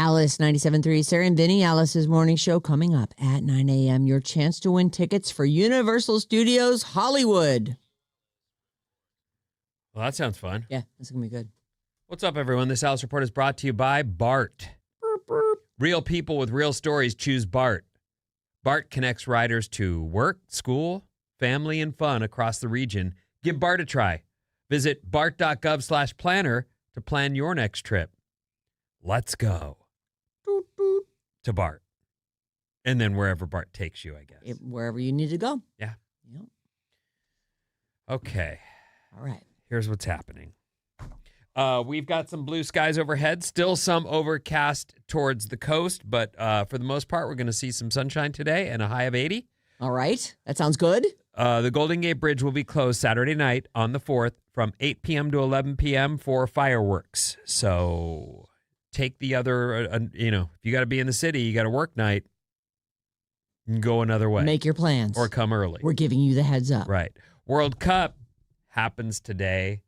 Alice 97.3, Sarah and Vinnie, Alice's morning show coming up at 9 a.m. Your chance to win tickets for Universal Studios Hollywood. Well, that sounds fun. Yeah, this is going to be good. What's up, everyone? This Alice Report is brought to you by BART. Real people with real stories choose BART. BART connects riders to work, school, family, and fun across the region. Give BART a try. Visit bart.gov/planner to plan your next trip. Let's go to BART. And then wherever BART takes you, I guess. Wherever you need to go. Yeah. Yep. Okay. All right. Here's what's happening. We've got some blue skies overhead, still some overcast towards the coast, but for the most part, we're going to see some sunshine today and a high of 80. All right. That sounds good. The Golden Gate Bridge will be closed Saturday night on the 4th from 8 p.m. to 11 p.m. for fireworks. So take the other, if you got to be in the city, you got a work night, and go another way. Make your plans. Or come early. We're giving you the heads up. Right. World Cup happens today,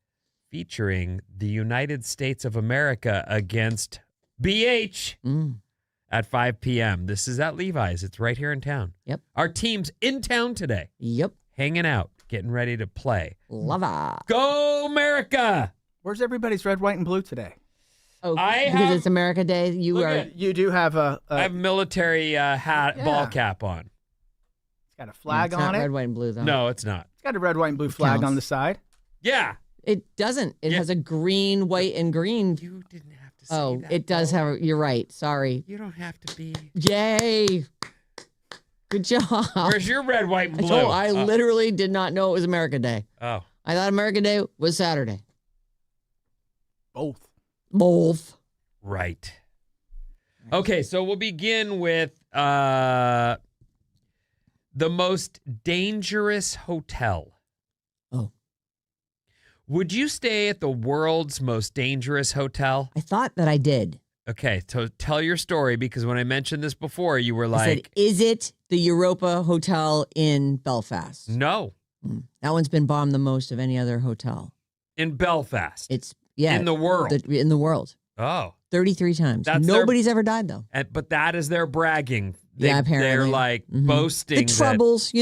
featuring the United States of America against BH at 5 p.m. This is at Levi's. It's right here in town. Yep. Our team's in town today. Yep. Hanging out, getting ready to play. Love it. Go America! Where's everybody's red, white, and blue today? Oh, because it's America Day. You do have a I have military hat, ball cap on. It's got a flag it's on not it. red, white, and blue, though. No, it's not. It's got a red, white, and blue flag counts. on the side. Yeah. It doesn't. It has a green, white, and green. You didn't have to say that. It does have. You're right. Sorry. You don't have to be. Yay. Good job. Where's your red, white, and blue? I literally did not know it was America Day. Oh. I thought America Day was Saturday. Both. Right. Okay, so we'll begin with the most dangerous hotel. Oh. Would you stay at the world's most dangerous hotel? I thought that I did. Okay, so tell your story, because when I mentioned this before, you were I like, said, is it the Europa Hotel in Belfast? no, That one's been bombed the most of any other hotel. in Belfast. It's, yeah. In the world. In the world. Oh. 33 times. That's Nobody's ever died, though. But that is their bragging. Yeah, apparently. They're like boasting. The troubles,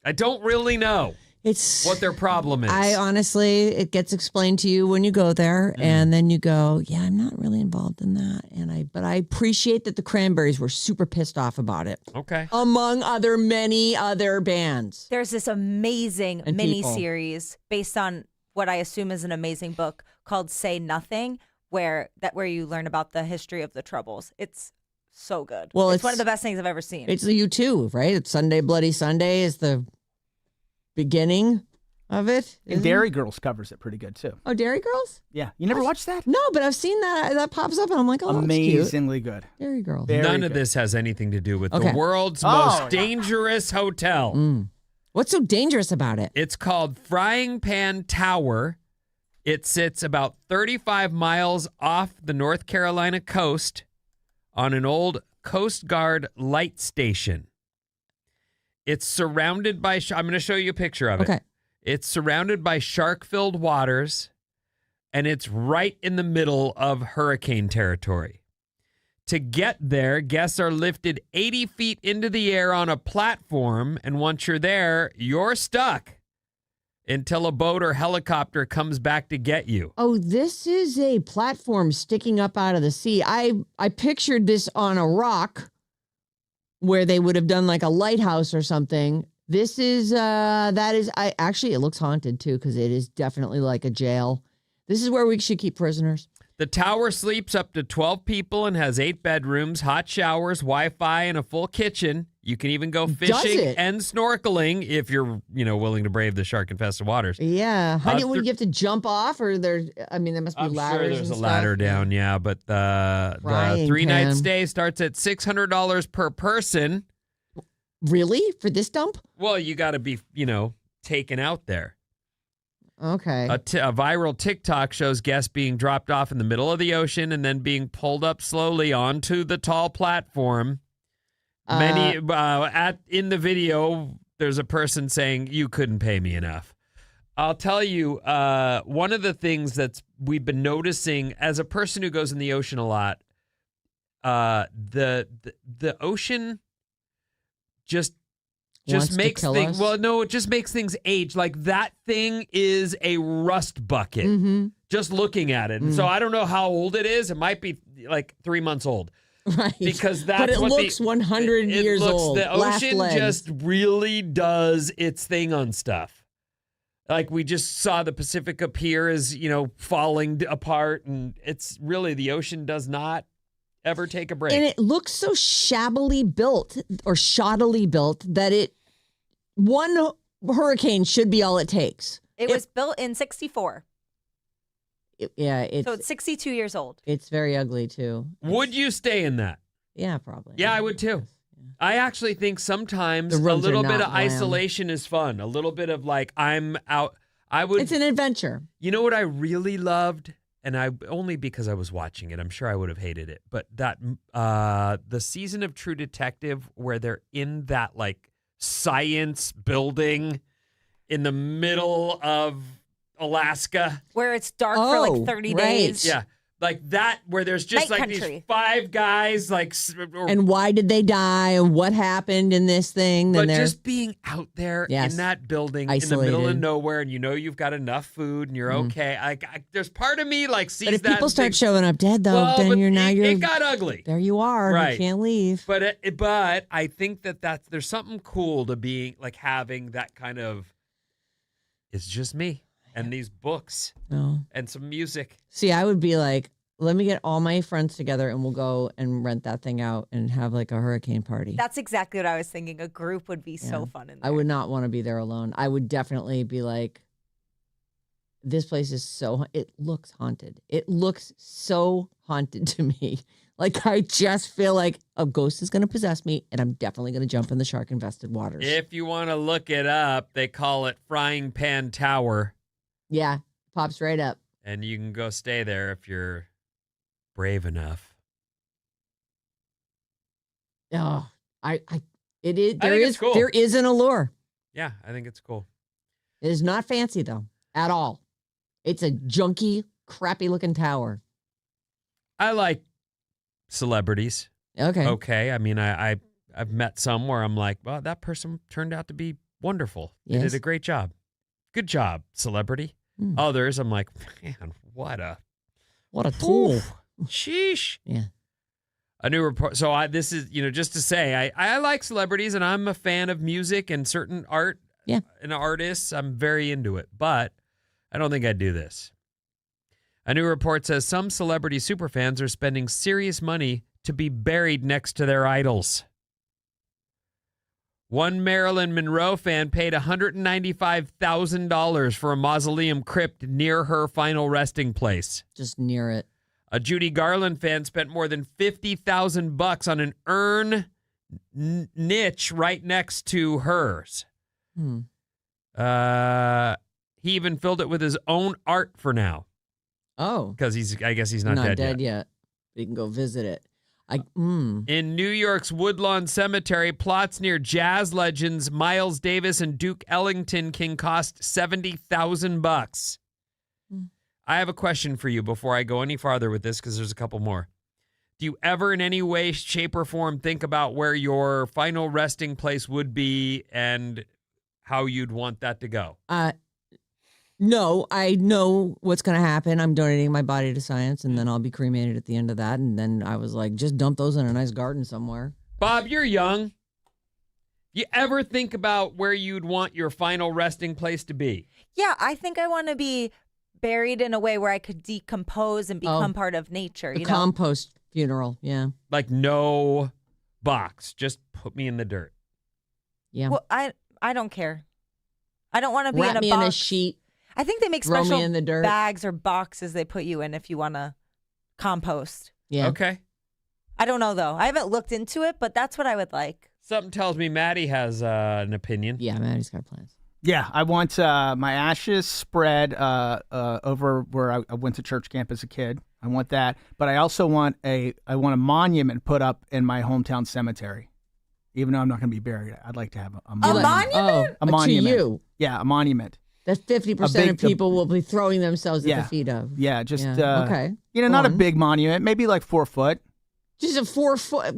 I don't really know It's what their problem is. I honestly, it gets explained to you when you go there, and then you go, yeah, I'm not really involved in that. But I appreciate that the Cranberries were super pissed off about it. Okay. Among many other bands. There's this amazing And mini people. series based on what I assume is an amazing book called Say Nothing, where you learn about the history of the Troubles. It's so good. Well, it's one of the best things I've ever seen. It's the U2, right? It's Sunday Bloody Sunday is the beginning of it. And isn't Dairy it? Girls covers it pretty good too. Oh, Dairy Girls? Yeah, you never watched that? No, but I've seen that. That pops up, and I'm like, oh, that's cute. Amazingly good. Dairy Girls. Very None of good. this has anything to do with Okay. the world's Oh, most yeah. dangerous hotel. What's so dangerous about it? It's called Frying Pan Tower. It sits about 35 miles off the North Carolina coast on an old Coast Guard light station. It's surrounded by, I'm going to show you a picture of it. Okay. It's surrounded by shark-filled waters, and it's right in the middle of hurricane territory. To get there, guests are lifted 80 feet into the air on a platform, and once you're there, you're stuck until a boat or helicopter comes back to get you. Oh, this is a platform sticking up out of the sea. I pictured this on a rock where they would have done like a lighthouse or something. This is it looks haunted too, because it is definitely like a jail. This is where we should keep prisoners. The tower sleeps up to 12 people and has 8 bedrooms, hot showers, Wi-Fi, and a full kitchen. You can even go fishing it? and snorkeling if you're, willing to brave the shark-infested waters. Yeah. How do th- you have to jump off, or there there must be I'm ladders sure there's and a stuff. ladder down, yeah, but the Frying 3-night pan. stay starts at $600 per person. Really? For this dump? Well, you got to be, taken out there. Okay. A viral TikTok shows guests being dropped off in the middle of the ocean and then being pulled up slowly onto the tall platform. In the video, there's a person saying, "You couldn't pay me enough." I'll tell you, one of the things we've been noticing as a person who goes in the ocean a lot, the ocean just Wants makes to kill things. us? Well, no, it just makes things age. Like that thing is a rust bucket. Mm-hmm. Just looking at it, and so I don't know how old it is. It might be like 3 months old. Right. Because that's but it what looks 100 it years looks, old. The Last ocean legs. just really does its thing on stuff. Like we just saw the Pacific appear as, falling apart, and it's really the ocean does not ever take a break. And it looks so shabbily built or shoddily built that one hurricane should be all it takes. It was built in 64. So it's 62 years old. It's very ugly too. Would you stay in that? Yeah, probably. Yeah, I would too. I actually think sometimes The a rooms are little bit not of glam. isolation is fun. A little bit of like I'm out. I would. It's an adventure. You know what I really loved, and I only because I was watching it. I'm sure I would have hated it, but that the season of True Detective where they're in that like science building in the middle of Alaska, where it's dark for like 30 days. Yeah. Like that, where there's just Night like country. these 5 guys, like, And why did they die and what happened in this thing? but Then just being out there Yes. in that building in the middle of Isolated. nowhere, and you've got enough food and you're okay. There's part of me like sees But if that. people and start thinks, showing up dead, though, well, then but you're it got ugly. there. You are. Right. You can't leave. But I think that's there's something cool to being like having that kind of. It's just me and these books No. and some music. See, I would be like, let me get all my friends together and we'll go and rent that thing out and have like a hurricane party. That's exactly what I was thinking. A group would be so fun in there. I would not want to be there alone. I would definitely be like, this place is it looks haunted. It looks so haunted to me. Like, I just feel like a ghost is going to possess me and I'm definitely going to jump in the shark infested waters. If you want to look it up, they call it Frying Pan Tower. Yeah, pops right up. And you can go stay there if you're brave enough. Oh, there think is it's cool. there is an allure. Yeah, I think it's cool. It is not fancy though, at all. It's a junky, crappy looking tower. I like celebrities. Okay. Okay. I mean, I've met some where I'm like, well, that person turned out to be wonderful. They Yes. did a great job. Good job, celebrity. Mm. Others, I'm like, man, what a tool. sheesh. Yeah. A new report. So this is, just to say, I like celebrities and I'm a fan of music and certain art and artists. I'm very into it, but I don't think I'd do this. A new report says some celebrity superfans are spending serious money to be buried next to their idols. One Marilyn Monroe fan paid $195,000 for a mausoleum crypt near her final resting place. Just near it. A Judy Garland fan spent more than $50,000 on an urn niche right next to hers. Hmm. He even filled it with his own art for now. Oh. Because I guess he's not dead yet. You can go visit it. In New York's Woodlawn Cemetery, plots near jazz legends Miles Davis and Duke Ellington can cost $70,000. I have a question for you before I go any farther with this, because there's a couple more. Do you ever in any way, shape, or form think about where your final resting place would be and how you'd want that to go? No, I know what's going to happen. I'm donating my body to science, and then I'll be cremated at the end of that. And then I was like, just dump those in a nice garden somewhere. Bob, you're young. You ever think about where you'd want your final resting place to be? Yeah, I think I want to be buried in a way where I could decompose and become part of nature. A compost funeral, yeah. Like no box. Just put me in the dirt. Yeah. Well, I don't care. I don't want to be Wrap in a me box. in a sheet. I think they make Throw me special in the dirt. bags or boxes they put you in if you want to compost. Yeah. Okay. I don't know, though. I haven't looked into it, but that's what I would like. Something tells me Maddie has an opinion. Yeah, Maddie's got plans. Yeah, I want my ashes spread over where I went to church camp as a kid. I want that, but I also want a monument put up in my hometown cemetery. Even though I'm not going to be buried, I'd like to have a monument. monument? A monument. To you. Yeah, a monument. That 50% of people will be throwing themselves at the feet of. Yeah, just okay. not a big monument, maybe like 4 foot. Just a 4 foot.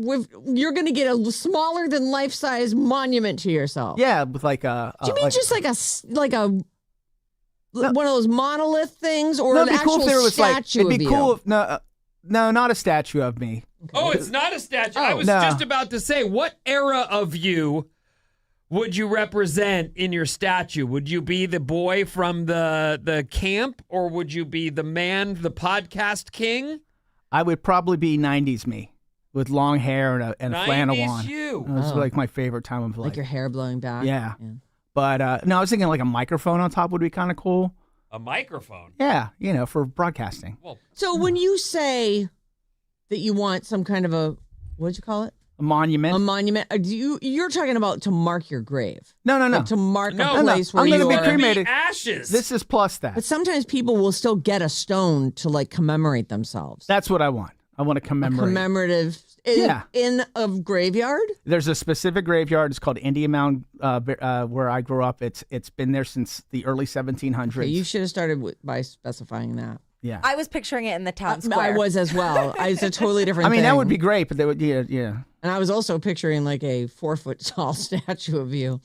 You're going to get a smaller than life size monument to yourself. Yeah, with like a. Do you mean just like a one of those monolith things, or No, an it'd be cool actual if there was statue it'd be of cool you? if, no, not a statue of me. Oh, it's not a statue. I was No. just about to say, what era of you would you represent in your statue? Would you be the boy from the camp, or would you be the man, the podcast king? I would probably be 90s me with long hair and a flannel 90s on. you. It was like my favorite time of life. Like your hair blowing back. Yeah. But no, I was thinking like a microphone on top would be kind of cool. A microphone. Yeah, for broadcasting. Well, So when you say that you want some kind of a, what'd you call it? A monument. A monument. You're talking about to mark your grave. No. Like to mark No, a place I'm where gonna you be are. cremated. ashes. This is plus that. But sometimes people will still get a stone to like commemorate themselves. That's what I want. I want to commemorate. Commemorative in a graveyard? There's a specific graveyard. It's called Indian Mound, where I grew up. It's been there since the early 1700s. Okay, you should have started by specifying that. Yeah. I was picturing it in the town I square. was as well. It's a totally different I mean, thing. that would be great, but they would, yeah. And I was also picturing like a 4 foot tall statue of you.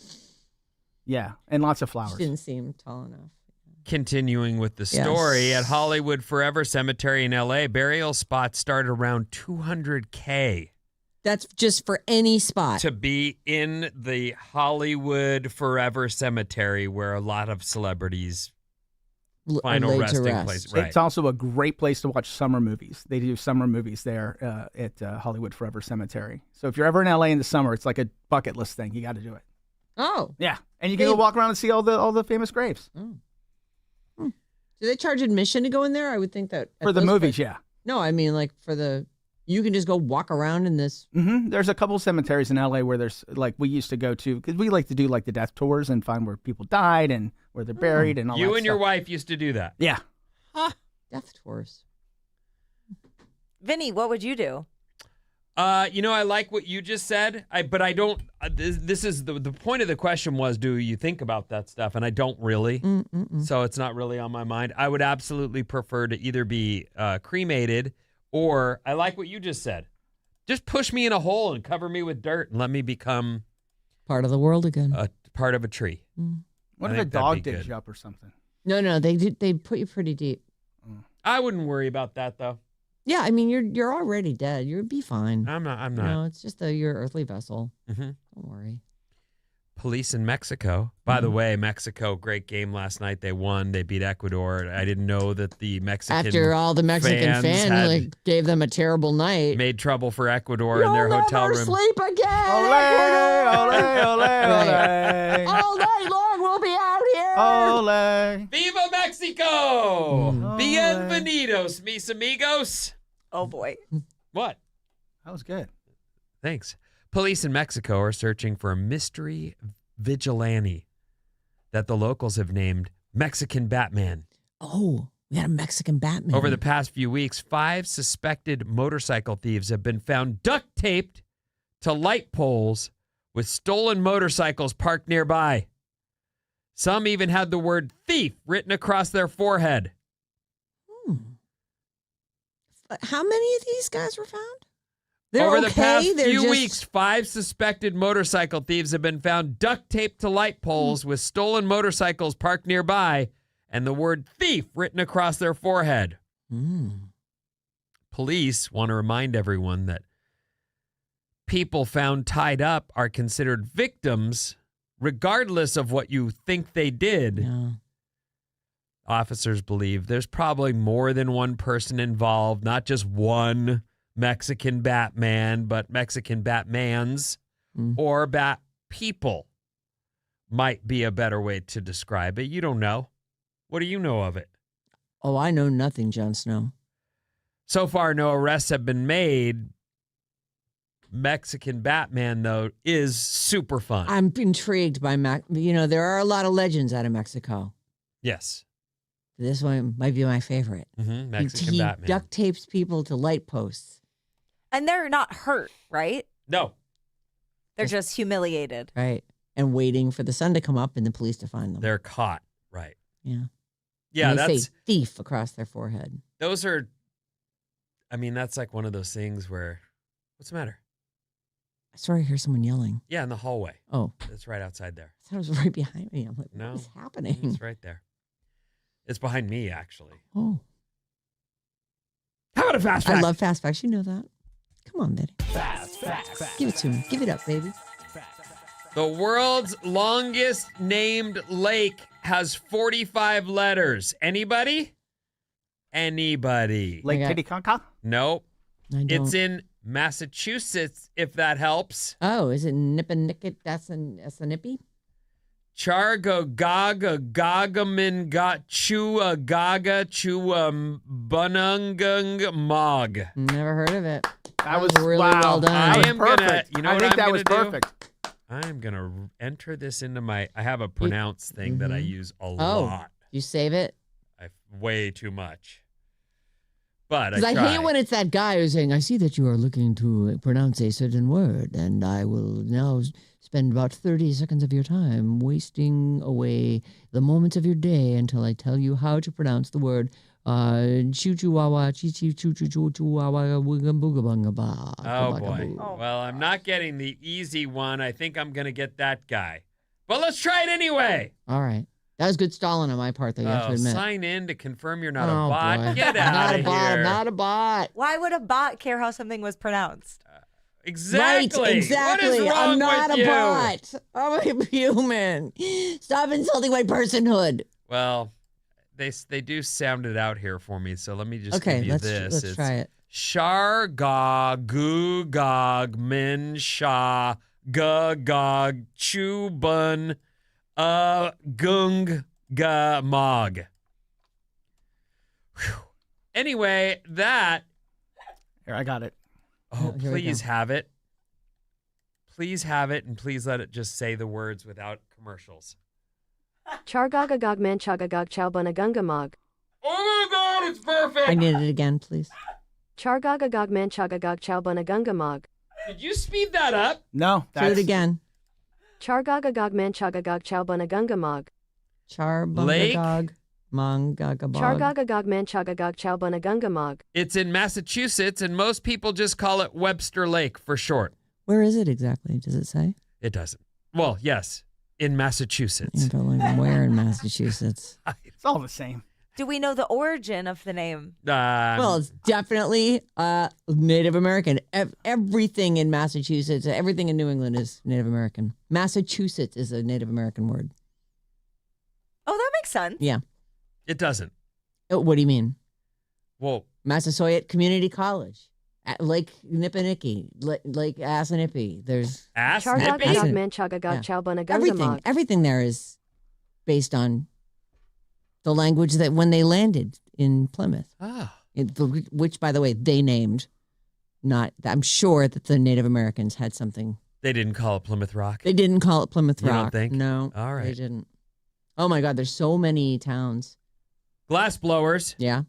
Yeah, and lots of flowers. Didn't seem tall enough. Continuing with the story, at Hollywood Forever Cemetery in L.A., burial spots start around $200K That's just for any spot. to be in the Hollywood Forever Cemetery, where a lot of celebrities' final laid to resting rest. place. Right. It's also a great place to watch summer movies. They do summer movies there at Hollywood Forever Cemetery. So if you're ever in LA in the summer, it's like a bucket list thing. You got to do it. Oh. Yeah, and you can go walk around and see all the famous graves Do they charge admission to go in there? I would think that. for the movies. Yeah. No, I mean like you can just go walk around in this. Mm-hmm. There's a couple cemeteries in LA where there's like we used to go to because we like to do like the death tours and find where people died and where they're buried and all that. You and your stuff. wife used to do that. Yeah. Death tours. Vinny, what would you do? I like what you just said, but I don't. This is the point of the question was, do you think about that stuff? And I don't really. So it's not really on my mind. I would absolutely prefer to either be cremated or I like what you just said. Just push me in a hole and cover me with dirt and let me become Part of the world again. a part of a tree. What I if a think that'd dog be digs good. you up or something? No, they put you pretty deep. I wouldn't worry about that though. Yeah, I mean you're already dead. You'd be fine. I'm not. No, it's just your earthly vessel. Mhm. Don't worry. Police in Mexico. By the way, Mexico, great game last night. They won. They beat Ecuador. I didn't know that the Mexican After all the Mexican fans fans had gave them a terrible night. made trouble for Ecuador in You'll their hotel never room. sleep again. Ole, ole, ole, Right. ole. All night long we'll be out here. Ole. Viva Mexico! Bienvenidos, mis amigos. Oh boy. What? That was good. Thanks. Police in Mexico are searching for a mystery vigilante that the locals have named Mexican Batman. Oh, we got a Mexican Batman. Over the past few weeks, 5 suspected motorcycle thieves have been found duct taped to light poles with stolen motorcycles parked nearby. Some even had the word thief written across their forehead. How many of these guys were found? They're Over the okay? past They're few just- weeks, 5 suspected motorcycle thieves have been found duct taped to light poles with stolen motorcycles parked nearby and the word thief written across their forehead. Police want to remind everyone that people found tied up are considered victims regardless of what you think they did. Yeah. Officers believe there's probably more than one person involved, not just one Mexican Batman, but Mexican Batmans or Bat people might be a better way to describe it. You don't know. What do you know of it? Oh, I know nothing, Jon Snow. So far, no arrests have been made. Mexican Batman, though, is super fun. I'm intrigued by there are a lot of legends out of Mexico. Yes. This one might be my favorite. Mexican he Batman. duct tapes people to light posts. And they're not hurt, right? No. They're just humiliated. Right. And waiting for the sun to come up and the police to find them. They're caught. Right. Yeah. Yeah, And they that's say thief across their forehead. those are, I mean, that's like one of those things where What's the matter? I swear I hear someone yelling. Yeah, in the hallway. Oh, It's right outside there. I thought it was right behind me. I'm like, No. what is happening? It's right there. It's behind me, actually. Oh, How about a fast fact? I love fast facts. You know that. Come on, Betty. Give it to me. Give it up, baby. The world's longest named lake has 45 letters. Anybody? Anybody? Lake I got- Titicaca? Nope. I don't. It's in Massachusetts, if that helps. Oh, is it Nipponicket? That's a nippy? Chargagagagamin got chua gaga chua bunungung mog. Never heard of it. That was really wow. well done. That I was am gonna- perfect. you know I what think I'm that was gonna do? perfect. I am going to enter this into my. I have a pronounce thing that I use a lot. You save it? Way too much. But Because I hate when it's that guy who's saying, I see that you are looking to pronounce a certain word, and I will now spend about 30 seconds of your time wasting away the moments of your day until I tell you how to pronounce the word choo choo wawa choo choo choo choo choo choo wawa wooga booga bunga ba. Oh, boy. Well, I'm not getting the easy one. I think I'm going to get that guy. But let's try it anyway. All right. That was good stalling on my part, though, you have to admit. Sign in to confirm you're not Oh, a bot. boy. Get Not out a of bot. here. I'm not a bot. Why would a bot care how something was pronounced? Exactly. Right, exactly. What is wrong I'm not with a you? bot. I'm a human. Stop insulting my personhood. Well, they do sound it out here for me, so let me just Okay, give you let's this. try it. Shargog gugog min sha gugog chubun gung ga mog. Whew. Anyway, that. Here, I got it. Oh, Here we please go. have it. Please have it, and please let it just say the words without commercials. Chargagagog manchagagog chowbunagungamog. Oh my God, it's perfect. I need it again, please. Chargagagog manchagagog chowbunagungamog. Did you speed that up? No, Do it again. Chargagagog manchagagog chowbunagungamog. Charbungagog mangagabog. Chargagagog manchagagog chowbunagungamog. It's in Massachusetts, and most people just call it Webster Lake for short. Where is it exactly? Does it say? It doesn't. Well, yes, in Massachusetts. Yeah, but like where in Massachusetts? It's all the same. Do we know the origin of the name? Well, it's definitely Native American. Everything in Massachusetts, everything in New England is Native American. Massachusetts is a Native American word. Oh, that makes sense. Yeah. it doesn't. What do you mean? Well, Massasoit Community College. At Lake Nipponicky, Lake Assinippy. There's ass Chargagagog nippy? manchagagog everything. chowbunagungamog. Everything there is based on the language that when they landed in Plymouth, Ah. which, by the way, they named. Not, I'm sure that the Native Americans had something. They didn't call it Plymouth Rock. They didn't call it Plymouth You don't Rock. think? No, All right. they didn't. Oh my God, there's so many towns. Glass blowers Yeah.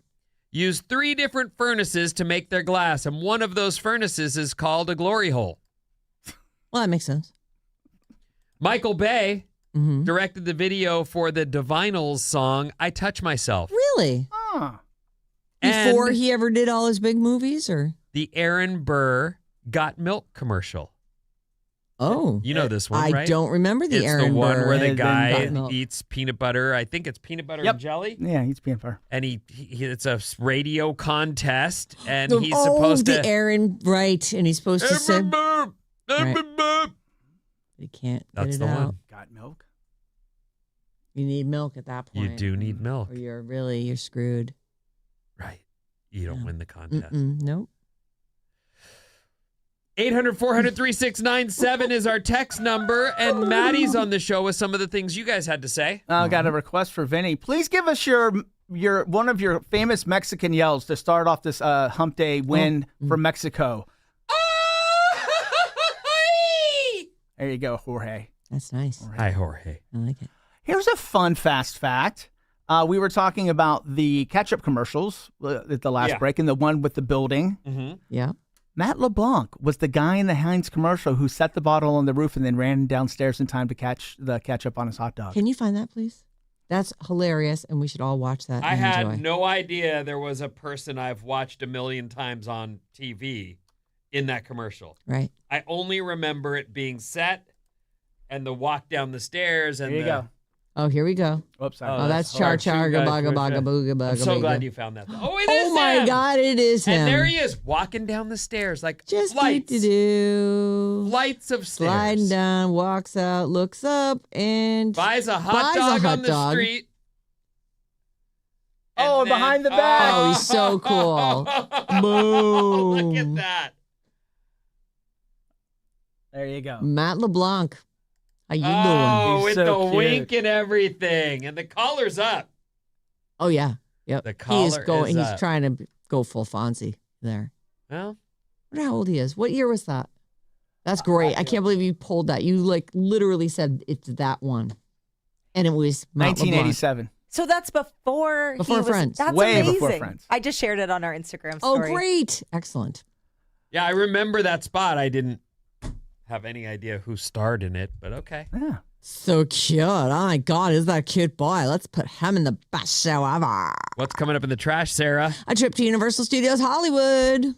use 3 different furnaces to make their glass, and one of those furnaces is called a glory hole. Well, that makes sense. Michael Bay Mm-hmm. directed the video for the Divinals song, I Touch Myself. Really? Oh. Before And he ever did all his big movies, or the Aaron Burr Got Milk commercial. oh, You know this one, I right? don't remember the It's Aaron the one Burr where the And then guy Got Milk. eats peanut butter. I think it's peanut butter Yep. and jelly. Yeah, he's peanut butter. And he it's a radio contest, and The- he's oh, supposed the to. Aaron, right? And he's supposed to say Right. he can't That's get it the out. one. Got milk? You need milk at that You point. do need milk, Or you're screwed. right? You don't Yeah. win the contest. Nope. 800-400-3697 is our text number, and Maddie's on the show with some of the things you guys had to say. I got a request for Vinny. Please give us your one of your famous Mexican yells to start off this hump day win for Mexico. There you go, Jorge. That's nice. Hi, Jorge. I like it. Here's a fun fast fact. We were talking about the ketchup commercials at the last Yeah. break and the one with the building. Mm-hmm. Yeah. Matt LeBlanc was the guy in the Heinz commercial who set the bottle on the roof and then ran downstairs in time to catch the ketchup on his hot dog. Can you find that, please? That's hilarious, and we should all watch that. I and had enjoy. no idea there was a person I've watched a million times on TV in that commercial. Right. I only remember it being set and the walk down the stairs and There you go. Oh, here we go. Whoops, sorry. Oh, that's Char Char Gabaga Baga Booga Baga. I'm so Baga. glad you found that. Oh, it is Oh my him! God, it is him. And there he is, walking down the stairs like Just flights. do. Flights of stairs. Sliding down, walks out, looks up, and Buys a hot buys a dog hot on the dog. street. Oh, And then- behind the back. Oh, he's so cool. Boom. Look at that. There you go. Matt LeBlanc. How you Oh, He's with so the cute. wink and everything. And the collar's up. doing? Oh yeah. Yep. The He's collar going. is He's up. trying to go full Fonzie there. Well, I wonder how old he is. What year was that? That's great. I can't believe you pulled that. You like literally said it's that one, and it was Matt LeBlanc. 1987. So that's before Before he was, Friends. That's Way amazing. before Friends. I just shared it on our Instagram Oh, story. great! Excellent. yeah, I remember that spot. I didn't have any idea who starred in it, but okay. Yeah. So cute. Oh my God, is that a cute boy? Let's put him in the best show ever. What's coming up in the trash, Sarah? A trip to Universal Studios Hollywood.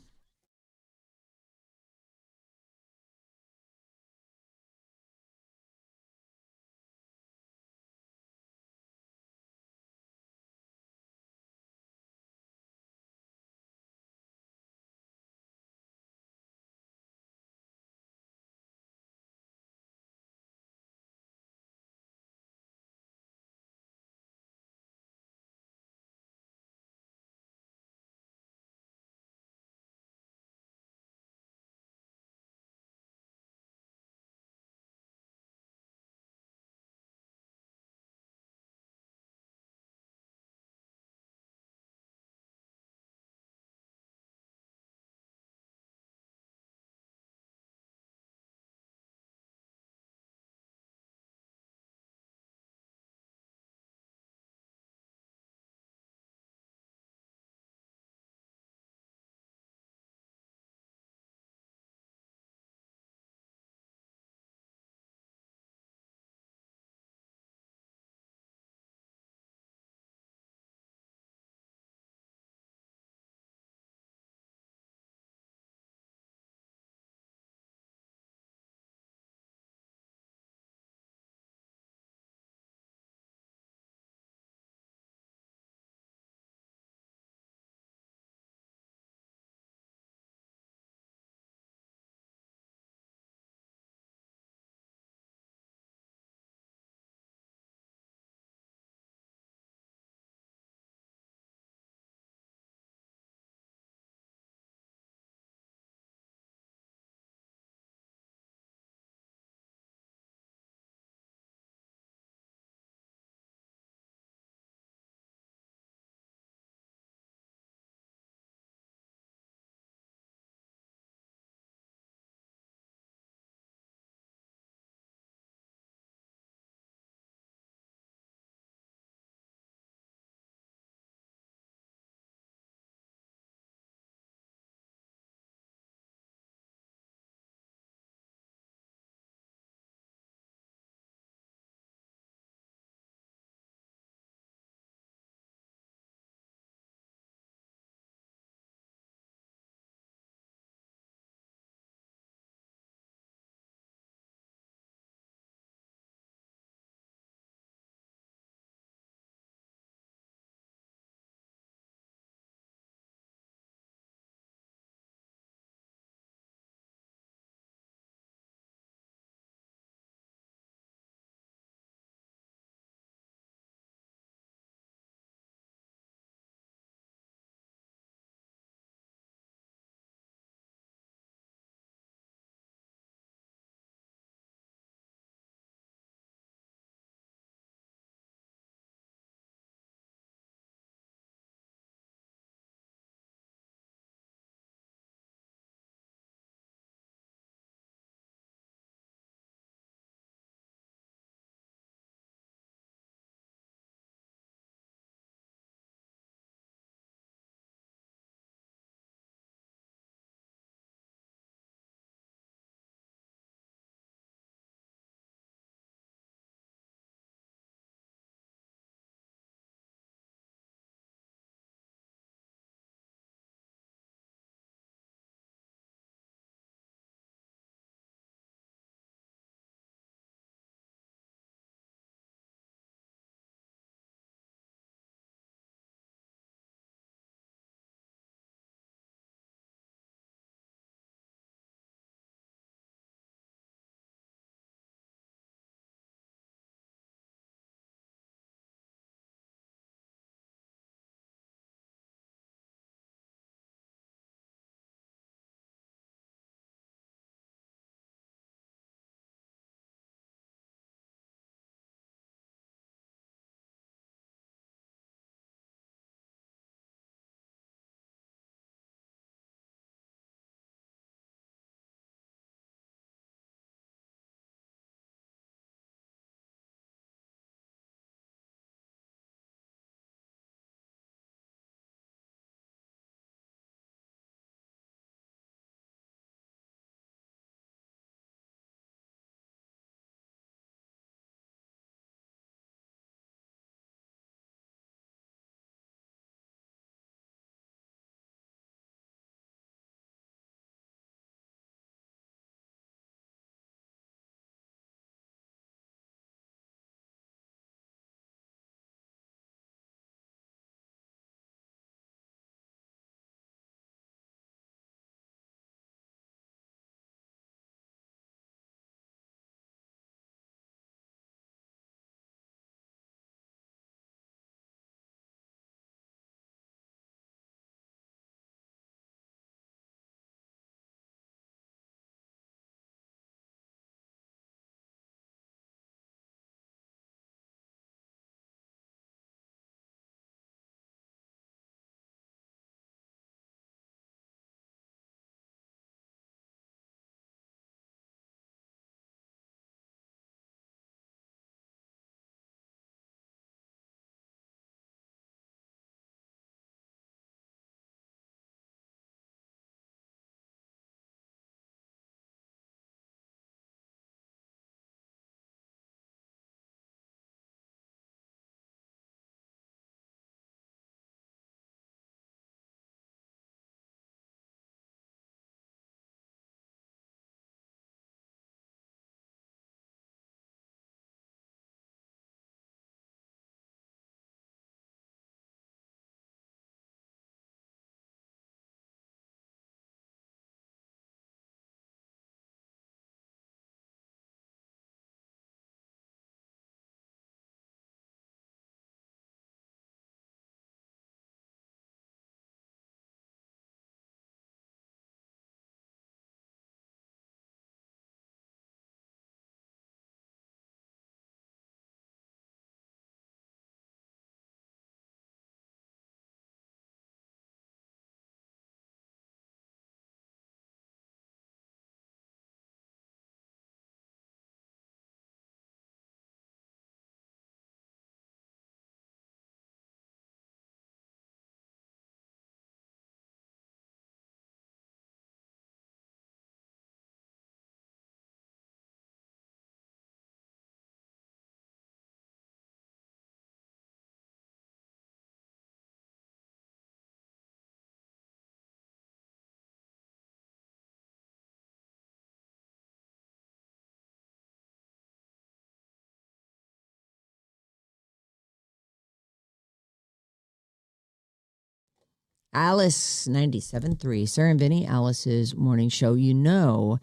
Alice 97.3. Sarah and Vinnie, Alice's morning show. You know,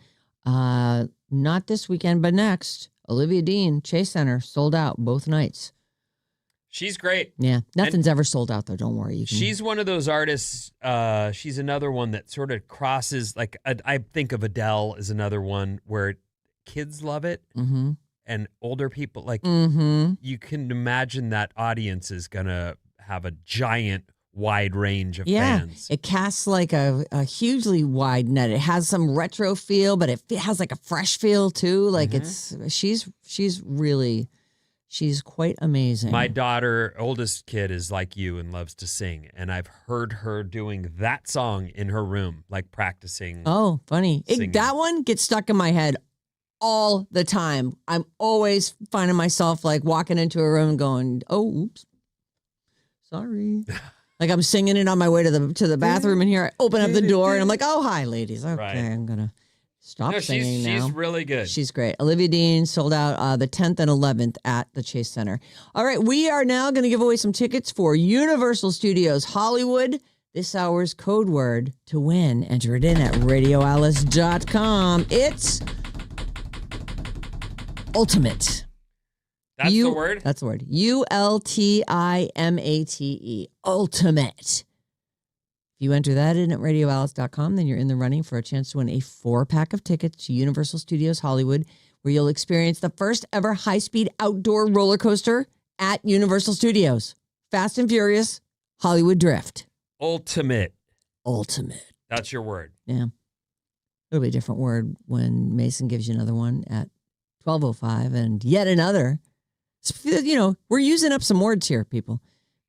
not this weekend, but next. Olivia Dean, Chase Center, sold out both nights. She's great. Yeah. Nothing's ever sold out, though. Don't worry. You can... She's one of those artists. She's another one that sort of crosses, like, I think of Adele as another one where kids love it. Mm-hmm. And older people, like, Mm-hmm. you can imagine that audience is going to have a giant, wide range of fans. It casts like a hugely wide net. It has some retro feel, but it has like a fresh feel too. Like she's quite amazing. My daughter, oldest kid, is like you and loves to sing. And I've heard her doing that song in her room, like practicing. Oh, funny. That one gets stuck in my head all the time. I'm always finding myself like walking into a room going, oh, oops, sorry. Like I'm singing it on my way to the bathroom, and here I open up the door and I'm like, oh, hi, ladies. Okay, Right. I'm going to stop singing now. She's really good. She's great. Olivia Dean sold out the 10th and 11th at the Chase Center. All right, we are now going to give away some tickets for Universal Studios Hollywood. This hour's code word to win. Enter it in at radioalice.com. It's Ultimate. That's the word? That's the word. ULTIMATE. Ultimate. If you enter that in at radioalice.com, then you're in the running for a chance to win a 4-pack of tickets to Universal Studios Hollywood, where you'll experience the first ever high-speed outdoor roller coaster at Universal Studios. Fast and Furious Hollywood Drift. Ultimate. That's your word. Yeah. It'll be a different word when Mason gives you another one at 12:05 and yet another. You know, we're using up some words here, people.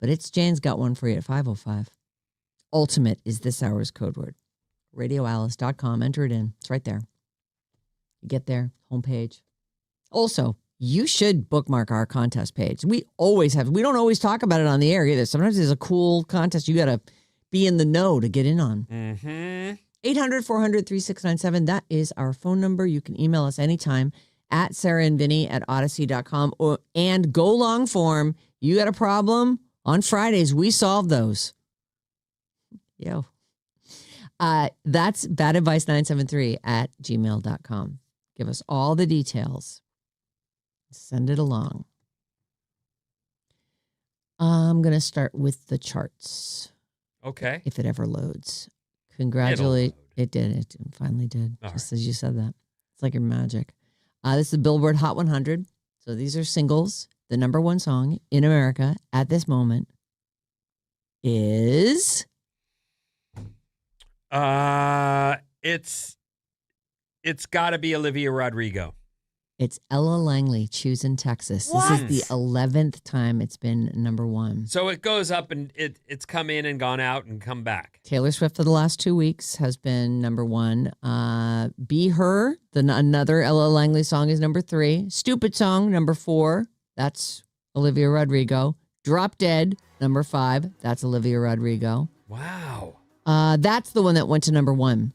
But Jane's got one for you at 5:05. Ultimate is this hour's code word. RadioAlice.com. Enter it in. It's right there. You get there, homepage. Also, you should bookmark our contest page. We don't always talk about it on the air either. Sometimes there's a cool contest you got to be in the know to get in on. Mm-hmm. 800-400-3697. That is our phone number. You can email us anytime at Sarah and Vinnie at Odyssey.com and go long form. You got a problem? On Fridays, we solve those. Yo. That's badadvice973 at gmail.com. Give us all the details. Send it along. I'm going to start with the charts. Okay. If it ever loads. Congratulate. It did. It finally did. All Just as you said that. It's like your magic. This is the Billboard Hot 100. So these are singles. The number one song in America at this moment is... It's got to be Olivia Rodrigo. It's Ella Langley, Choosing Texas. What? This is the 11th time it's been number one. So it goes up and it's come in and gone out and come back. Taylor Swift for the last 2 weeks has been number one. Be Her, another Ella Langley song, is number 3. Stupid Song, number 4. That's Olivia Rodrigo. Drop Dead, number 5. That's Olivia Rodrigo. Wow. That's the one that went to number 1.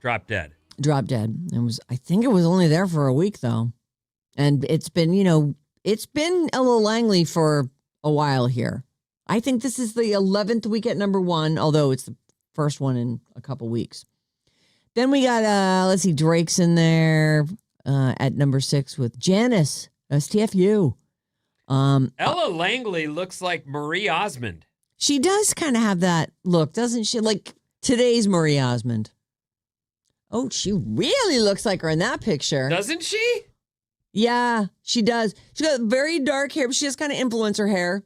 Drop Dead. Drop Dead. I think it was only there for a week though. And it's been Ella Langley for a while here. I think this is the 11th week at number 1, although it's the first one in a couple weeks. Then we got, let's see, Drake's in there at number 6 with Janice, STFU. Ella Langley looks like Marie Osmond. She does kind of have that look, doesn't she? Like today's Marie Osmond. Oh, she really looks like her in that picture. Doesn't she? Yeah, she does. She's got very dark hair, but she has kind of influencer hair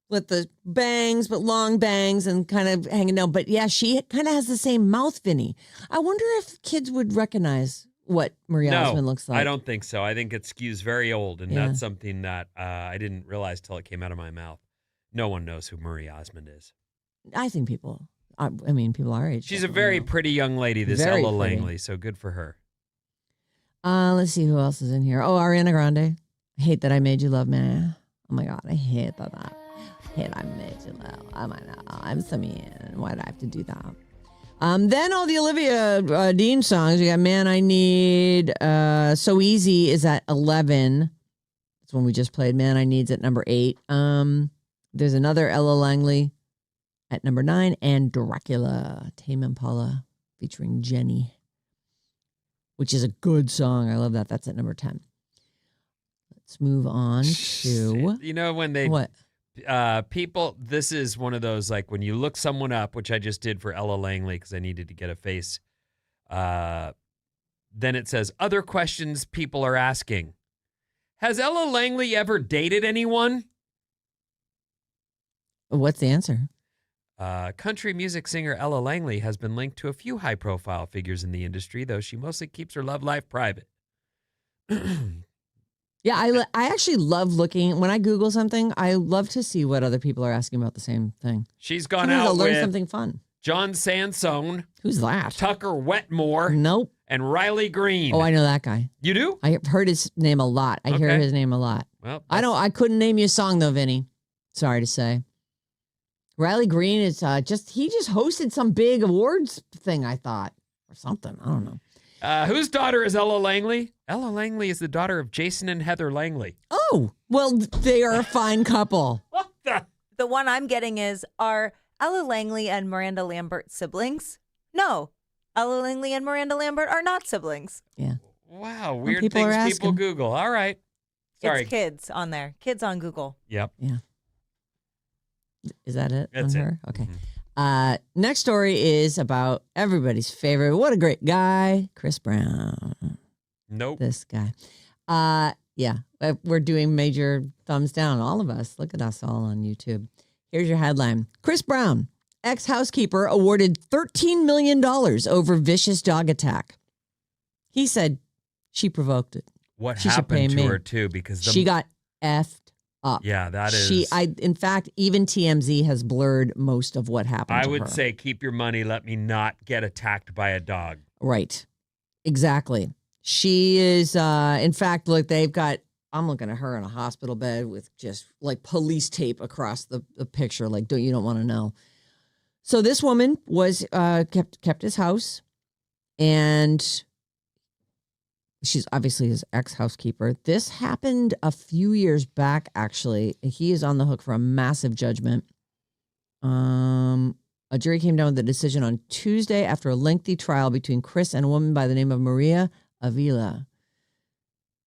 with the bangs, but long bangs and kind of hanging down. But yeah, she kind of has the same mouth, Vinny. I wonder if kids would recognize what Marie Osmond looks like. I don't think so. I think it skews very old, and that's something that I didn't realize till it came out of my mouth. No one knows who Marie Osmond is. I think people our age. She's a very pretty young lady, this Very Ella pretty. Langley, so good for her. Let's see who else is in here. Oh, Ariana Grande. I hate that I made you love me. Oh my God, I hate that. I hate I made you love. Oh my God, I'm so mean. Why did I have to do that? Then all the Olivia Dean songs. You got Man I Need. So Easy is at 11. That's when we just played. Man I Need's at number 8. There's another Ella Langley at number 9, and Dracula, Tame Impala featuring Jenny, which is a good song. I love that. That's at number 10. Let's move on to when they what? People, this is one of those, like when you look someone up, which I just did for Ella Langley because I needed to get a face. Then it says, other questions people are asking. Has Ella Langley ever dated anyone? What's the answer? Country music singer Ella Langley has been linked to a few high-profile figures in the industry, though she mostly keeps her love life private. Yeah, I actually love looking, when I Google something, I love to see what other people are asking about the same thing. She's gone Sometimes out I'll learn with something fun. John Sansone. Who's that? Tucker Wetmore. Nope. And Riley Green. Oh, I know that guy. You do? I've heard his name a lot. I hear his name a lot. Well, I couldn't name you a song though, Vinny. Sorry to say. Riley Green is he just hosted some big awards thing, I thought, or something. I don't know. Whose daughter is Ella Langley? Ella Langley is the daughter of Jason and Heather Langley. Oh, well, they are a fine couple. What the? The one I'm getting is, are Ella Langley and Miranda Lambert siblings? No. Ella Langley and Miranda Lambert are not siblings. Yeah. Wow, weird people things are people asking. Google. All right. Sorry. It's kids on there. Kids on Google. Yep. Yeah. Is that it? That's on it. her? Okay. Mhm. Next story is about everybody's favorite. What a great guy, Chris Brown. Nope. This guy. Yeah. We're doing major thumbs down. All of us. Look at us all on YouTube. Here's your headline. Chris Brown, ex-housekeeper, awarded $13 million over vicious dog attack. He said she provoked it. What She should pay happened to me. her too? Because She got effed up. Yeah, that is. In fact, even TMZ has blurred most of what happened I to would her. say keep your money. Let me not get attacked by a dog. Right. Exactly. She is, in fact, look, I'm looking at her in a hospital bed with just like police tape across the picture. Like, you don't want to know. So this woman was, kept his house, and she's obviously his ex-housekeeper. This happened a few years back, actually. He is on the hook for a massive judgment. A jury came down with a decision on Tuesday after a lengthy trial between Chris and a woman by the name of Maria Avila.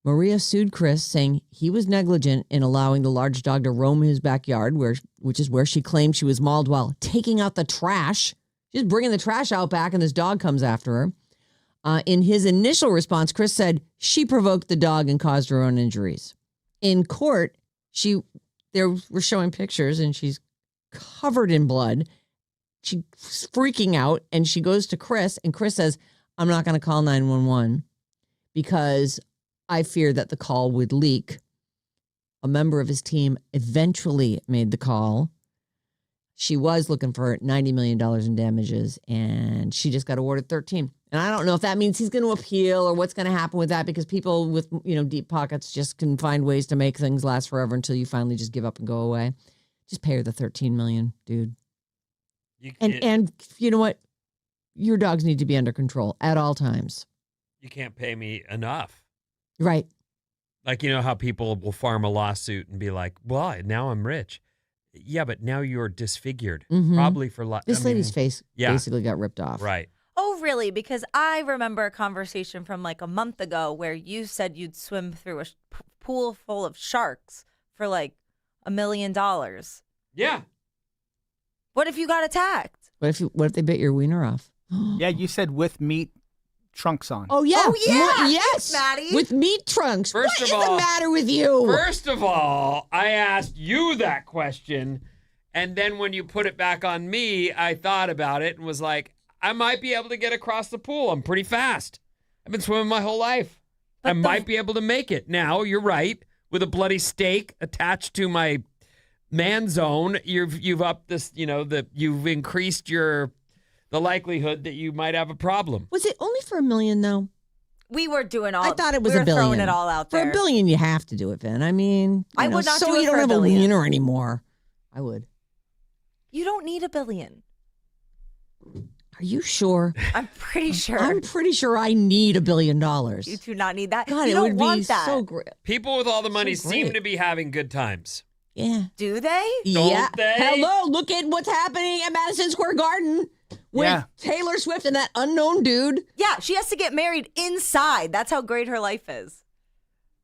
Maria sued Chris, saying he was negligent in allowing the large dog to roam his backyard, which is where she claimed she was mauled while taking out the trash. She's bringing the trash out back, and this dog comes after her. In his initial response, Chris said she provoked the dog and caused her own injuries. In court, they were showing pictures, and she's covered in blood. She's freaking out, and she goes to Chris, and Chris says, I'm not going to call 911 because I fear that the call would leak. A member of his team eventually made the call. She was looking for $90 million in damages, and she just got awarded 13. And I don't know if that means he's going to appeal or what's going to happen with that, because people with, deep pockets just can find ways to make things last forever until you finally just give up and go away. Just pay her the $13 million, dude. And you know what? Your dogs need to be under control at all times. You can't pay me enough. Right. Like, you know how people will farm a lawsuit and be like, well, now I'm rich. Yeah, but now you're disfigured. Mhm. Probably for life. This lady's face basically got ripped off. Right. Oh, really? Because I remember a conversation from like a month ago where you said you'd swim through a pool full of sharks for like $1 million. Yeah. What if you got attacked? What if they bit your wiener off? Yeah, you said with meat trunks on. Oh, yeah. Oh, yeah. Yes. Thanks, Maddie. With meat trunks. First What of is all- the matter with you? First of all, I asked you that question. And then when you put it back on me, I thought about it and was like, I might be able to get across the pool. I'm pretty fast. I've been swimming my whole life. I might be able to make it. Now, you're right. With a bloody stake attached to my man zone, you've upped this, you've increased the likelihood that you might have a problem. Was it only for $1 million, though? We were doing all. I thought it was we $1 were billion. throwing it all out For there. $1 billion, you have to do it, Vin. I mean, I would not so do it you for don't $1 have billion. a wiener anymore. I would. You don't need $1 billion. Are you sure? I'm pretty sure. I'm pretty sure I need $1 billion. You do not need that. God, you it don't would want be that. so great. People with all the money So seem great. to be having good times. Yeah. Do they? Yeah. they? Hello, look at what's happening at Madison Square Garden with Yeah. Taylor Swift and that unknown dude. Yeah, she has to get married inside. That's how great her life is.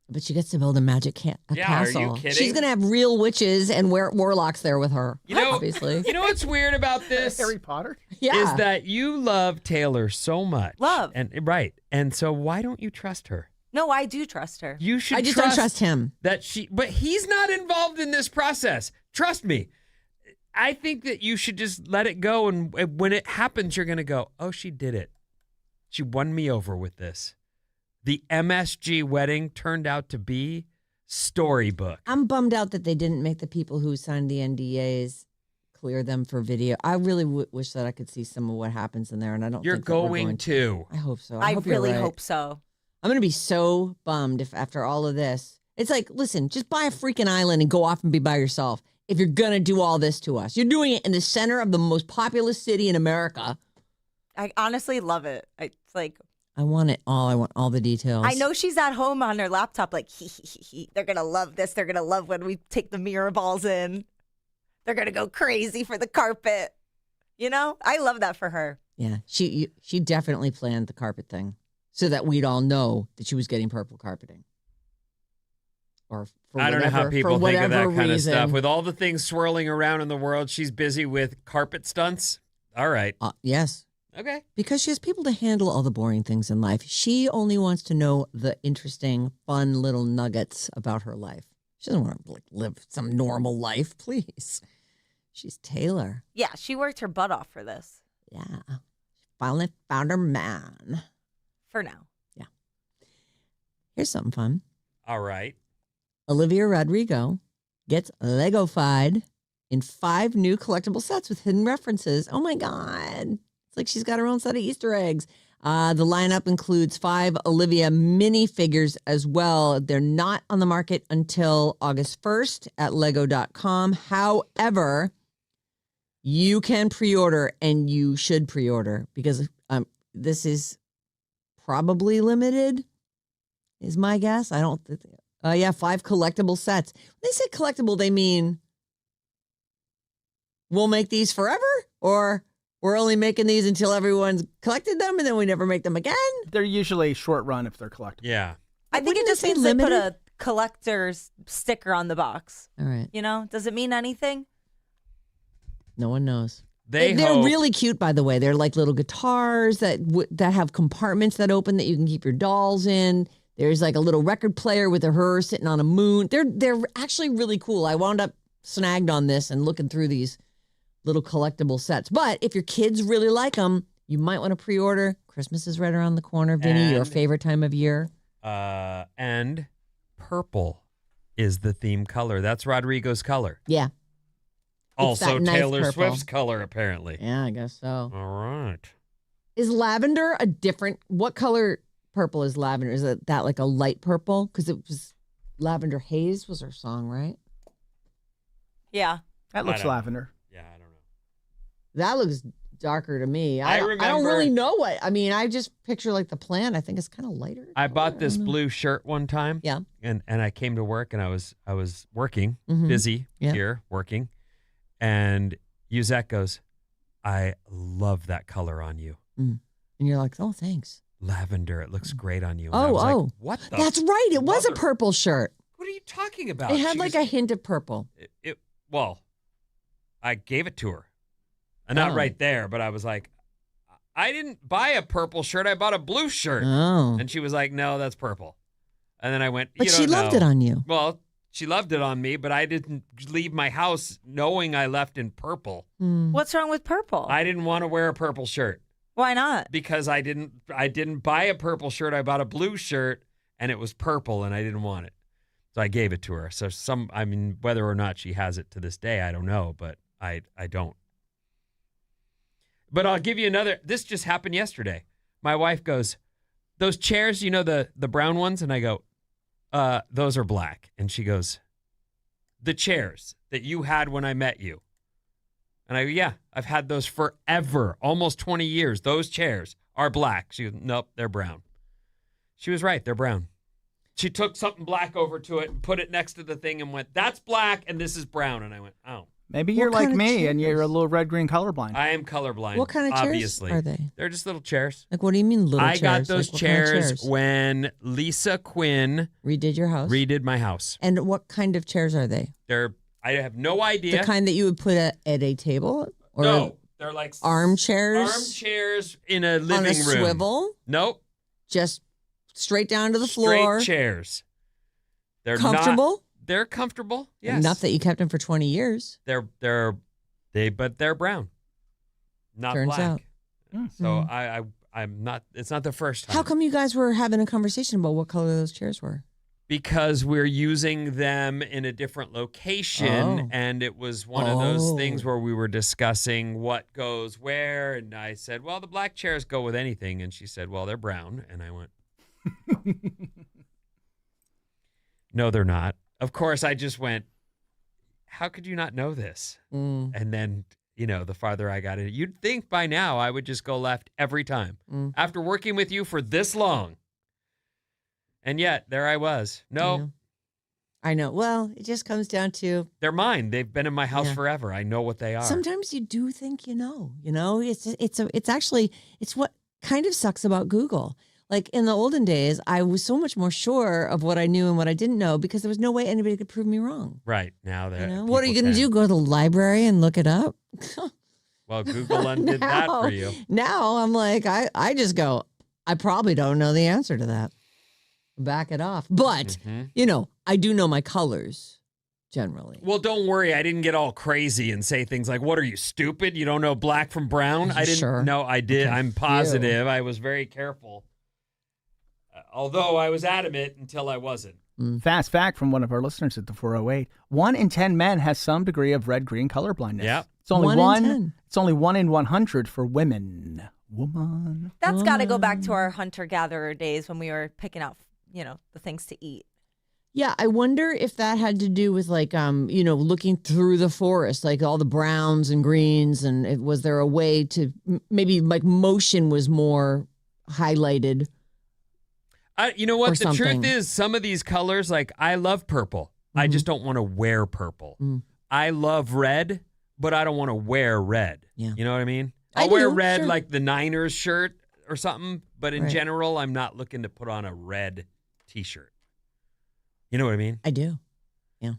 But she gets to build a magic castle. Are you kidding? She's going to have real witches and warlocks there with her, obviously. You know what's weird about this? Harry Potter? Yeah. Is that you love Taylor so much. Love. And right. And so why don't you trust her? No, I do trust her. You should I just don't trust him. but he's not involved in this process. Trust me. I think that you should just let it go, and when it happens, you're going to go, oh, she did it. She won me over with this. The MSG wedding turned out to be storybook. I'm bummed out that they didn't make the people who signed the NDAs clear them for video. I really wish that I could see some of what happens in there, and I don't You're think that we're going to. I hope so. I hope you're really right. hope so. I'm going to be so bummed if after all of this, it's like, listen, just buy a freaking island and go off and be by yourself. If you're going to do all this to us, you're doing it in the center of the most populous city in America. I honestly love it. It's like, I want it all. I want all the details. I know she's at home on her laptop, like, they're going to love this. They're going to love when we take the mirror balls in. They're going to go crazy for the carpet. You know, I love that for her. Yeah, she definitely planned the carpet thing so that we'd all know that she was getting purple carpeting. Or for I don't know how whatever- people for think of that whatever kind of reason. stuff. With all the things swirling around in the world, she's busy with carpet stunts. All right. Yes. Okay. Because she has people to handle all the boring things in life. She only wants to know the interesting, fun little nuggets about her life. She doesn't want to live some normal life, please. She's Taylor. Yeah, she worked her butt off for this. Yeah. Finally found her man. For now. Yeah. Here's something fun. All right. Olivia Rodrigo gets Lego-fied in 5 new collectible sets with hidden references. Oh my God. It's like she's got her own set of Easter eggs. The lineup includes 5 Olivia minifigures as well. They're not on the market until August 1st at lego.com. However, you can pre-order, and you should pre-order because this is probably limited, is my guess. I don't. 5 collectible sets. When they say collectible, they mean we'll make these forever, or we're only making these until everyone's collected them, and then we never make them again. They're usually short run if they're collectible. Yeah. I think it Wouldn't just say means they put limited? a collector's sticker on the box. All right. You know, does it mean anything? No one knows. They're They're really cute, by the way. They're like little guitars that have compartments that open that you can keep your dolls in. There's like a little record player with her sitting on a moon. They're actually really cool. I wound up snagged on this and looking through these little collectible sets. But if your kids really like them, you might want to pre-order. Christmas is right around the corner. Vinny, your And- favorite time of year. And purple is the theme color. That's Rodrigo's color. Yeah. Also that nice Taylor purple. Swift's color, apparently. Yeah, I guess so. All right. Is lavender a different, what color purple is lavender? Is it that like a light purple? Because it was Lavender Haze was her song, right? Yeah. That looks don't know. lavender. Yeah, I don't know. That looks darker to me. I don't remember- really know what. I mean, I just picture like the plant. I think it's kind of lighter. I color. bought this don't know. blue shirt one time. Yeah. And I came to work and I was working, Mhm. busy Yeah. here, working. And Yuzette goes, I love that color on you. And you're like, oh, thanks. Lavender. It looks great on you. And Oh, I was oh. like, what the? That's right. It was a mother- purple shirt. What are you talking about? It had She like was- a hint of purple. Well, I gave it to her. And not Oh. right there, but I was like, I didn't buy a purple shirt. I bought a blue shirt. Oh. And she was like, no, that's purple. And then I went, But you she don't loved know. it on you. Well, she loved it on me, but I didn't leave my house knowing I left in purple. What's wrong with purple? I didn't want to wear a purple shirt Why not? because I didn't buy a purple shirt. I bought a blue shirt and it was purple and I didn't want it. So I gave it to her. So whether or not she has it to this day, I don't know, but I don't. But I'll give you another. This just happened yesterday. My wife goes, those chairs, you know, the brown ones? And I go, those are black. And she goes, the chairs that you had when I met you. And I go, yeah, I've had those forever, almost 20 years. Those chairs are black. She goes, nope, they're brown. She was right. They're brown. she took something black over to it and put it next to the thing and went, "That's black and this is brown." And I went, "Oh." Maybe you're like kind of me and you're a chairs? little red-green colorblind. I am colorblind. What kind of chairs obviously. are they? They're just little chairs. Like, what do you mean little I chairs? got those Like, what kind of chairs when Lisa Quinn redid your house. redid my house. And what kind of chairs are they? I have no idea. The kind that you would put at a table? Or No, they're like armchairs? Armchairs in a living on a room. swivel? Nope. Just straight down to the floor? Straight chairs. They're Comfortable? They're comfortable. Yes. Enough that you kept them for 20 years. But they're brown, not Turns black. out. So I'm not. It's not the first time. How come you guys were having a conversation about what color those chairs were? Because we're using them in a different location, Oh. and it was one of those things where we were discussing what goes where, and I said, "Well, the black chairs go with anything," and she said, "Well, they're brown," and I went, "No, they're not." Of course, I just went, "How could you not know this?" And then, the farther I got in, you'd think by now I would just go left every time after working with you for this long. And yet, there I was. No, I know. Well, it just comes down to they're mine. They've been in my house Yeah. forever. I know what they are. sometimes you do think you know. It's what kind of sucks about Google. Like in the olden days, I was so much more sure of what I knew and what I didn't know because there was no way anybody could prove me wrong. Right. Now that What are you going to do? Go to the library and look it up? Well, Google undid that for you. Now I'm like, I just go, I probably don't know the answer to that. Back it off. But, I do know my colors generally. Well, don't worry. I didn't get all crazy and say things like, "What are you, stupid? You don't know black from brown?" I didn't. Sure? No, I did. Okay. I'm positive. I was very careful. Although I was adamant until I wasn't. Fast fact from one of our listeners at the 408: 1 in 10 men has some degree of red-green color blindness. Yep. It's only 1 in 10. It's only 1 in 100 for women. Woman. That's got to go back to our hunter-gatherer days when we were picking out, the things to eat. Yeah, I wonder if that had to do with like, looking through the forest, like all the browns and greens, and was there a way to maybe like motion was more highlighted? You know what? Or The truth something. is, some of these colors, like I love purple. I just don't want to wear purple. I love red, but I don't want to wear red. Yeah. You know what I mean? I I'll wear do, red sure. like the Niners shirt or something, but in Right. general, I'm not looking to put on a red T-shirt. You know what I mean? I do.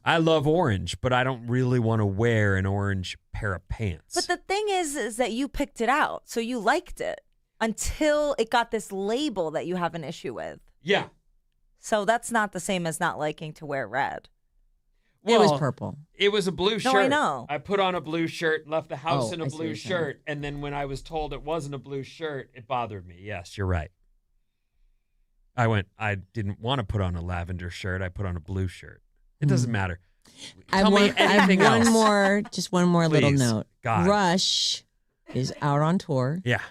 I love orange, but I don't really want to wear an orange pair of pants. But the thing is that you picked it out, so you liked it until it got this label that you have an issue with. yeah. So that's not the same as not liking to wear red. It was Well, purple. It was a blue shirt. No, I know. I put on a blue shirt, left the house Oh, in a I see what blue you're saying. shirt, and then when I was told it wasn't a blue shirt, it bothered me. Yes, you're right. I didn't want to put on a lavender shirt. I put on a blue shirt. It doesn't matter. Tell me anything I have else. one more little Please. note. God. Rush is out on tour. Yeah.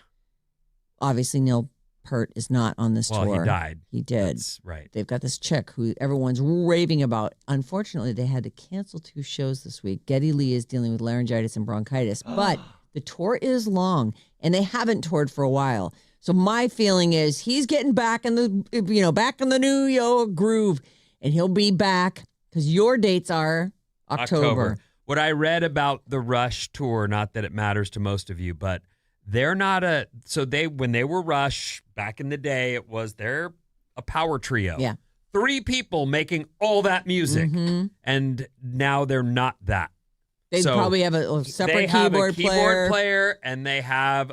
Obviously, Neil Peart is not on this Well, tour. he died. He did. That's right. They've got this chick who everyone's raving about. Unfortunately, they had to cancel 2 shows this week. Getty Lee is dealing with laryngitis and bronchitis, but the tour is long, and they haven't toured for a while. So my feeling is he's getting back in the new groove, and he'll be back because your dates are October. What I read about the Rush tour, not that it matters to most of you, but they're not when they were Rush back in the day, they're a power trio. Yeah. 3 people making all that music, Mhm. and now they're not that. They So probably have a separate they have keyboard a keyboard player, and they have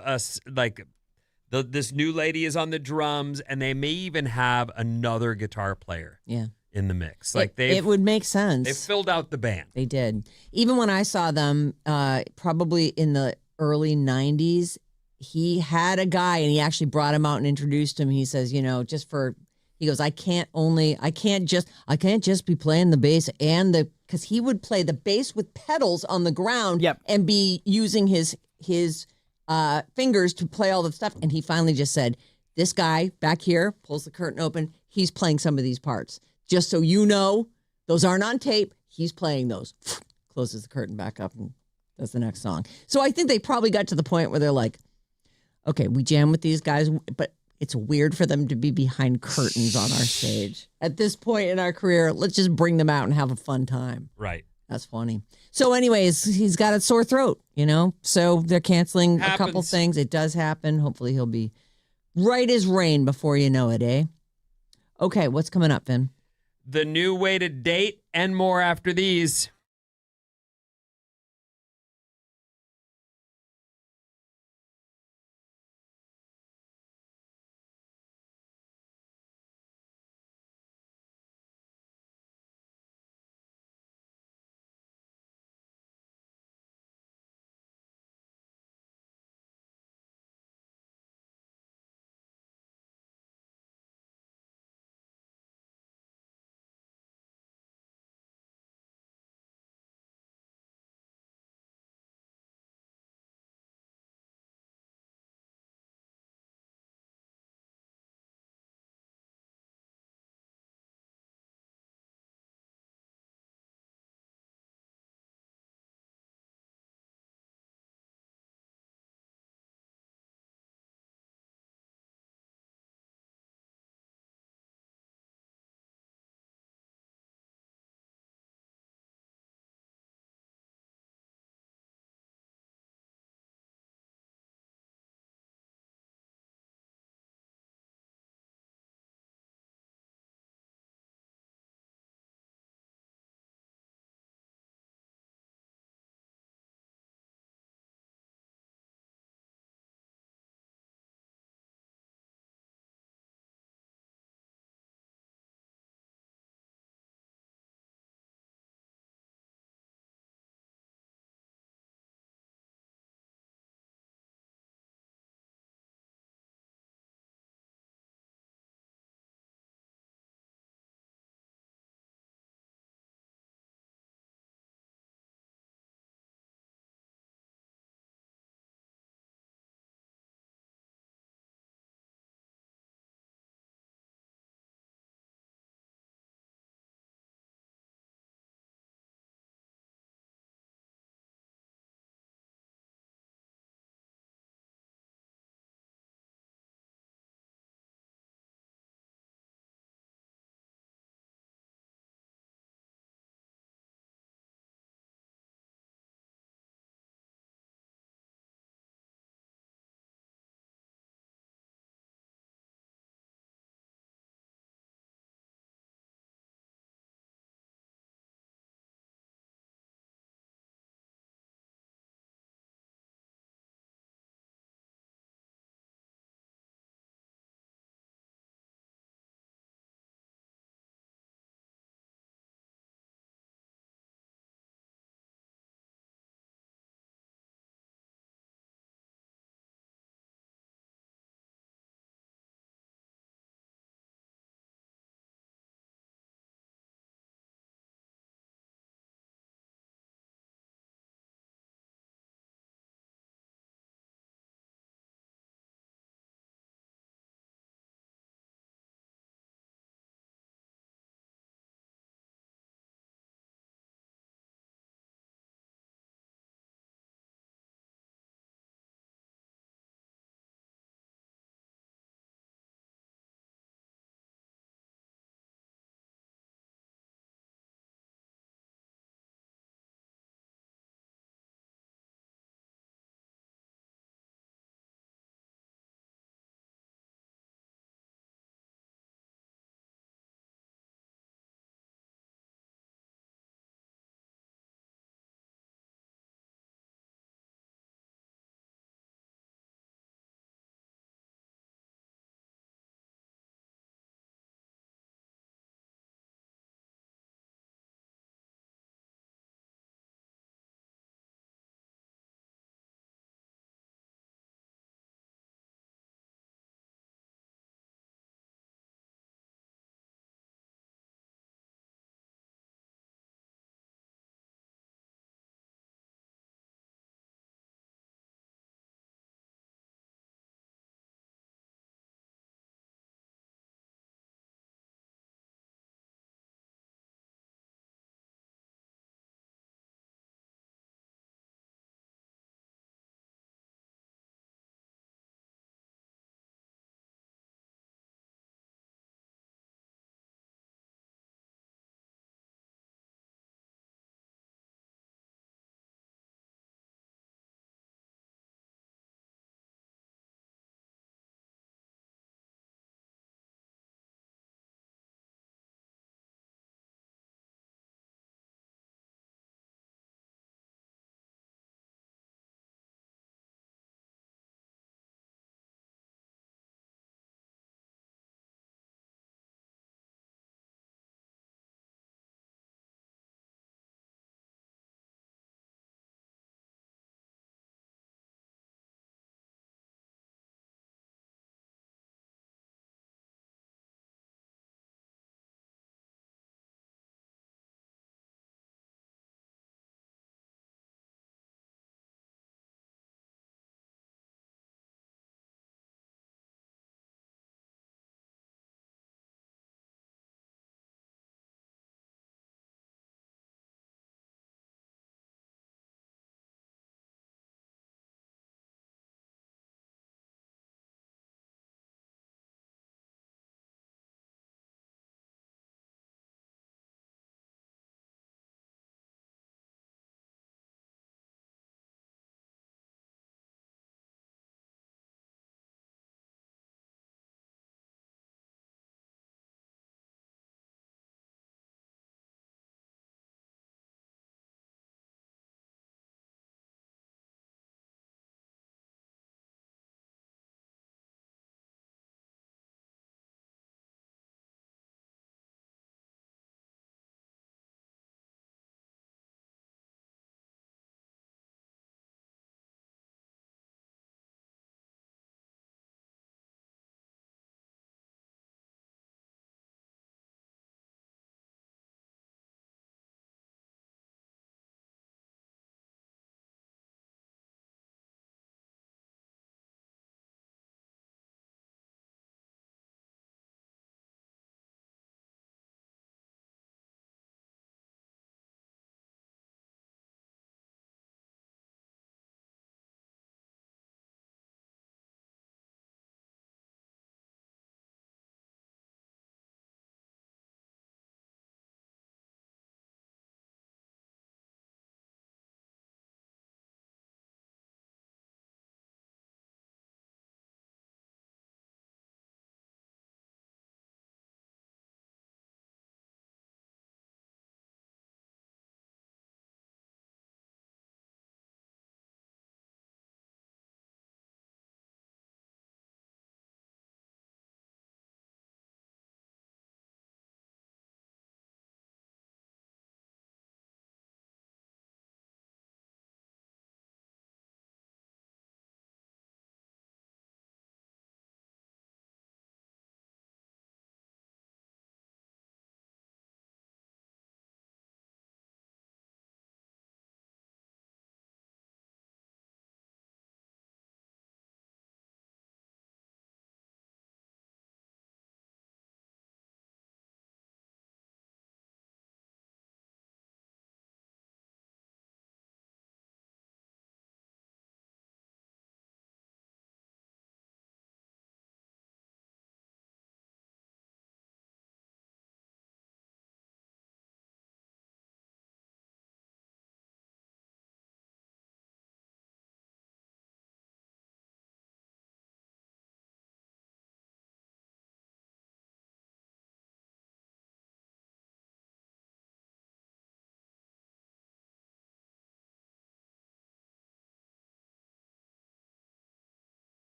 this new lady is on the drums, and they may even have another guitar player Yeah. in the mix. It would make sense. They filled out the band. They did. Even when I saw them, probably in the early 90s, he had a guy and he actually brought him out and introduced him. He says, he goes, I can't just be playing the bass because he would play the bass with pedals on the ground and be using his fingers to play all the stuff. And he finally just said, this guy back here pulls the curtain open. He's playing some of these parts. Just so you know, those aren't on tape. He's playing those. Closes the curtain back up and does the next song. So I think they probably got to the point where they're like, okay, we jam with these guys, but it's weird for them to be behind curtains on our stage. At this point in our career, let's just bring them out and have a fun time. Right. That's funny. So anyways, he's got a sore throat, so they're canceling a couple Happens. things. It does happen. Hopefully he'll be right as rain before you know it, eh? Okay, what's coming up, Vin? The new way to date and more after these.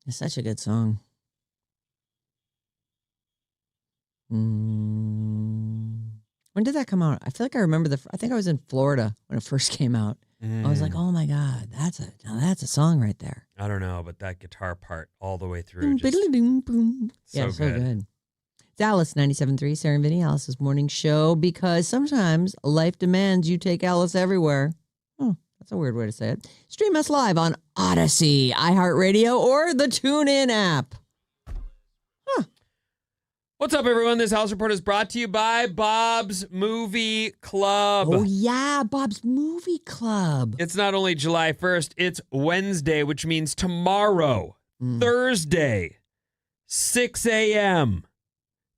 It's such a good song. When did that come out? I feel like I remember I think I was in Florida when it first came out. I was like, oh my God, that's a song right there. I don't know, but that guitar part all the way through. Just So good. It's Alice 97.3, Sarah Vinnie, Alice's morning show, because sometimes life demands you take Alice everywhere. Oh, that's a weird way to say it. Stream us live on Odyssey, iHeartRadio, or the TuneIn app. What's up, everyone? This House Report is brought to you by Bob's Movie Club. Oh, yeah, Bob's Movie Club. It's not only July 1st, it's Wednesday, which means tomorrow, Thursday, 6 a.m.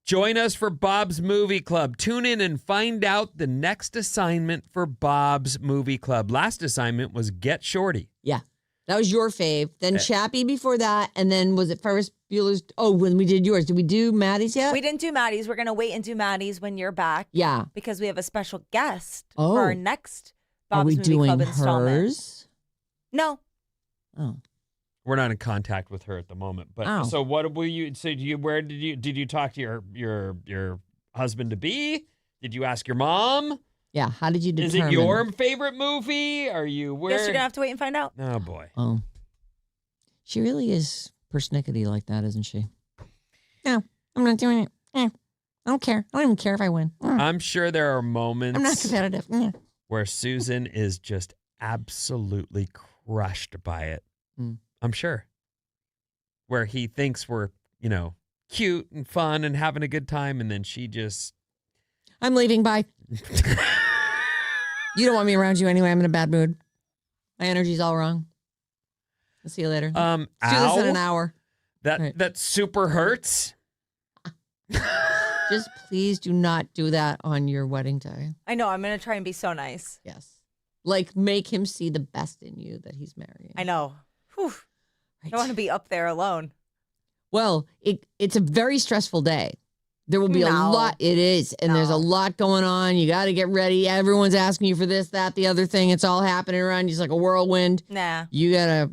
Join us for Bob's Movie Club. Tune in and find out the next assignment for Bob's Movie Club. Last assignment was Get Shorty. Yeah. That was your fave. Then Chappie before that. And then was it Ferris Bueller's? Oh, when we did yours. Did we do Maddie's yet? We didn't do Maddie's. We're going to wait and do Maddie's when you're back. Yeah. Because we have a special guest for our next Are Bob's we Movie doing Club installment. hers? No. Oh. We're not in contact with her at the moment. But so what will you say? Where did you talk to your husband to be? Did you ask your mom? Yeah. How did you determine? Is it your favorite movie? Are you where? Guess you're going to have to wait and find out. Oh, boy. Oh. She really is persnickety like that, isn't she? No, I'm not doing it. I don't care. I don't even care if I win. I'm sure there are moments I'm not competitive. where Susan is just absolutely crushed by it. I'm sure. Where he thinks we're, cute and fun and having a good time, and then she just... I'm leaving. Bye. You don't want me around you anyway. I'm in a bad mood. My energy's all wrong. I'll see you later. Let's do this in an hour. That super hurts. Just please do not do that on your wedding day. I know. I'm going to try and be so nice. Yes. Like, make him see the best in you that he's marrying. I know. Whew. Right. I don't want to be up there alone. Well, it's a very stressful day. There will be a lot. It is. And there's a lot going on. You got to get ready. Everyone's asking you for this, that, the other thing. It's all happening around you. It's like a whirlwind. Nah. You got to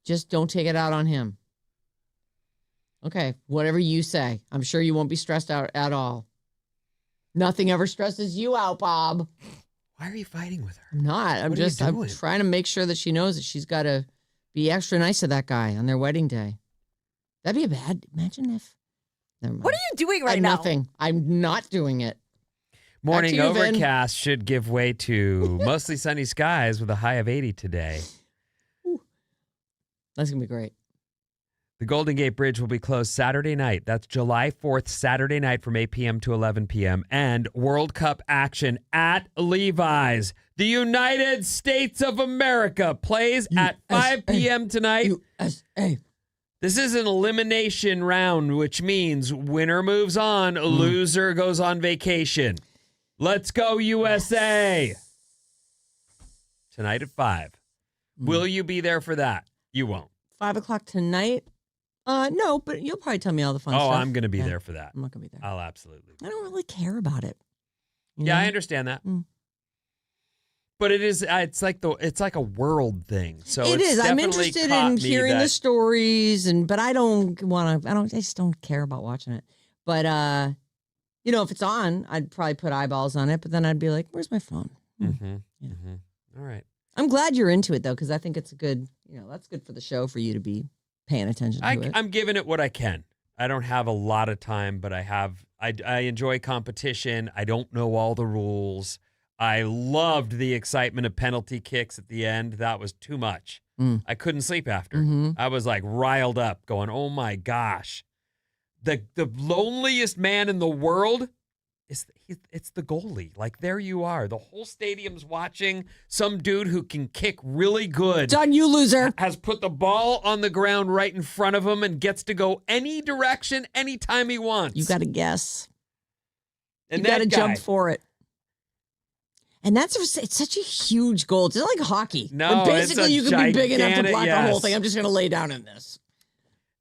just don't take it out on him. Okay. Whatever you say. I'm sure you won't be stressed out at all. Nothing ever stresses you out, Bob. Why are you fighting with her? I'm not. I'm trying to make sure that she knows that she's got to be extra nice to that guy on their wedding day. That'd be imagine if. What are you doing right now? Nothing. I'm not doing it. Morning overcast should give way to mostly sunny skies with a high of 80 today. Ooh. That's going to be great. The Golden Gate Bridge will be closed Saturday night. That's July 4th, Saturday night from 8 p.m. to 11 p.m. And World Cup action at Levi's. The United States of America plays at 5 p.m. tonight. USA. This is an elimination round, which means winner moves on, loser goes on vacation. Let's go, USA. Yes. Tonight at 5. Will you be there for that? You won't. 5 o'clock tonight? No, but you'll probably tell me all the fun stuff. Oh, I'm going to be there for that. I'm not going to be there. I'll absolutely. I don't really care about it. Yeah, I understand that. But it is. It's like a world thing. So it is. I'm interested in hearing the stories, but I just don't care about watching it. But if it's on, I'd probably put eyeballs on it. But then I'd be like, "Where's my phone?" All right. I'm glad you're into it though, because I think it's a good. That's good for the show for you to be paying attention to it. I'm giving it what I can. I don't have a lot of time, but I enjoy competition. I don't know all the rules. I loved the excitement of penalty kicks at the end. That was too much. I couldn't sleep after. I was like riled up going, oh my gosh. The loneliest man in the world, it's the goalie. Like there you are. The whole stadium's watching some dude who can kick really good. It's on you, loser. Has put the ball on the ground right in front of him and gets to go any direction, anytime he wants. You got to guess. And you got to jump for it. And it's such a huge goal. It's like hockey. No, basically you can be big enough to block the whole thing. I'm just going to lay down in this.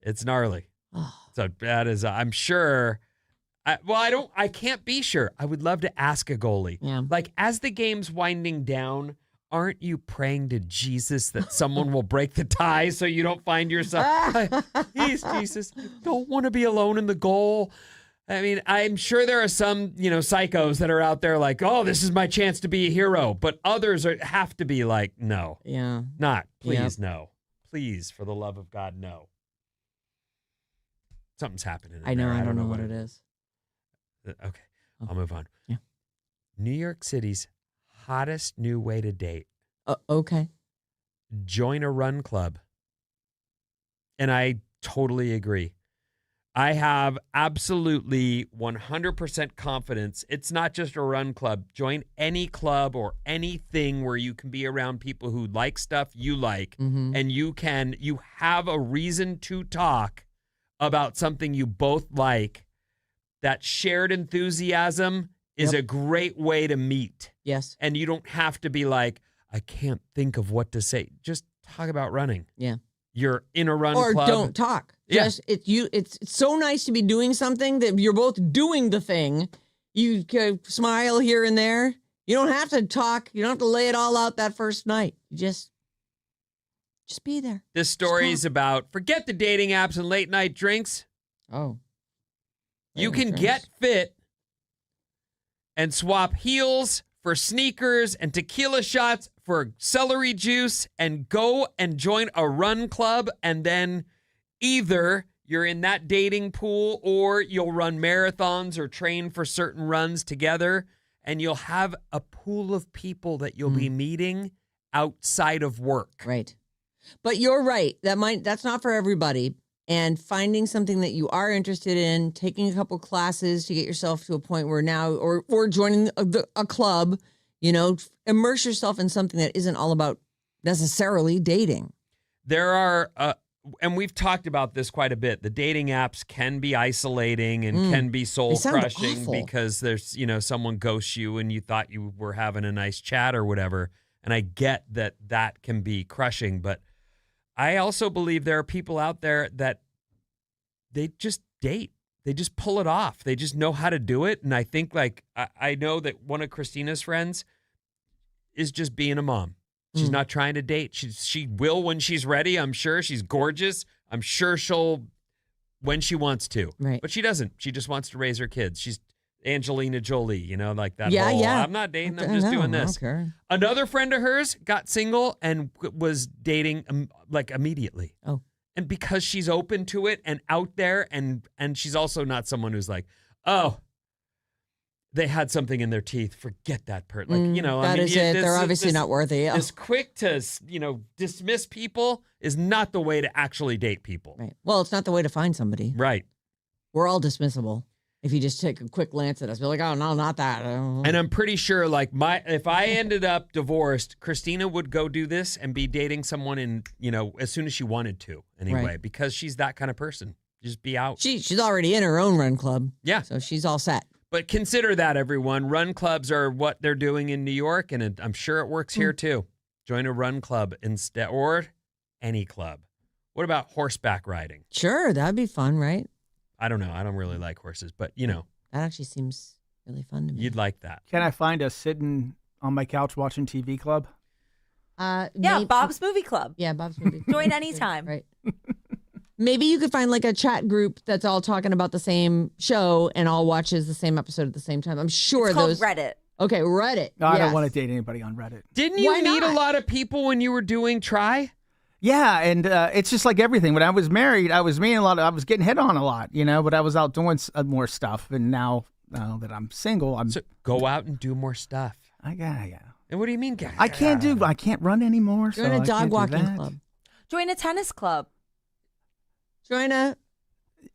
It's gnarly. So that is, I'm sure. I can't be sure. I would love to ask a goalie. Yeah. Like as the game's winding down, aren't you praying to Jesus that someone will break the tie so you don't find yourself, please, Jesus, I don't want to be alone in the goal. I mean, I'm sure there are some, psychos that are out there like, oh, this is my chance to be a hero. But others have to be like, no. Yeah. Not, please, Yep. no. Please, for the love of God, no. Something's happening. I know. I don't know what it is. Okay, I'll move on. Yeah. New York City's hottest new way to date. Okay. Join a run club. And I totally agree. I have absolutely 100% confidence. It's not just a run club. Join any club or anything where you can be around people who like stuff you like, and you have a reason to talk about something you both like. That shared enthusiasm is a great way to meet. Yes. And you don't have to be like, I can't think of what to say. Just talk about running. Yeah. You're in a run or club. don't talk. Yeah. Just it's so nice to be doing something that you're both doing the thing. You can smile here and there. You don't have to talk. You don't have to lay it all out that first night. You just be there. This story is about forget the dating apps and late night drinks. Oh. You can get fit and swap heels for sneakers and tequila shots for celery juice and go and join a run club, and then either you're in that dating pool or you'll run marathons or train for certain runs together, and you'll have a pool of people that you'll be meeting outside of work. Right. But you're right. That's not for everybody. And finding something that you are interested in, taking a couple classes to get yourself to a point where now, or joining a club, immerse yourself in something that isn't all about necessarily dating. There are, and we've talked about this quite a bit, the dating apps can be isolating and can be soul-crushing because there's, someone ghosts you and you thought you were having a nice chat or whatever. And I get that can be crushing, but I also believe there are people out there that they just date. They just pull it off. They just know how to do it. And I think I know that one of Christina's friends is just being a mom. She's not trying to date. She will when she's ready. I'm sure she's gorgeous. I'm sure she'll when she wants to. Right. But she doesn't. She just wants to raise her kids. She's Angelina Jolie, like that. Yeah, whole, yeah. I'm not dating. I'm just doing this. Okay. Another friend of hers got single and was dating immediately. Oh. And because she's open to it and out there, and she's also not someone who's like, oh, they had something in their teeth. Forget that person. That is it. They're obviously not worthy. Yeah. This quick to, dismiss people is not the way to actually date people. Right. Well, it's not the way to find somebody. Right. We're all dismissible. If you just take a quick glance at us, be like, oh, no, not that. And I'm pretty sure, if I ended up divorced, Christina would go do this and be dating someone in, as soon as she wanted to, anyway, because she's that kind of person. Just be out. She's already in her own run club. Yeah. So she's all set. But consider that, everyone. Run clubs are what they're doing in New York, and I'm sure it works here, too. Join a run club instead, or any club. What about horseback riding? Sure, that'd be fun, right? I don't know. I don't really like horses, but, That actually seems really fun to me. you'd like that. Can I find a sitting on my couch watching TV club? Yeah, Bob's Movie Club. Yeah, Bob's Movie Club. Join anytime. Right. Maybe you could find a chat group that's all talking about the same show and all watches the same episode at the same time. I'm sure It's called Reddit. Okay, Reddit. No, I yes. don't want to date anybody on Reddit. Didn't you Why meet not? a lot of people when you were doing Try? Yeah, and it's just like everything. When I was married, I was meeting I was getting hit on a lot, but I was out doing more stuff. And now that I'm single, So go out and do more stuff. Yeah. And what do you mean? I can't run anymore. Join so a I can't dog do walking that. club. Join a tennis club. Join a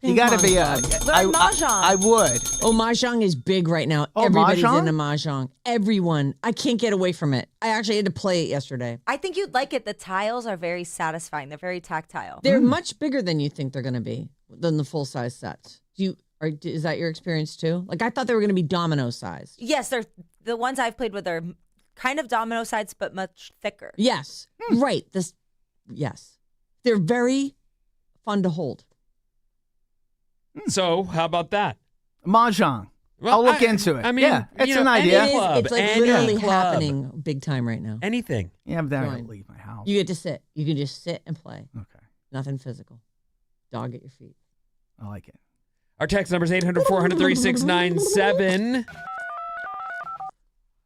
You got to be ping-pong club. Learn mahjong. I would. Oh, mahjong is big right now. Oh, Everybody's mahjong? into mahjong. Everyone. I can't get away from it. I actually had to play it yesterday. I think you'd like it. The tiles are very satisfying. They're very tactile. They're much bigger than you think they're going to be, than the full size sets. Is that your experience too? I thought they were going to be domino sized. Yes, they're the ones I've played with are kind of domino sides, but much thicker. Yes. Right. Yes. They're very fun to hold. So how about that? Mahjong. Well, I'll look into it. I mean, yeah, it's you know, an idea. any club, It's like any literally club. happening big time right now. Anything. Yeah, but then I Fine. gotta leave my house. You get to sit. You can just sit and play. Okay, Nothing physical. Dog at your feet. I like it. Our text number is 800-400-3697.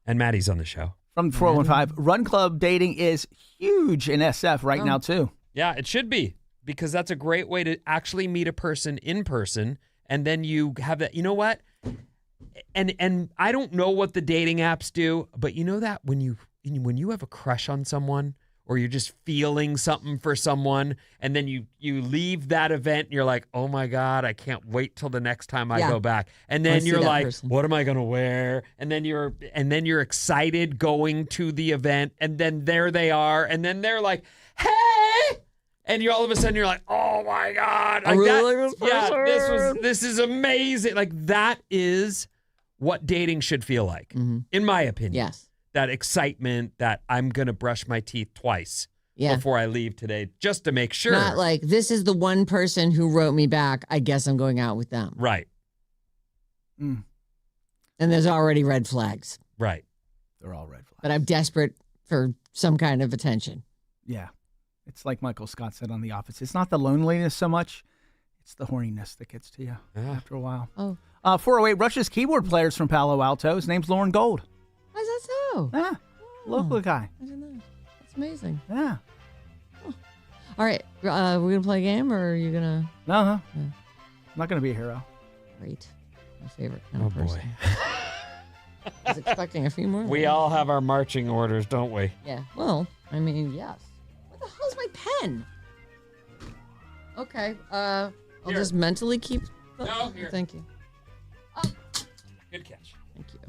And Maddie's on the show. From the 415, Run Club dating is huge in SF right now too. Yeah, it should be, because that's a great way to actually meet a person in person, and then you have that. You know what? And I don't know what the dating apps do, but you know that when you have a crush on someone, or you're just feeling something for someone, and then you leave that event and you're like, oh my God, I can't wait till the next time I go back. And then see you're that like, person. what am I gonna wear? And then you're excited going to the event, and then there they are, and then they're like, hey! And you all of a sudden you're like, oh my God. I Like really that, like this person. this is amazing. Like that is what dating should feel like, in my opinion. Yes. That excitement that I'm going to brush my teeth twice Yeah. before I leave today, just to make sure. Not like, this is the one person who wrote me back. I guess I'm going out with them. Right, Mm, And there's already red flags. right. they're all red flags. But I'm desperate for some kind of attention. Yeah, it's like Michael Scott said on The Office. It's not the loneliness so much; it's the horniness that gets to you after a while. Oh. 408 Russia's keyboard players from Palo Alto. His name's Lauren Gold. How's that so? Yeah, local guy. I don't know. That's amazing. Yeah. All right. We're going to play a game, or are you going to? No, Yeah. I'm not gonna be a hero. Great. My favorite kind Oh of person. boy. I was expecting a few more. We all have our marching orders, don't we? Yeah. Well, I mean, yes. What the hell's my pen? Okay. I'll Here. just mentally keep. No, here. Thank you. Good catch. Thank you.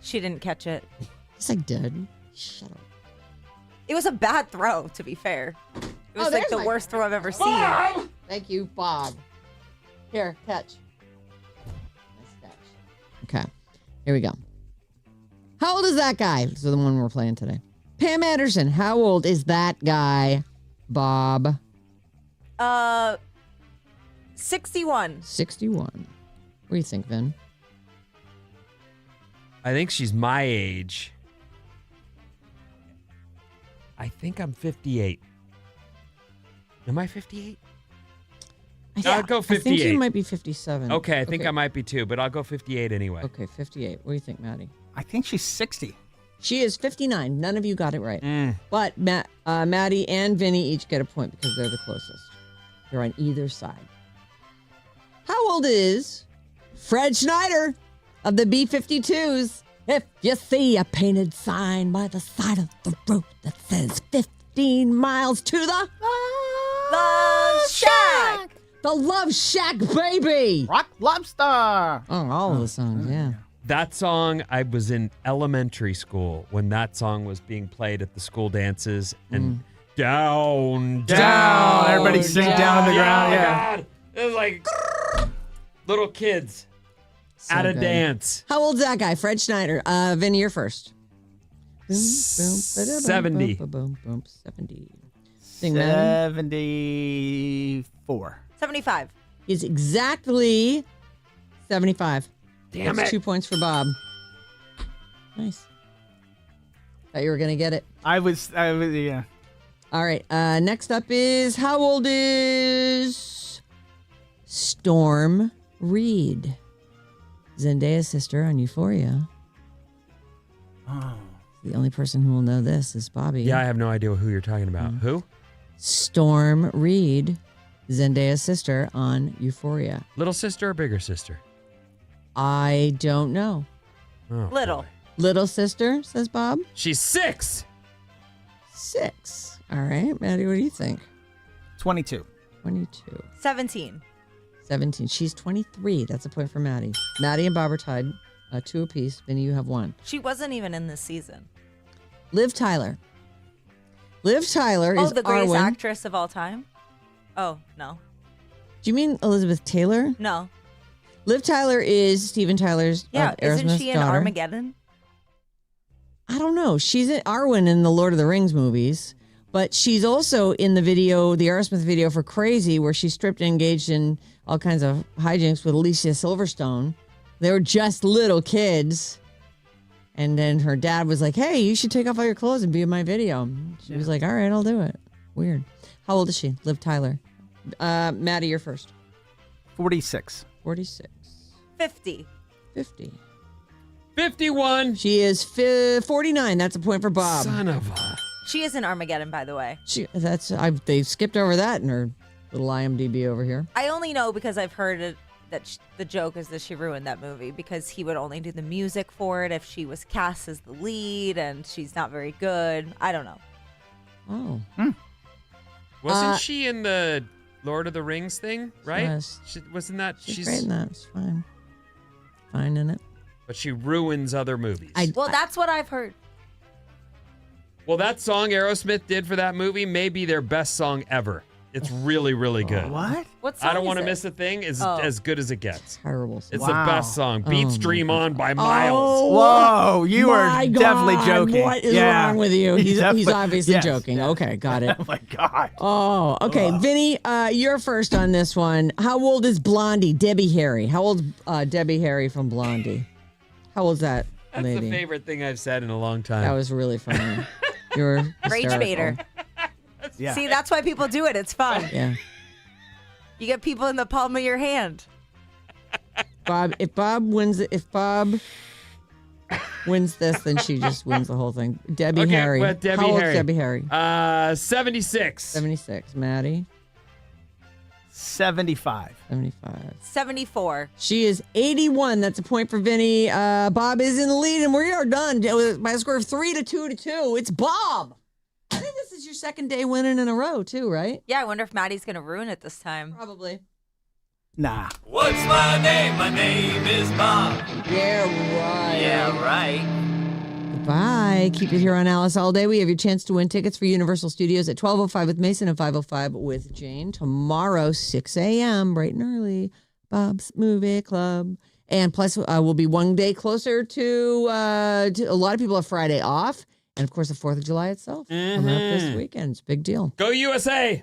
She didn't catch it. Yes, I did. Shut up. It was a bad throw, to be fair. It was like there's the my- worst throw I've ever seen. Thank you, Bob. Here, catch. Nice catch. Okay. Here we go. How old is that guy? This is the one we're playing today. Pam Anderson. How old is that guy, Bob? 61. 61. What do you think, Vin? I think she's my age. I think I'm 58. Am I 58? I'll go I think 58. you might be 57. Okay, I think I might be too, but I'll go 58 anyway. Okay, 58. What do you think, Maddie? I think she's 60. She is 59. None of you got it right. Mm. But Maddie and Vinny each get a point because they're the closest. They're on either side. How old is Fred Schneider of the B-52s? If you see a painted sign by the side of the road that says 15 miles to the Love Shack. The Love Shack, baby. Rock Lobster. Oh, all of the songs, yeah. That song, I was in elementary school when that song was being played at the school dances, and down. Everybody sink down on the ground. Oh, Yeah. God. It was like little kids So at a good. dance. How old's that guy? Fred Schneider. Vinny, you're first. 70. 70. Sing, man. 74. 75. Is exactly 75. Damn That's it. 2 points for Bob. Nice. Thought you were going to get it. I was, yeah. All right. Next up is, how old is Storm Reed? Zendaya's sister on Euphoria. Oh. The only person who will know this is Bobby. Yeah, I have no idea who you're talking about. Who? Storm Reed, Zendaya's sister on Euphoria. Little sister or bigger sister? I don't know. Oh, Little. boy. Little sister, says Bob. She's 6. 6. All right. Maddie, what do you think? 22. 22. 17. 17. She's 23. That's a point for Maddie. Maddie and Bob are tied 2 apiece. Vinny, you have 1. She wasn't even in this season. Liv Tyler. Liv Tyler Oh, is the greatest Arwen. actress of all time? Oh, no. Do you mean Elizabeth Taylor? No. Liv Tyler is Steven Tyler's Yeah, isn't Aerosmith's she in daughter. Armageddon? I don't know. She's in Arwen in the Lord of the Rings movies, but she's also in the video, the Aerosmith video for Crazy, where she's stripped and engaged in all kinds of hijinks with Alicia Silverstone. They were just little kids. And then her dad was like, hey, you should take off all your clothes and be in my video. She was like, all right, I'll do it. Weird. How old is she? Liv Tyler. Maddie, you're first. 46. 46. 50. 50. 51. She is 49. That's a point for Bob. Son of a. She is in Armageddon, by the way. They skipped over that in her little IMDb over here. I only know because I've heard it, that the joke is that she ruined that movie because he would only do the music for it if she was cast as the lead, and she's not very good. I don't know. Oh. Wasn't she in the Lord of the Rings thing, right? Yes. Wasn't that? She's great in that. It's fine. Fine in it. But she ruins other movies. Well, that's what I've heard. Well, that song Aerosmith did for that movie may be their best song ever. It's really, really good. What? What song I Don't is Want to it? Miss a Thing is as good as it gets. Terrible. It's Wow. the best song. Beats my Dream God. On by miles. Whoa, you are My definitely God, joking. What is Yeah. wrong with you? He's Definitely- obviously yes. joking. Okay, got it. Oh my God. Oh, okay. Vinny, you're first on this one. How old is Blondie, Debbie Harry? How old's Debbie Harry from Blondie? How old's that That's lady? the favorite thing I've said in a long time. That was really funny. You were Rage hysterical. baiter. Yeah. See, that's why people do it. It's fun. Yeah. You get people in the palm of your hand. Bob, if Bob wins this, then she just wins the whole thing. Debbie Okay, Harry. well, Debbie How old's Harry. Debbie Harry? 76. 76. Maddie? 75. 75. 74. She is 81. That's a point for Vinny. Bob is in the lead, and we are done by a score of 3-2. It's Bob. I think this is your second day winning in a row, too, right? Yeah, I wonder if Maddie's going to ruin it this time. Probably. Nah. What's my name? My name is Bob. Yeah, right. Yeah, right. Goodbye. Keep it here on Alice All Day. We have your chance to win tickets for Universal Studios at 12:05 with Mason and 5:05 with Jane. Tomorrow, 6 a.m., bright and early, Bob's Movie Club. And plus, we'll be one day closer to a lot of people have Friday off. And, of course, the 4th of July itself. Coming up this weekend. It's a big deal. Go USA.